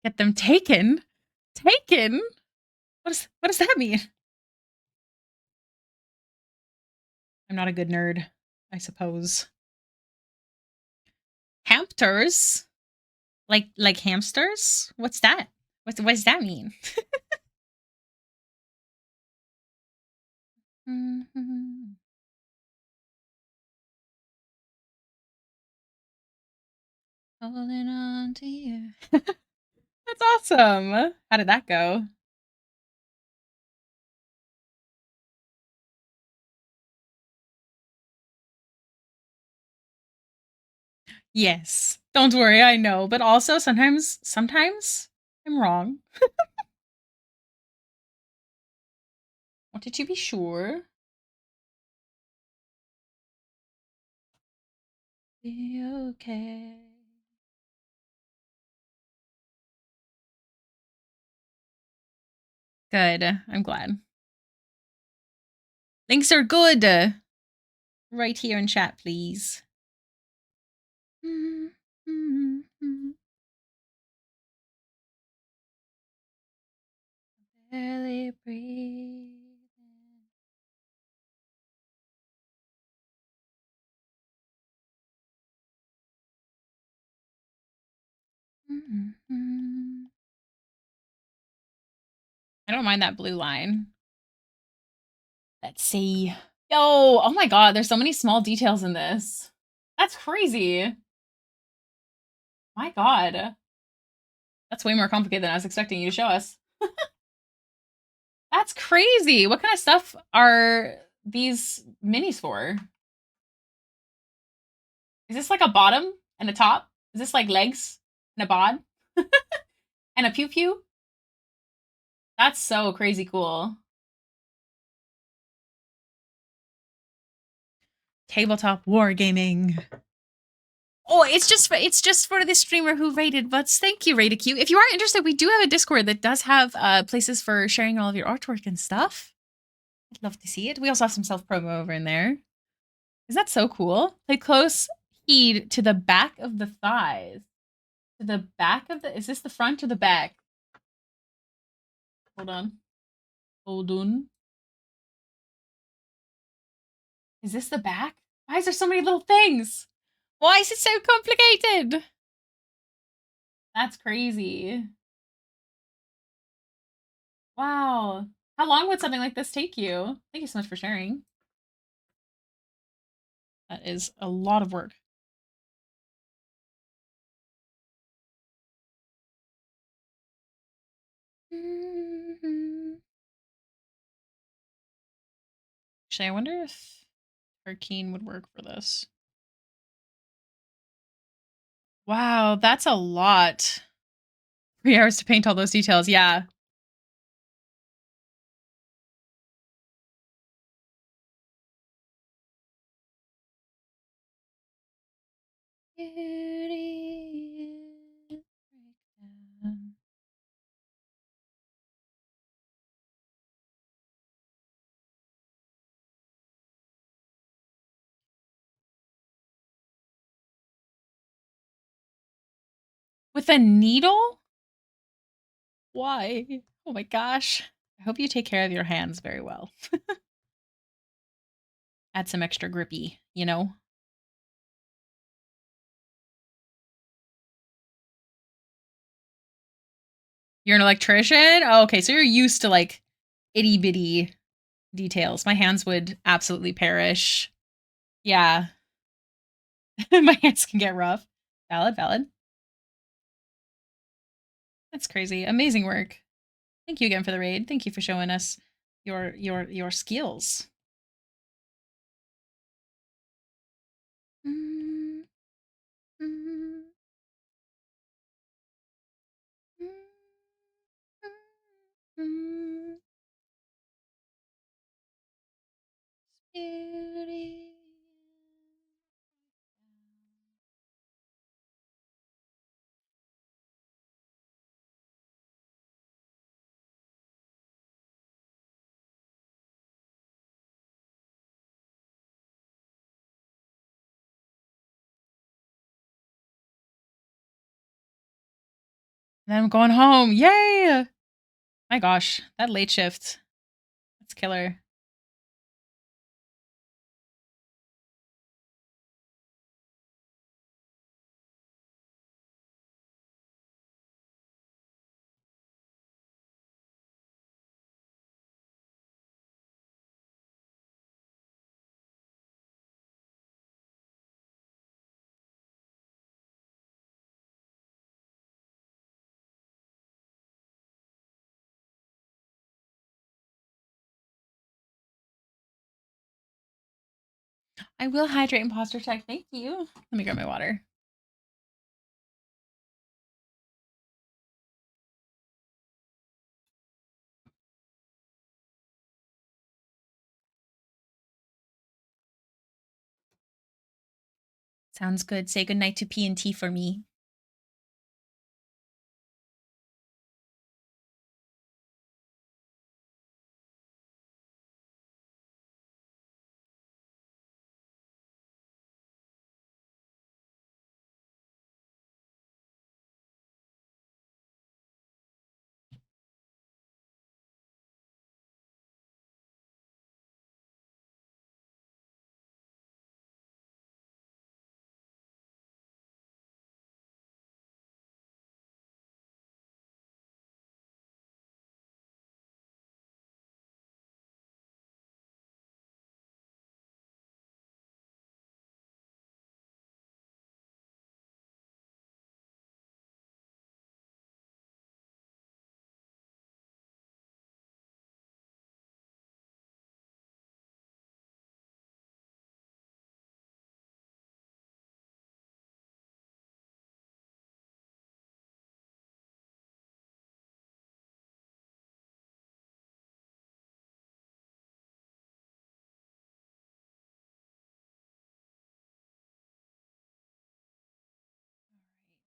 Get them taken? Taken? What does that mean? I'm not a good nerd, I suppose. Hamsters? Like hamsters? What's that? What does that mean? Holding on to you. That's awesome. How did that go? Yes. Don't worry, I know. But also sometimes I'm wrong. Wanted to be sure. Be okay. Good. I'm glad. Links are good. Right here in chat, please. Barely breathing. I don't mind that blue line. Let's see. Yo, oh my god, there's so many small details in this. That's crazy. My god. That's way more complicated than I was expecting you to show us. That's crazy. What kind of stuff are these minis for? Is this like a bottom and a top. Is this like legs and a bod and a pew pew? That's so crazy cool. Tabletop wargaming. Oh, it's just for the streamer who rated. But thank you, Rated Q. If you are interested, we do have a Discord that does have places for sharing all of your artwork and stuff. I'd love to see it. We also have some self promo over in there. Is that so cool? Pay close heed to the back of the thighs. To the back of the. Is this the front or the back? Hold on. Hold on. Is this the back? Why is there so many little things? Why is it so complicated? That's crazy. Wow. How long would something like this take you? Thank you so much for sharing. That is a lot of work. Actually, I wonder if Arkeen would work for this. Wow, that's a lot. 3 hours to paint all those details, yeah. With a needle? Why? Oh my gosh. I hope you take care of your hands very well. Add some extra grippy, you know? You're an electrician? Oh, okay, so you're used to like itty bitty details. My hands would absolutely perish. Yeah. My hands can get rough. Valid, valid. That's crazy. Amazing work. Thank you again for the raid. Thank you for showing us your skills. Then I'm going home. Yay! My gosh, that late shift. That's killer. I will hydrate and posture check. Thank you. Let me grab my water. Sounds good. Say goodnight to P&T for me.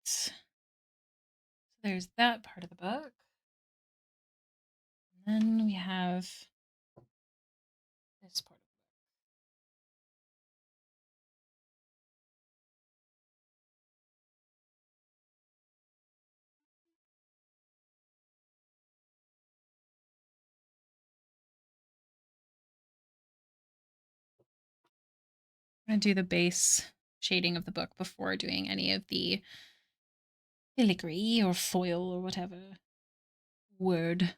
So there's that part of the book. And then we have this part. I'm going to do the base shading of the book before doing any of the filigree or foil or whatever word.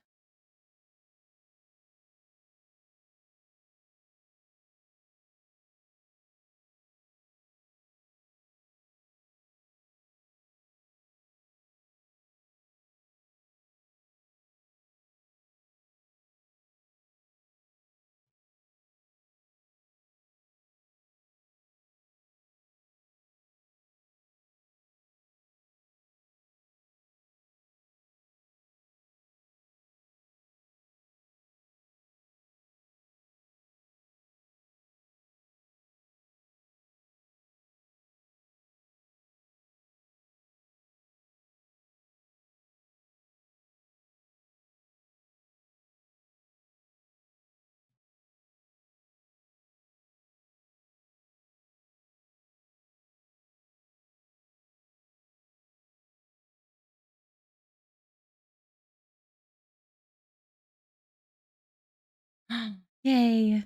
Yay.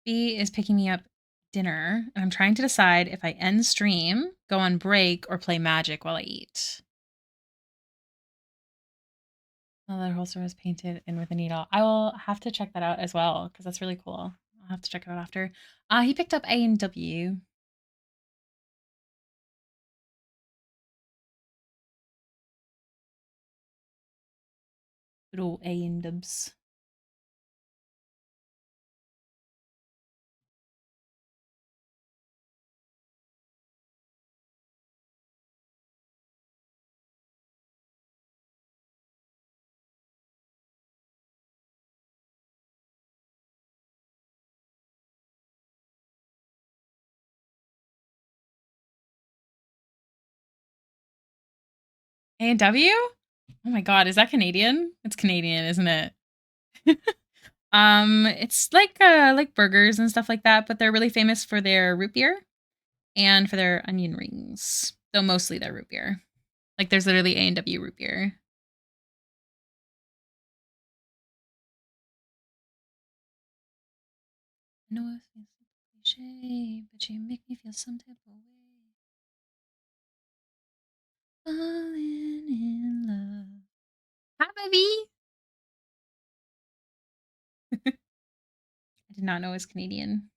B is picking me up dinner, and I'm trying to decide if I end stream, go on break, or play Magic while I eat. The leather holster was painted in with a needle. I will have to check that out as well, because that's really cool. I'll have to check it out after. He picked up A and W. Good old A and Dubs. A and W? Oh my god, is that Canadian? It's Canadian, isn't it? It's like burgers and stuff like that, but they're really famous for their root beer and for their onion rings. Though mostly their root beer. Like there's literally A&W root beer. I know it feels like cliche, but you make me feel some type of way. Falling in love. Hi, baby. I did not know it was Canadian.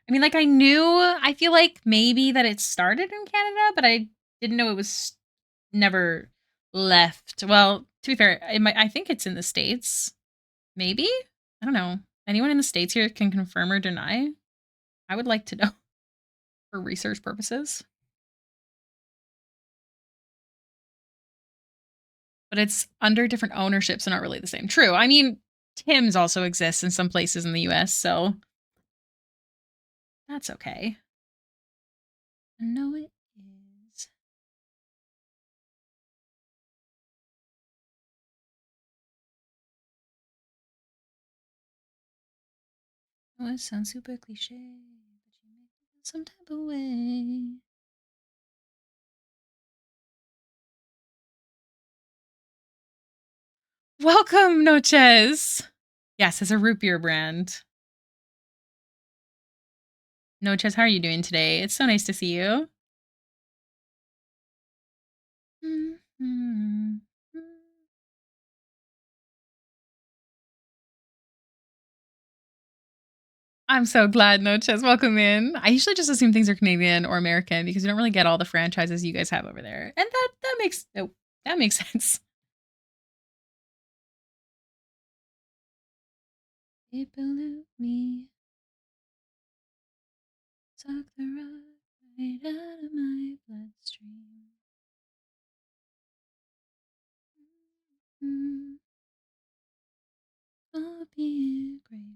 I mean, like I feel like maybe that it started in Canada, but I didn't know it was never left. Well, to be fair, I think it's in the States. Maybe? I don't know. Anyone in the States here can confirm or deny? I would like to know for research purposes. But it's under different ownerships and not really the same. True. I mean, Tim's also exists in some places in the US, so that's okay. I know it is. Oh, it sounds super cliche, but you make me feel some type of way. Welcome, Noches. Yes, it's a root beer brand. Noches, how are you doing today? It's so nice to see you. Mm-hmm. I'm so glad, Noches. Welcome in. I usually just assume things are Canadian or American because you don't really get all the franchises you guys have over there, and that makes sense. It pollute me, suck the rock right out of my bloodstream. Mm-hmm. I'll be grateful.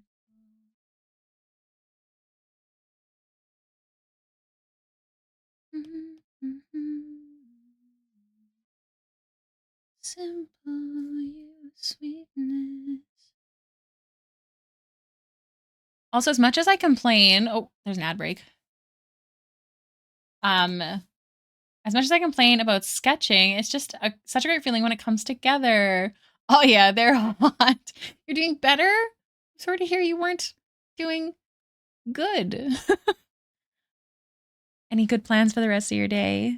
Mm-hmm. simple, you sweetness. Also, as much as I complain, oh, there's an ad break. As much as I complain about sketching, it's just such a great feeling when it comes together. Oh yeah, they're hot. You're doing better? Sorry to hear you weren't doing good. Any good plans for the rest of your day?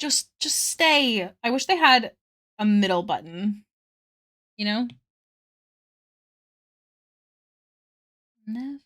Just stay. I wish they had a middle button. You know? Never.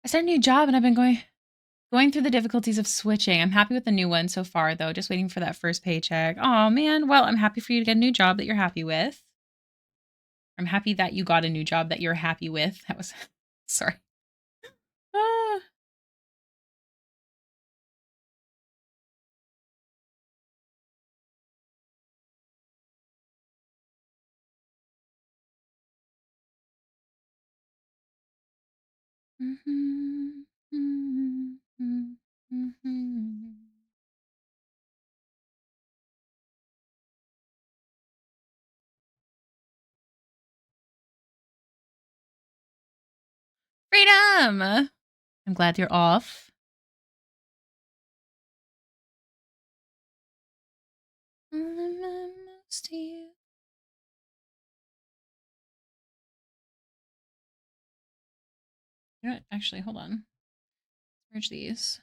I started a new job and I've been going through the difficulties of switching. I'm happy with the new one so far, though. Just waiting for that first paycheck. Oh man. Well, I'm happy for you to get a new job that you're happy with. I'm happy that you got a new job that you're happy with. That was sorry. Ah. Freedom! I'm glad you're off. Most to you. You know what? Actually, hold on. Let's merge these.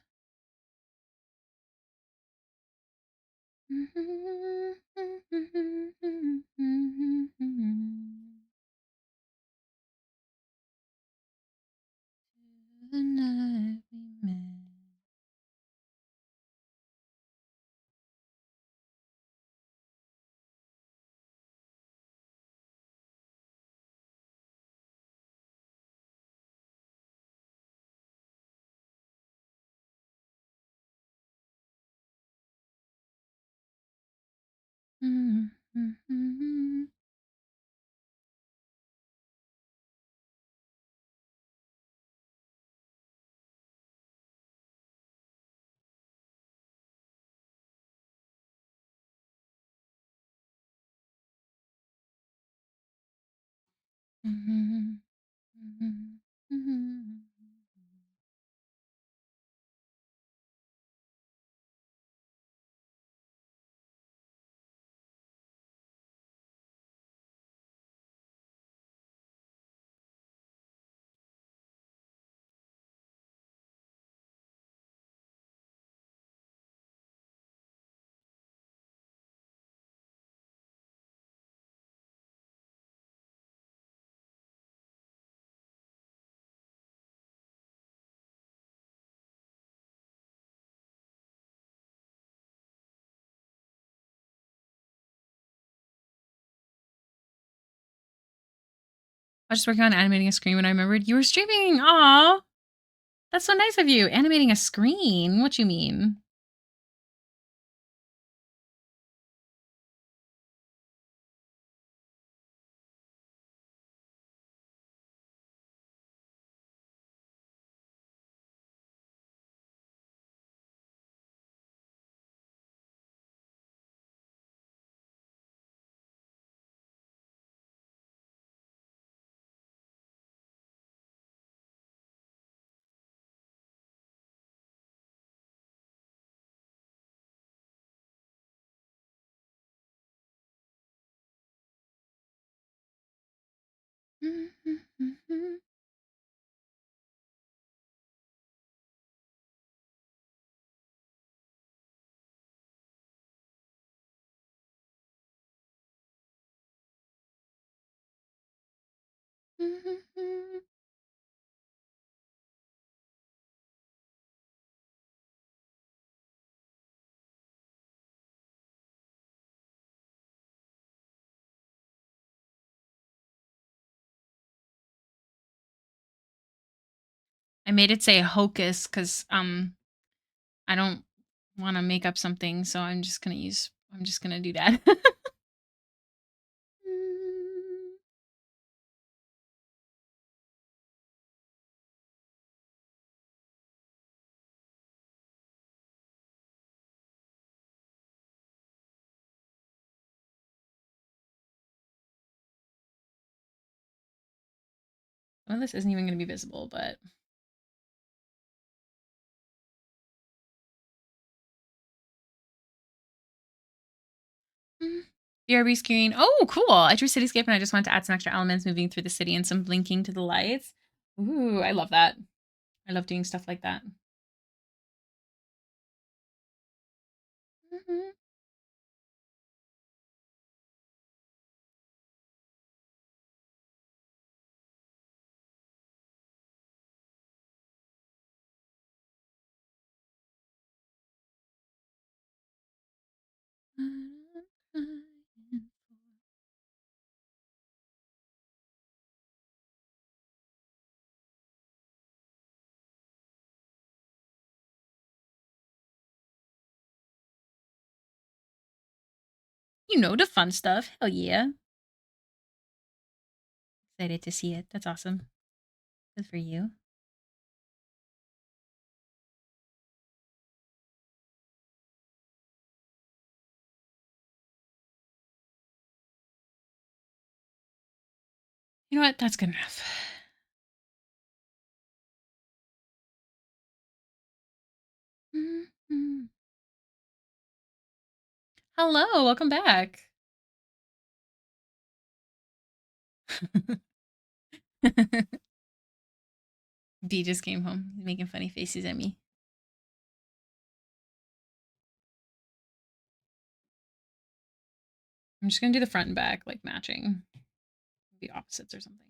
The night we met. I was just working on animating a screen when I remembered you were streaming. Aw. That's so nice of you. Animating a screen? What you mean? I made it say hocus because I don't want to make up something, so I'm just gonna do that. Well, this isn't even gonna be visible, but BRB screen. Oh, cool. I drew cityscape and I just wanted to add some extra elements moving through the city and some blinking to the lights. Ooh, I love that. I love doing stuff like that. You know the fun stuff. Hell yeah. Excited to see it. That's awesome. Good for you. You know what? That's good enough. Hello, welcome back. B just came home, making funny faces at me. I'm just gonna do the front and back, like matching. The opposites or something.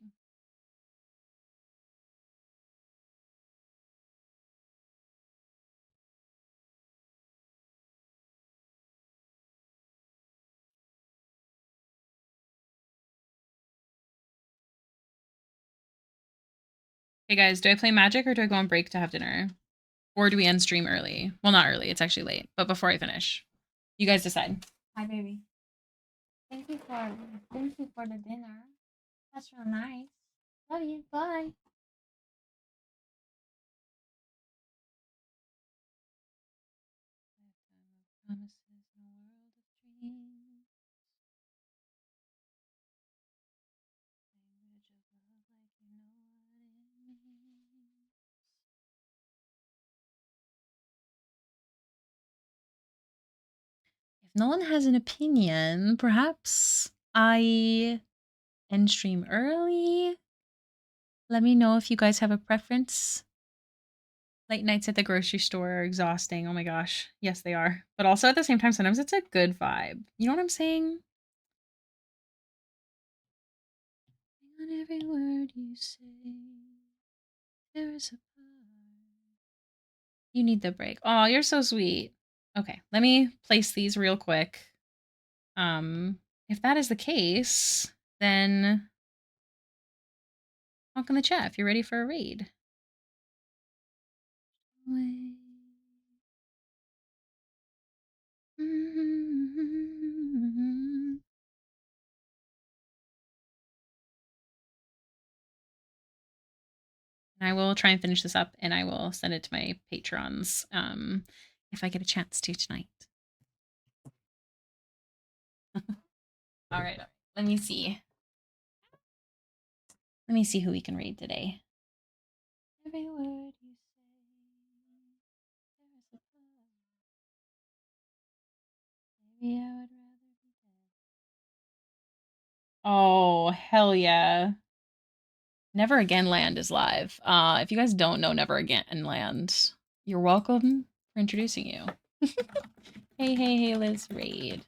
Hey guys, do I play Magic or do I go on break to have dinner? Or do we end stream early? Well, not early, it's actually late, but before I finish. You guys decide. Hi, baby. Thank you for the dinner. That's real nice. Love you. Bye. If no one has an opinion, perhaps I end stream early. Let me know if you guys have a preference. Late nights at the grocery store are exhausting. Oh my gosh. Yes, they are. But also at the same time, sometimes it's a good vibe. You know what I'm saying? On every word you say, there is a part. You need the break. Oh, you're so sweet. Okay, let me place these real quick. If that is the case, then talk in the chat if you're ready for a raid. I will try and finish this up and I will send it to my patrons if I get a chance to tonight. All right. Let me see. Let me see who we can raid today. Every word you say, there is a part. Maybe I would rather be dead. Oh, hell yeah. Never Again Land is live. If you guys don't know Never Again Land, you're welcome for introducing you. Hey, Liz, raid.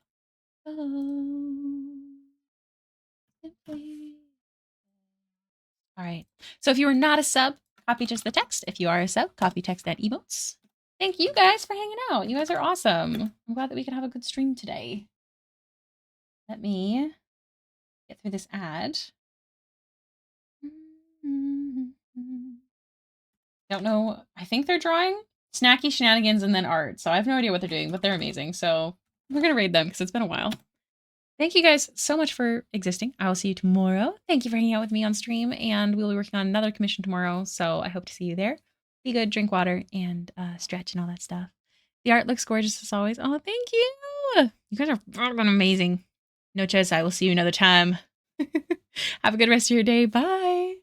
All right. So if you are not a sub, copy just the text. If you are a sub, copy text at emotes. Thank you guys for hanging out. You guys are awesome. I'm glad that we could have a good stream today. Let me get through this ad. Don't know. I think they're drawing snacky shenanigans and then art. So I have no idea what they're doing, but they're amazing. So we're going to raid them because it's been a while. Thank you guys so much for existing. I will see you tomorrow. Thank you for hanging out with me on stream, and we'll be working on another commission tomorrow. So I hope to see you there. Be good, drink water, and stretch and all that stuff. The art looks gorgeous as always. Oh, thank you. You guys are fucking amazing. Noches, I will see you another time. Have a good rest of your day. Bye.